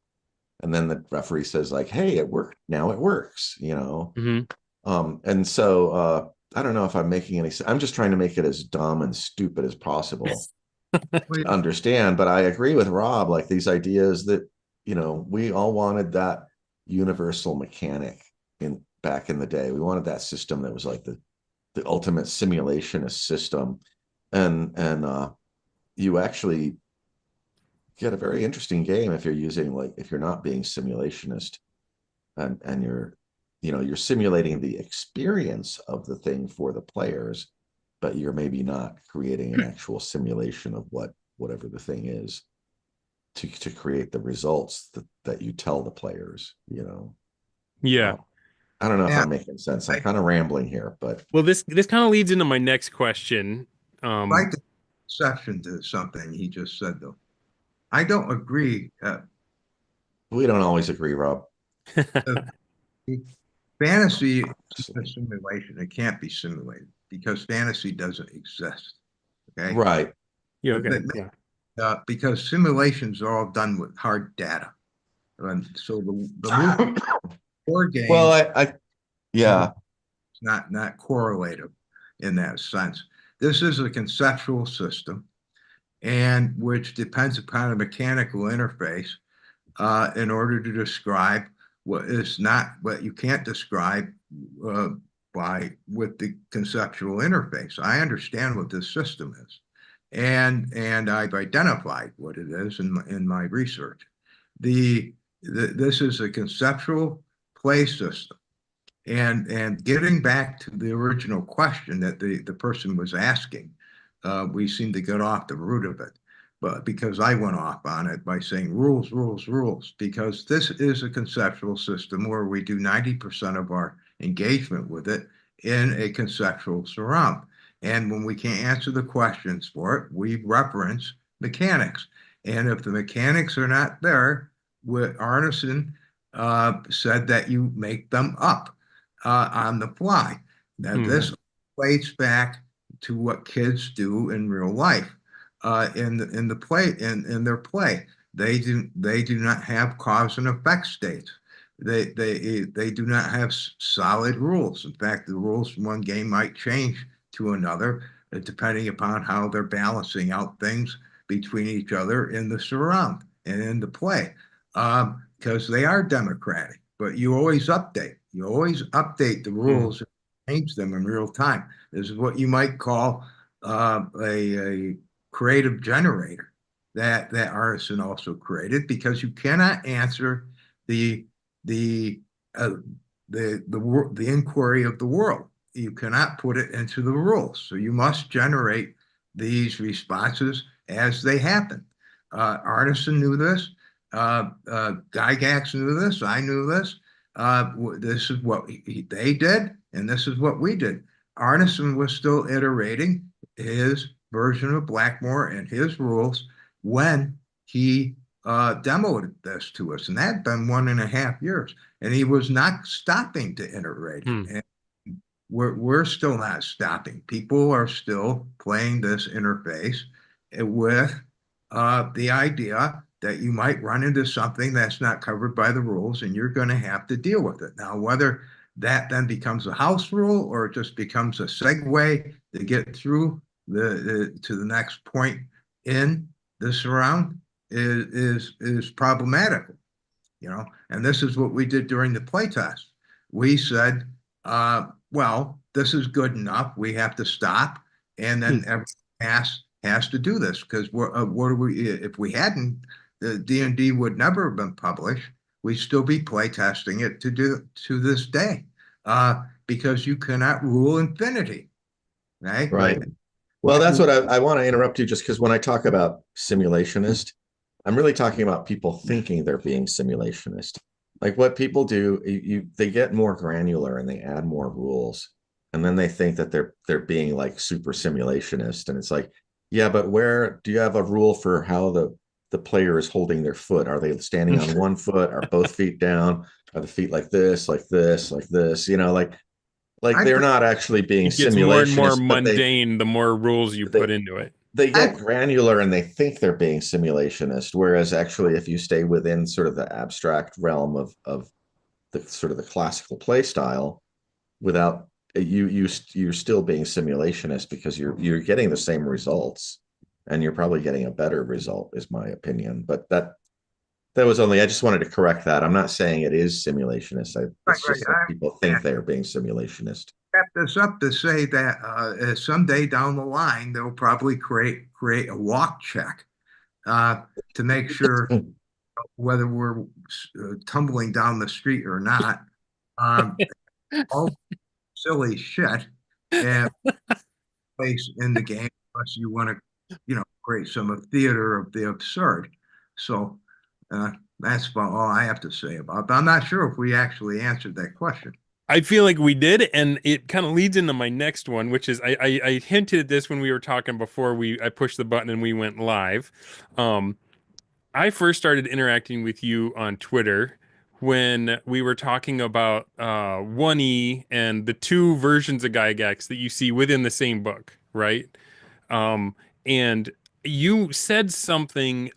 [SPEAKER 3] And then the referee says like, hey, it worked. Now it works.
[SPEAKER 1] Hmm.
[SPEAKER 3] And so I don't know if I'm making any sense. I'm just trying to make it as dumb and stupid as possible
[SPEAKER 2] Well,
[SPEAKER 3] to understand. But I agree with Rob, like these ideas that, we all wanted that universal mechanic back in the day. We wanted that system that was like the ultimate simulationist system. And you actually get a very interesting game if you're not being simulationist and you're simulating the experience of the thing for the players, but you're maybe not creating an actual simulation of whatever the thing is to create the results that you tell the players.
[SPEAKER 1] Yeah.
[SPEAKER 3] uh, I don't know if
[SPEAKER 2] yeah,
[SPEAKER 3] I'm making sense. I'm
[SPEAKER 2] I
[SPEAKER 3] kind of rambling here, but
[SPEAKER 1] Well, this kind of leads into my next question.
[SPEAKER 2] like the exception to something he just said, though. I don't agree.
[SPEAKER 3] we don't always agree, Rob.
[SPEAKER 2] Uh, Fantasy is a simulation. It can't be simulated because fantasy doesn't exist. Okay.
[SPEAKER 3] Right.
[SPEAKER 1] Yeah.
[SPEAKER 2] But,
[SPEAKER 1] Okay. Yeah.
[SPEAKER 2] because simulations are all done with hard data. And so the movie board
[SPEAKER 3] Well,
[SPEAKER 2] game
[SPEAKER 3] I
[SPEAKER 2] is
[SPEAKER 3] yeah.
[SPEAKER 2] not correlative in that sense. This is a conceptual system, and which depends upon a mechanical interface in order to describe what is not what you can't describe uh, by with the conceptual interface. I understand what this system is, and I've identified what it is in my research. This is a conceptual play system. And getting back to the original question that the person was asking, we seem to get off the root of it. But because I went off on it by saying rules, rules, rules, because this is a conceptual system where we do 90% of our engagement with it in a conceptual surround. And when we can't answer the questions for it, we reference mechanics. And if the mechanics are not there, what Arneson said that you make them up. on the fly. Now,
[SPEAKER 1] Hmm.
[SPEAKER 2] this plays back to what kids do in real life, in the play in their play. They do not have cause and effect states. They do not have solid rules. In fact, the rules from one game might change to another, depending upon how they're balancing out things between each other in the surround and in the play, because they are democratic. But you always update. You always update the
[SPEAKER 1] Hmm.
[SPEAKER 2] rules, change them in real time. This is what you might call a creative generator that Arneson also created, because you cannot answer the the uh, the inquiry of the world. You cannot put it into the rules. So you must generate these responses as they happen. Arneson knew this. Gygax knew this. I knew this. This is what they did, and this is what we did. Arneson was still iterating his version of Blackmoor and his rules when he demoed this to us, and that had been 1.5 years, and he was not stopping to iterate it.
[SPEAKER 1] Hmm.
[SPEAKER 2] And we're still not stopping. People are still playing this interface with the idea that you might run into something that's not covered by the rules, and you're going to have to deal with it. Now, whether that then becomes a house rule or it just becomes a segue to get through to the next point in the surround is problematical, and this is what we did during the playtest. We said, well, this is good enough. We have to stop, and
[SPEAKER 1] Hmm.
[SPEAKER 2] then everyone has to do this, because what are we? If we hadn't, the D&D would never have been published. We'd still be playtesting it to this day, because you cannot rule infinity, right?
[SPEAKER 3] Right. Well, that's what I want to interrupt you just because when I talk about simulationist, I'm really talking about people thinking they're being simulationist. Like what people do, they get more granular and they add more rules, and then they think that they're being like super simulationist. And it's like, yeah, but where do you have a rule for how the player is holding their foot? Are they standing on one foot? Are both feet down? Are the feet like this, like this, like this? Like
[SPEAKER 2] I
[SPEAKER 3] they're not actually being
[SPEAKER 1] It gets more and more
[SPEAKER 3] simulationist, but
[SPEAKER 1] mundane the more rules you
[SPEAKER 3] they
[SPEAKER 1] put into it.
[SPEAKER 3] they
[SPEAKER 2] I
[SPEAKER 3] get granular and they think they're being simulationist, whereas actually if you stay within sort of the abstract realm of the sort of the classical play style without you're still being simulationist because you're getting the same results and you're probably getting a better result is my opinion. But that was only, I just wanted to correct that. I'm not saying it is simulationist.
[SPEAKER 2] right,
[SPEAKER 3] It's
[SPEAKER 2] right.
[SPEAKER 3] just that people think they're being simulationist.
[SPEAKER 2] Wrap this up to say that someday down the line they'll probably create a walk check, to make sure whether we're tumbling down the street or not. Um, all silly shit and place in the game, unless you want to, create some theater of the absurd. So that's about all I have to say about it. But I'm not sure if we actually answered that question.
[SPEAKER 1] I feel like we did, and it kind of leads into my next one, which is I hinted at this when we were talking before I pushed the button and we went live. Um, I first started interacting with you on Twitter when we were talking about 1E and the two versions of Gygax that you see within the same book, right? Um, and you said something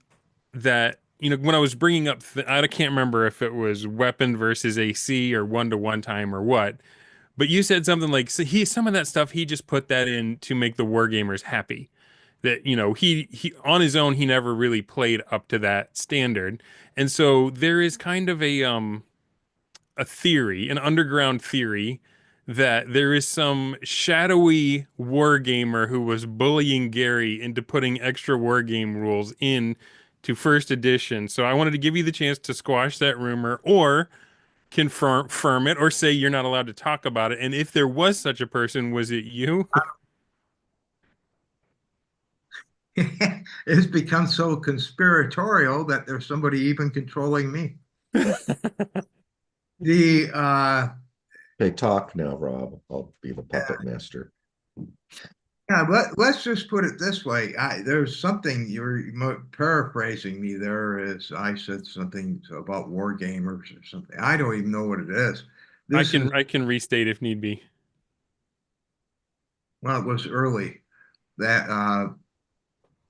[SPEAKER 1] that, when I was bringing up, I can't remember if it was weapon versus AC or one-to-one time or what, but you said something like, so some of that stuff, he just put that in to make the wargamers happy. That, he on his own, he never really played up to that standard. And so there is kind of a theory, an underground theory, that there is some shadowy wargamer who was bullying Gary into putting extra wargame rules in to first edition. So I wanted to give you the chance to squash that rumor or confirm it or say you're not allowed to talk about it. And if there was such a person, was it you?
[SPEAKER 2] It's become so conspiratorial that there's somebody even controlling me. The
[SPEAKER 3] They talk now, Rob. I'll be the puppet master.
[SPEAKER 2] Yeah, let's just put it this way. There's something you're paraphrasing me there, as I said something about war gamers or something. I don't even know what it is. this is,
[SPEAKER 1] I can restate if need be.
[SPEAKER 2] well, it was early that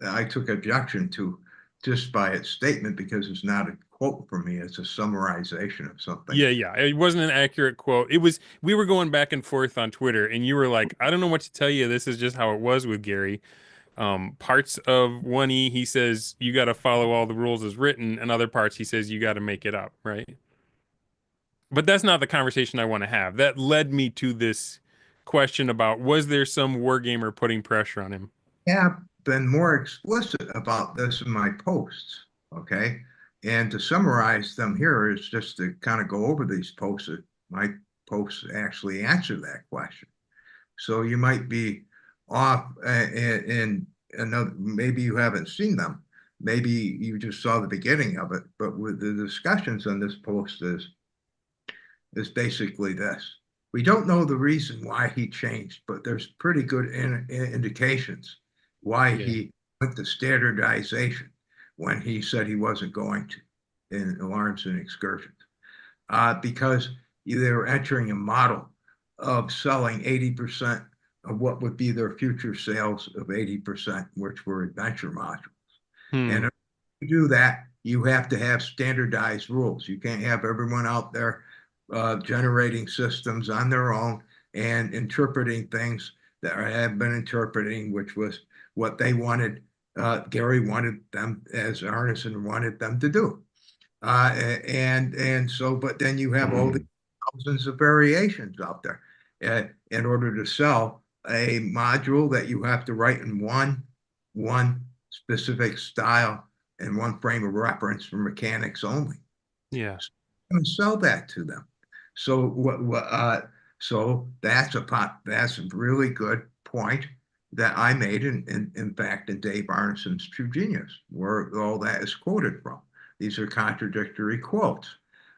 [SPEAKER 2] I took objection to just by its statement because it's not a quote from me, it's a summarization of something.
[SPEAKER 1] Yeah, yeah. It wasn't an accurate quote. It was we were going back and forth on Twitter and you were like, I don't know what to tell you. This is just how it was with Gary. Parts of 1E he says you got to follow all the rules as written, and other parts he says you got to make it up, right? But that's not the conversation I want to have. That led me to this question about was there some wargamer putting pressure on him?
[SPEAKER 2] Have been more explicit about this in my posts, okay? And to summarize them here is just to kind of go over these posts. My posts actually answer that question. So you might be off in another, maybe you haven't seen them. Maybe you just saw the beginning of it, but with the discussions on this post is basically this. We don't know the reason why he changed, but there's pretty good indications why
[SPEAKER 1] Yeah.
[SPEAKER 2] he went to standardization when he said he wasn't going to in alarms and excursions. Because they were entering a model of selling 80% of what would be their future sales of 80%, which were adventure modules. And
[SPEAKER 1] Hmm.
[SPEAKER 2] to do that, you have to have standardized rules. You can't have everyone out there generating systems on their own and interpreting things that have been interpreting, which was what they wanted. Gary wanted them, as Arneson wanted them to do. And so, but then you have all the thousands of variations out there. In order to sell a module that you have to write in one specific style and one frame of reference for mechanics only.
[SPEAKER 1] Yeah.
[SPEAKER 2] And sell that to them. So so that's a really good point that I made in fact in Dave Arneson's True Genius, where all that is quoted from. These are contradictory quotes.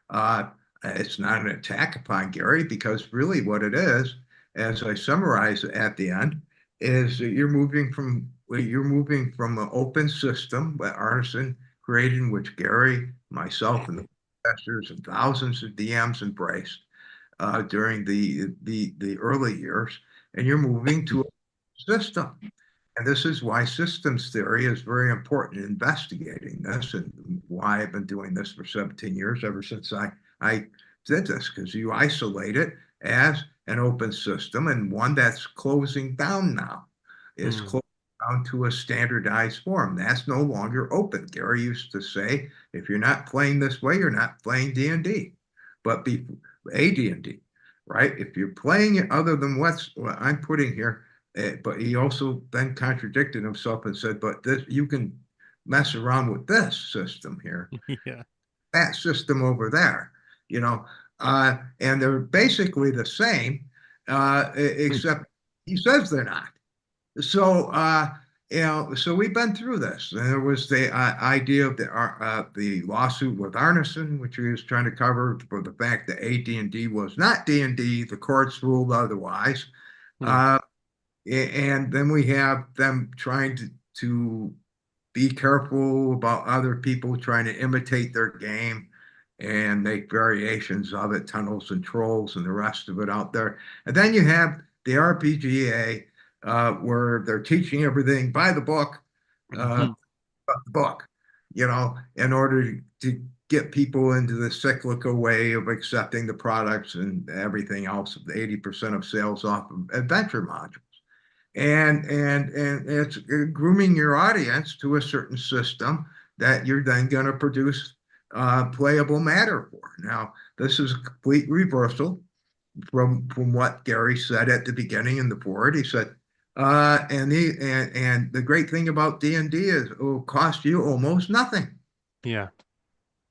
[SPEAKER 2] Uh, it's not an attack upon Gary because really what it is, as I summarize at the end, is that you're moving from an open system that Arneson created, in which Gary, myself, and the investors and thousands of DMs embraced during the early years, and you're moving to a system. And this is why systems theory is very important in investigating this, and why I've been doing this for 17 years, ever since I did this, because you isolate it as an open system and one that's closing down now. It's
[SPEAKER 1] Hmm.
[SPEAKER 2] closing down to a standardized form. That's no longer open. Gary used to say, if you're not playing this way, you're not playing D&D, but be a D&D, right? If you're playing it other than what I'm putting here, but he also then contradicted himself and said, but this, you can mess around with this system here,
[SPEAKER 1] Yeah.
[SPEAKER 2] that system over there, you know, and they're basically the same, except he says they're not. So, so we've been through this. And there was the idea of the lawsuit with Arneson, which he was trying to cover for the fact that AD&D was not D&D. The courts ruled otherwise.
[SPEAKER 1] Hmm.
[SPEAKER 2] Uh, and then we have them trying to be careful about other people trying to imitate their game and make variations of it, tunnels and trolls and the rest of it out there. And then you have the RPGA, where they're teaching everything by the book, uh, book, in order to get people into the cyclical way of accepting the products and everything else, 80% of sales off of adventure modules. And it's grooming your audience to a certain system that you're then going to produce playable matter for. Now, this is a complete reversal from what Gary said at the beginning in the board. He said, and the great thing about D&D is it will cost you almost nothing.
[SPEAKER 1] Yeah.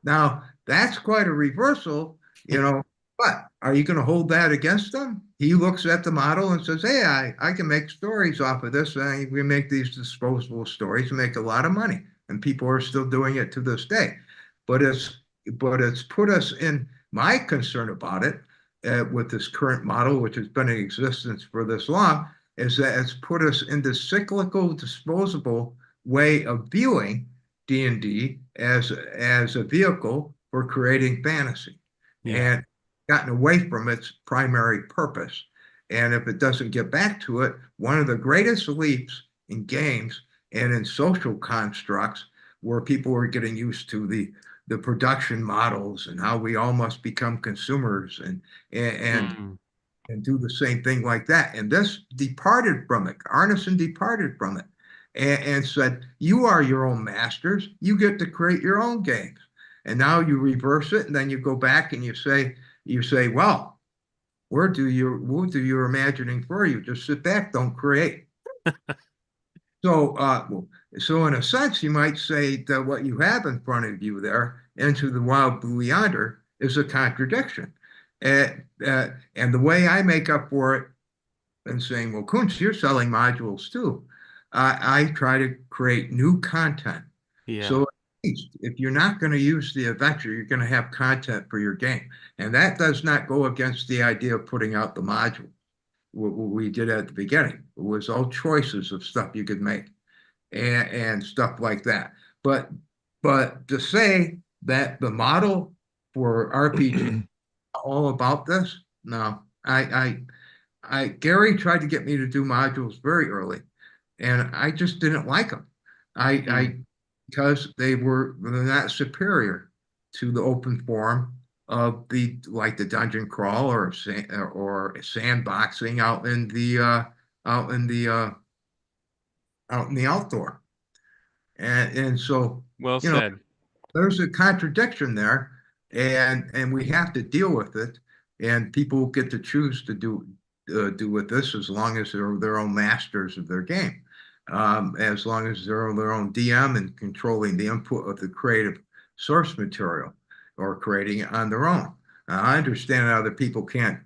[SPEAKER 2] Now, that's quite a reversal, but are you going to hold that against them? He looks at the model and says, hey, I can make stories off of this. We make these disposable stories and make a lot of money. And people are still doing it to this day. But it's put us in, my concern about it with this current model, which has been in existence for this long, is that it's put us in this cyclical, disposable way of viewing D&D as a vehicle for creating fantasy.
[SPEAKER 1] Yeah.
[SPEAKER 2] And gotten away from its primary purpose. And if it doesn't get back to it, one of the greatest leaps in games and in social constructs where people are getting used to the production models and how we all must become consumers and
[SPEAKER 1] Hmm.
[SPEAKER 2] and do the same thing like that. And this departed from it. Arneson departed from it and said, you are your own masters. You get to create your own games. And now you reverse it, and then you go back and you say, well, we'll do your imagining for you. Just sit back, don't create. So, so in a sense, you might say that what you have in front of you there, Into the Wild Blue Yonder, is a contradiction. And the way I make up for it and saying, well, Kuntz, you're selling modules too. I try to create new content.
[SPEAKER 1] Yeah.
[SPEAKER 2] So at least if you're not going to use the adventure, you're going to have content for your game. And that does not go against the idea of putting out the module. What we did at the beginning. It was all choices of stuff you could make and stuff like that. But to say that the model for RPG all about this, no. Gary tried to get me to do modules very early, and I just didn't like them.
[SPEAKER 1] Hmm.
[SPEAKER 2] I because they're not superior to the open form of the like the dungeon crawl or sandboxing out in the out in the outdoor. And so,
[SPEAKER 1] Well
[SPEAKER 2] you know,
[SPEAKER 1] said.
[SPEAKER 2] there's a contradiction there, and we have to deal with it. And people get to choose to do with this as long as they're their own masters of their game, as long as they're their own DM and controlling the input of the creative source material or creating it on their own. I understand other people can't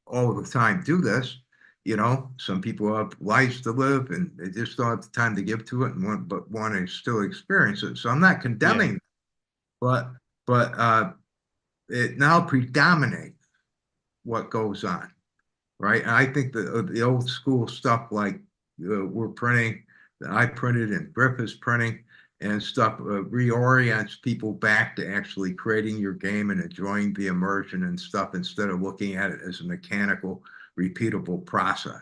[SPEAKER 2] all the time do this. You know, some people have lives to live and they just don't have the time to give to it and want to still experience it. So I'm not
[SPEAKER 1] Yeah.
[SPEAKER 2] condemning, but it now predominates what goes on, right? And I think the old school stuff like we're printing, that I printed and Griff is printing and stuff reorients people back to actually creating your game and enjoying the immersion and stuff instead of looking at it as a mechanical, repeatable process,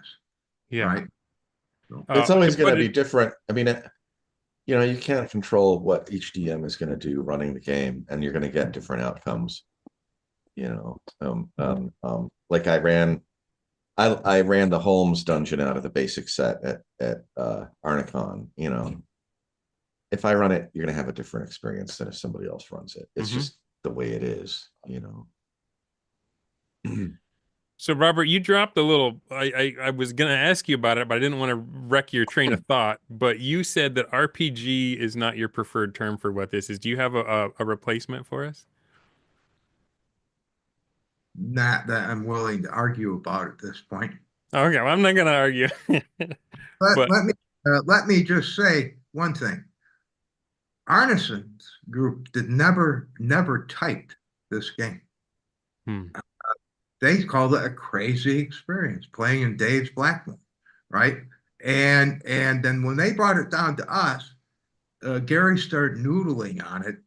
[SPEAKER 1] Yeah.
[SPEAKER 2] right? So,
[SPEAKER 3] It's
[SPEAKER 1] To
[SPEAKER 3] always going
[SPEAKER 1] put
[SPEAKER 3] to be
[SPEAKER 1] it,
[SPEAKER 3] different. I mean, you know, you can't control what each DM is going to do running the game, and you're going to get different outcomes. You know, like I ran the Holmes dungeon out of the basic set at Arnicon. You know, if I run it, you're going to have a different experience than if somebody else runs it. It's
[SPEAKER 1] mhm.
[SPEAKER 3] just the way it is. You know.
[SPEAKER 1] So Robert, you dropped a little. I was gonna ask you about it, but I didn't want to wreck your train of thought. But you said that RPG is not your preferred term for what this is. Do you have a replacement for us?
[SPEAKER 2] not that I'm willing to argue about at this point.
[SPEAKER 1] Okay, well, I'm not gonna argue.
[SPEAKER 2] But
[SPEAKER 1] But
[SPEAKER 2] let me just say one thing. Arneson's group did never typed this game.
[SPEAKER 1] hmm,
[SPEAKER 2] They called it a crazy experience playing in Dave's Blackmoor, right? And then when they brought it down to us, Gary started noodling on it.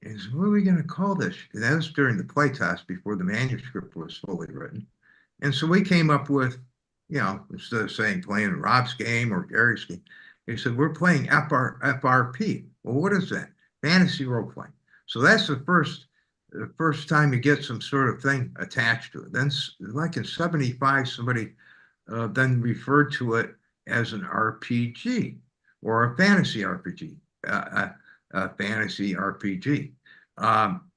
[SPEAKER 2] And said, what are we going to call this? And that was during the playtest before the manuscript was fully written. And so we came up with, you know, instead of saying playing Rob's game or Gary's game, he said, we're playing FRP. Well, what is that? Fantasy role playing. So that's the first time you get some sort of thing attached to it. Then, like in 75, somebody then referred to it as an RPG or a fantasy RPG, a fantasy RPG. Um,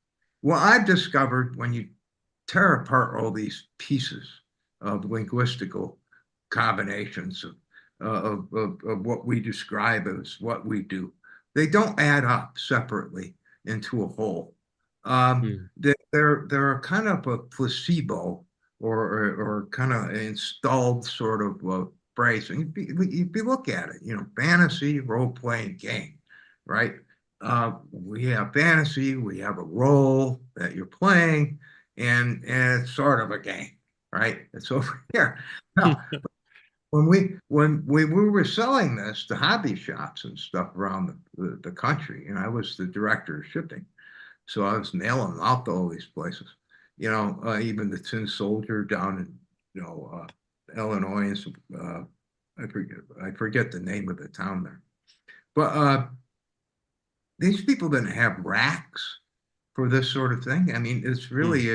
[SPEAKER 2] well, I've discovered when you tear apart all these pieces of linguistical combinations of what we describe as what we do, they don't add up separately into a whole.
[SPEAKER 1] hmm,
[SPEAKER 2] They're kind of a placebo or kind of installed sort of phrasing. If you look at it, you know, fantasy role playing game, right? We have fantasy, we have a role that you're playing, and it's sort of a game, right? It's over here. Now, when we were selling this to hobby shops and stuff around the country, and I was the director of shipping, so I was mailing them out to all these places. even the Tin Soldier down in, Illinois, and I forget the name of the town there. But these people didn't have racks for this sort of thing. I mean,
[SPEAKER 1] Hmm.
[SPEAKER 2] it's really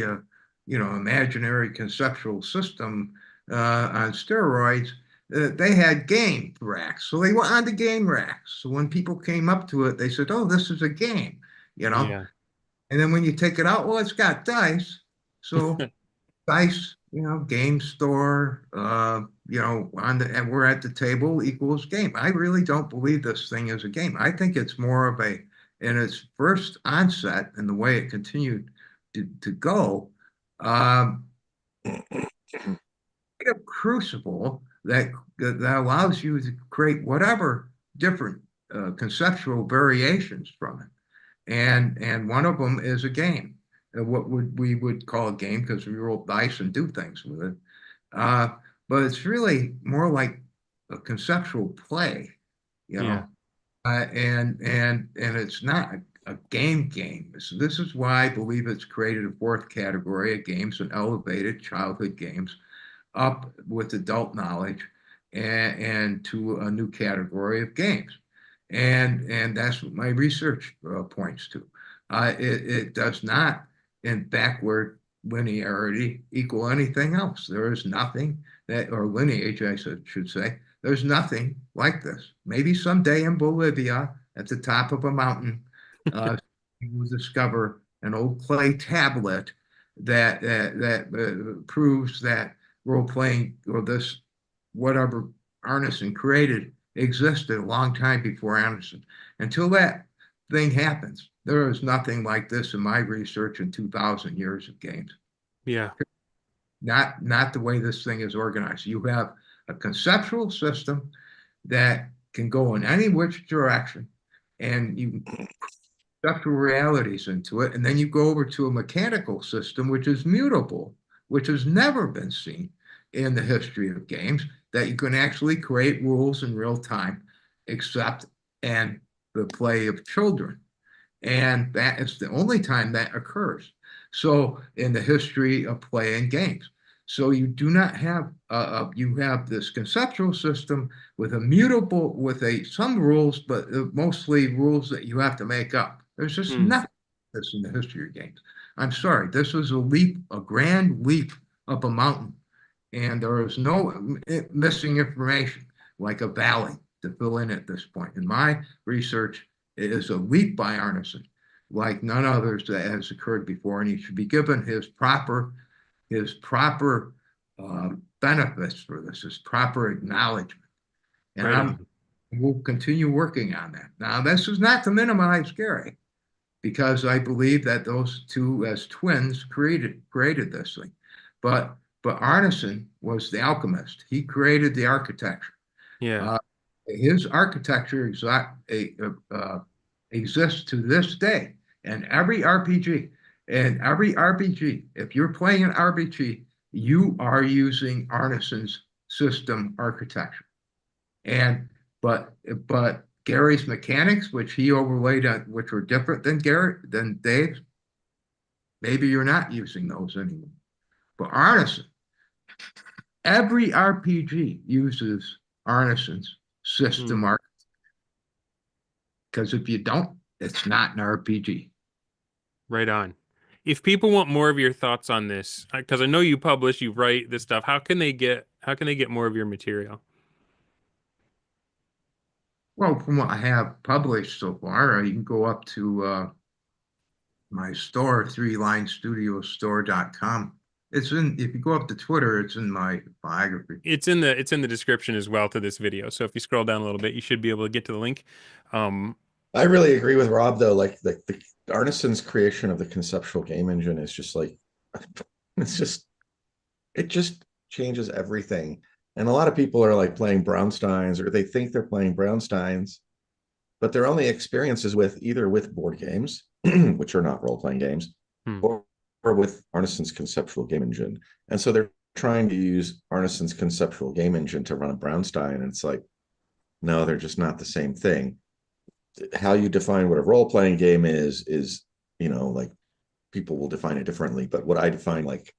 [SPEAKER 2] a, imaginary conceptual system on steroids. They had game racks, so they went on to game racks. So when people came up to it, they said, "Oh, this is a game," you know.
[SPEAKER 1] Yeah.
[SPEAKER 2] And then when you take it out, well, it's got dice. So dice, game store, and we're at the table equals game. I really don't believe this thing is a game. I think it's more of in its first onset and the way it continued to go, um, a crucible that allows you to create whatever different conceptual variations from it. And one of them is a game, what we would call a game because we roll dice and do things with it. Uh, but it's really more like a conceptual play, you
[SPEAKER 1] Yeah.
[SPEAKER 2] know, and it's not a game. So this is why I believe it's created a fourth category of games and elevated childhood games up with adult knowledge and to a new category of games. And that's what my research points to. It does not, in backward linearity, equal anything else. There is nothing that, or lineage, I should say, there's nothing like this. Maybe someday in Bolivia, at the top of a mountain, you will discover an old clay tablet that proves that role playing or this whatever Arneson created existed a long time before Arneson. Until that thing happens, there is nothing like this in my research in 2,000 years of games.
[SPEAKER 1] Yeah.
[SPEAKER 2] Not the way this thing is organized. You have a conceptual system that can go in any which direction, and you conceptual realities into it, and then you go over to a mechanical system which is mutable, which has never been seen in the history of games, that you can actually create rules in real time, except and the play of children. And that is the only time that occurs. So in the history of playing games. So you do not have you have this conceptual system with a mutable with some rules, but mostly rules that you have to make up. There's just
[SPEAKER 1] Hmm.
[SPEAKER 2] nothing like this in the history of games. I'm sorry, this was a leap, a grand leap up a mountain, and there is no missing information like a valley to fill in at this point. In my research, it is a leap by Arneson, like none others that has occurred before, and he should be given his proper benefits for this, his proper acknowledgement. And
[SPEAKER 1] Right
[SPEAKER 2] I'm
[SPEAKER 1] on.
[SPEAKER 2] we'll continue working on that. Now, this is not to minimize Gary, because I believe that those two as twins created this thing. But Arneson was the alchemist. He created the architecture.
[SPEAKER 1] Yeah.
[SPEAKER 2] Uh, his architecture exists to this day. And every RPG, if you're playing an RPG, you are using Arneson's system architecture. And but Gary's mechanics, which he overlaid on, which were different than Dave's, maybe you're not using those anymore. But Arneson, every RPG uses Arneson's
[SPEAKER 1] Hmm.
[SPEAKER 2] system art, because if you don't, it's not an RPG.
[SPEAKER 1] Right on. If people want more of your thoughts on this, because I know you publish, you write this stuff, how can they get more of your material?
[SPEAKER 2] Well, from what I have published so far, you can go up to my store, threelinestudiostore.com. If you go up to Twitter, it's in my biography.
[SPEAKER 1] It's in the description as well to this video. So if you scroll down a little bit, you should be able to get to the link. Um,
[SPEAKER 3] I really agree with Rob though. Like the Arneson's creation of the conceptual game engine is just like it's just it just changes everything. And a lot of people are like playing Brownsteins or they think they're playing Brownsteins, but their only experiences with either with board games, which are not role-playing games,
[SPEAKER 1] hmm,
[SPEAKER 3] or with Arneson's conceptual game engine. And so they're trying to use Arneson's conceptual game engine to run a Brownstein. And it's like, no, they're just not the same thing. How you define what a role-playing game is, like people will define it differently. But what I define like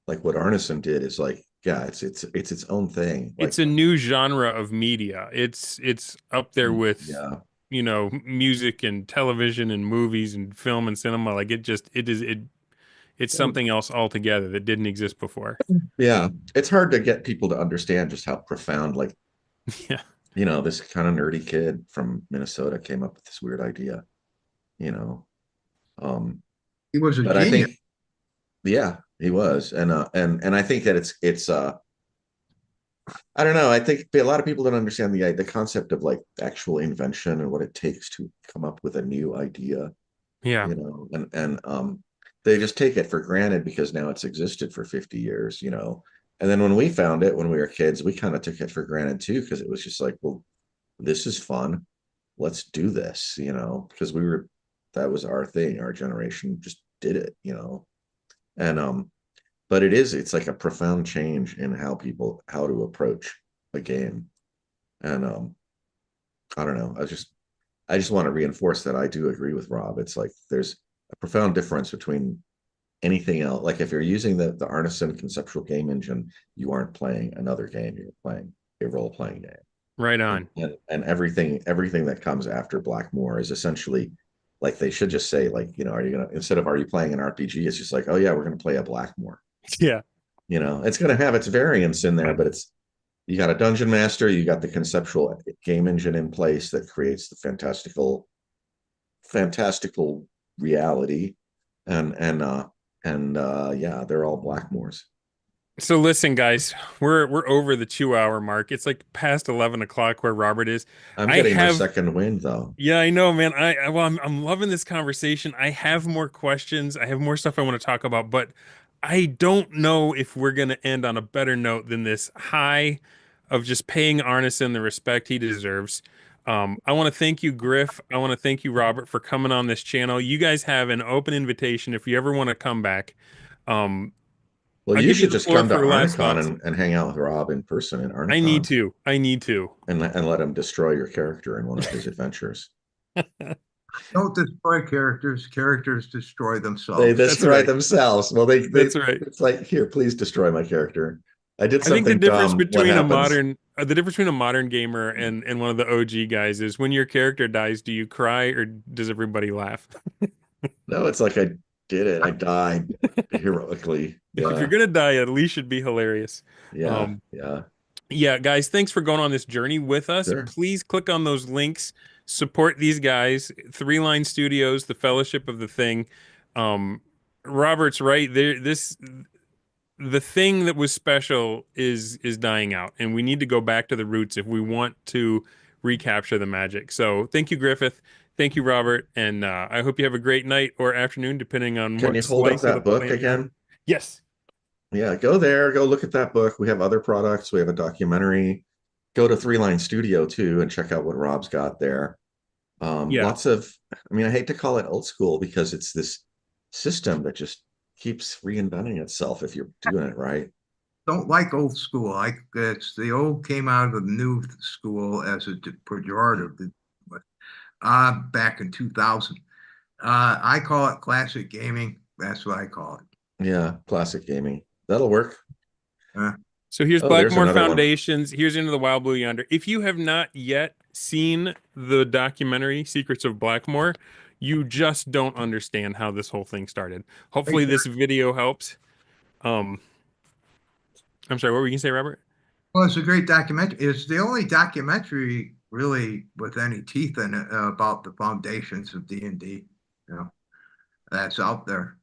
[SPEAKER 3] what Arneson did is like, yeah, it's its own thing.
[SPEAKER 1] It's
[SPEAKER 3] Like,
[SPEAKER 1] a new genre of media. It's up there with,
[SPEAKER 3] yeah,
[SPEAKER 1] music and television and movies and film and cinema. Like it's something else altogether that didn't exist before.
[SPEAKER 3] yeah. It's hard to get people to understand just how profound, like,
[SPEAKER 1] Yeah.
[SPEAKER 3] this kind of nerdy kid from Minnesota came up with this weird idea, you know. Um,
[SPEAKER 2] He was a
[SPEAKER 3] but I
[SPEAKER 2] genius.
[SPEAKER 3] think, yeah, he was, and I think that it's I don't know. I think a lot of people don't understand the concept of like actual invention and what it takes to come up with a new idea,
[SPEAKER 1] Yeah.
[SPEAKER 3] and they just take it for granted because now it's existed for 50 years, And then when we found it when we were kids, we kind of took it for granted too, because it was just like, well, this is fun. Let's do this, because that was our thing. Our generation just did it. And but it's like a profound change in how to approach a game. And I don't know. I just want to reinforce that I do agree with Rob. It's like there's a profound difference between anything else. Like if you're using the Arneson conceptual game engine, you aren't playing another game, you're playing a role-playing game.
[SPEAKER 1] Right
[SPEAKER 3] And,
[SPEAKER 1] on.
[SPEAKER 3] and everything that comes after Blackmoor is essentially like they should just say, like, are you gonna, instead of are you playing an RPG, it's just like, oh yeah, we're gonna play a Blackmoor.
[SPEAKER 1] Yeah.
[SPEAKER 3] It's going to have its variants in there, but you got a dungeon master, you got the conceptual game engine in place that creates the fantastical reality, and yeah, they're all Blackmoors.
[SPEAKER 1] So listen, guys, we're over the 2 hour mark. It's like past 11 o'clock where Robert is.
[SPEAKER 3] I'm
[SPEAKER 1] I
[SPEAKER 3] getting my
[SPEAKER 1] have
[SPEAKER 3] second wind though.
[SPEAKER 1] Yeah, I know, man. I'm loving this conversation. I have more questions. I have more stuff I want to talk about, but I don't know if we're gonna end on a better note than this high of just paying Arneson the respect he deserves. I want to thank you, Griff. I want to thank you, Robert, for coming on this channel. You guys have an open invitation if you ever want to come back. Um,
[SPEAKER 3] Well,
[SPEAKER 1] I'll
[SPEAKER 3] you
[SPEAKER 1] give you
[SPEAKER 3] should
[SPEAKER 1] the
[SPEAKER 3] just
[SPEAKER 1] floor
[SPEAKER 3] come to
[SPEAKER 1] for last
[SPEAKER 3] Arnicon
[SPEAKER 1] thoughts.
[SPEAKER 3] and hang out with Rob in person in
[SPEAKER 1] I need
[SPEAKER 3] Arnicon,
[SPEAKER 1] to. I need to.
[SPEAKER 3] and let him destroy your character in one of his adventures.
[SPEAKER 2] Don't destroy characters. Characters destroy
[SPEAKER 3] They
[SPEAKER 2] themselves.
[SPEAKER 1] That's
[SPEAKER 3] destroy
[SPEAKER 1] right.
[SPEAKER 3] themselves. Well, they
[SPEAKER 1] That's right.
[SPEAKER 3] it's like, here, please destroy my character. I did
[SPEAKER 1] I think the
[SPEAKER 3] something
[SPEAKER 1] difference
[SPEAKER 3] dumb. What
[SPEAKER 1] between
[SPEAKER 3] happens?
[SPEAKER 1] the difference between a modern gamer and one of the OG guys is when your character dies, do you cry or does everybody laugh?
[SPEAKER 3] No, it's like I did it. I died heroically.
[SPEAKER 1] If you're
[SPEAKER 3] Yeah,
[SPEAKER 1] gonna die, at least should be hilarious.
[SPEAKER 3] yeah,
[SPEAKER 1] Um,
[SPEAKER 3] yeah.
[SPEAKER 1] yeah, guys, thanks for going on this journey with us.
[SPEAKER 3] Sure.
[SPEAKER 1] Please click on those links, support these guys, Three Line Studios, the Fellowship of the Thing. Um, Robert's right there. The thing that was special is dying out, and we need to go back to the roots if we want to recapture the magic. So thank you, Griffith. Thank you, Robert, and I hope you have a great night or afternoon, depending on
[SPEAKER 3] Can
[SPEAKER 1] what
[SPEAKER 3] you hold up
[SPEAKER 1] slice of the
[SPEAKER 3] that book
[SPEAKER 1] planet you're on.
[SPEAKER 3] again?
[SPEAKER 1] Yes.
[SPEAKER 3] Yeah, go there. Go look at that book. We have other products. We have a documentary. Go to Three Line Studio too and check out what Rob's got there.
[SPEAKER 1] Yeah.
[SPEAKER 3] Lots of, I mean, I hate to call it old school because it's this system that just keeps reinventing itself if you're doing it right.
[SPEAKER 2] Don't like old school. Like it's the old came out of the new school as a pejorative. Back in 2000. I call it classic gaming. That's what I call it.
[SPEAKER 3] Yeah, classic gaming. That'll work.
[SPEAKER 2] Uh,
[SPEAKER 1] So here's
[SPEAKER 3] Oh, there's
[SPEAKER 1] Blackmoor
[SPEAKER 3] another one.
[SPEAKER 1] Foundations. Here's Into the Wild Blue Yonder. If you have not yet seen the documentary Secrets of Blackmoor, you just don't understand how this whole thing started. Hopefully, this video helps. Um, I'm sorry, what were you gonna say, Robert?
[SPEAKER 2] well, it's a great documentary. It's the only documentary really with any teeth in it about the foundations of D&D, you know, that's out there.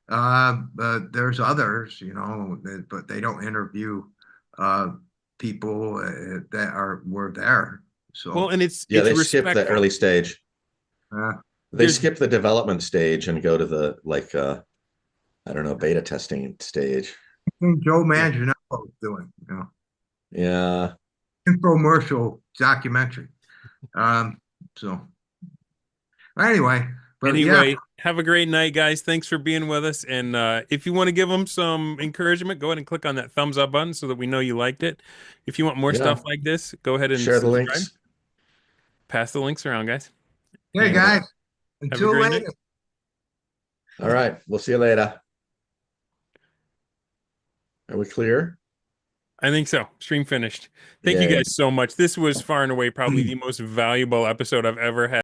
[SPEAKER 2] But there's others, but they don't interview uh, people that were there.
[SPEAKER 1] Well,
[SPEAKER 2] So
[SPEAKER 1] and it's
[SPEAKER 3] Yeah,
[SPEAKER 1] it's
[SPEAKER 3] they skip the early
[SPEAKER 1] respectful.
[SPEAKER 3] stage.
[SPEAKER 2] uh,
[SPEAKER 3] They
[SPEAKER 1] There's
[SPEAKER 3] skip the development stage and go to the like I don't know, beta testing stage.
[SPEAKER 2] Joe
[SPEAKER 1] yeah.
[SPEAKER 2] Manganiello was doing,
[SPEAKER 3] Yeah.
[SPEAKER 2] infomercial documentary. Um, so anyway, but yeah,
[SPEAKER 1] Anyway, have a great night, guys. Thanks for being with us. And if you want to give them some encouragement, go ahead and click on that thumbs up button so that we know you liked it. If you want more
[SPEAKER 3] Yeah.
[SPEAKER 1] stuff like this, go ahead and
[SPEAKER 3] Share the
[SPEAKER 1] subscribe.
[SPEAKER 3] links.
[SPEAKER 1] Pass the links around, guys.
[SPEAKER 2] hey
[SPEAKER 1] And
[SPEAKER 2] guys,
[SPEAKER 1] have a
[SPEAKER 2] until
[SPEAKER 1] great night.
[SPEAKER 2] later.
[SPEAKER 3] All right. We'll see you later. Are we clear?
[SPEAKER 1] I think so. Stream finished. Thank you
[SPEAKER 3] Yay.
[SPEAKER 1] guys so much. This was far and away probably the most valuable episode I've ever had.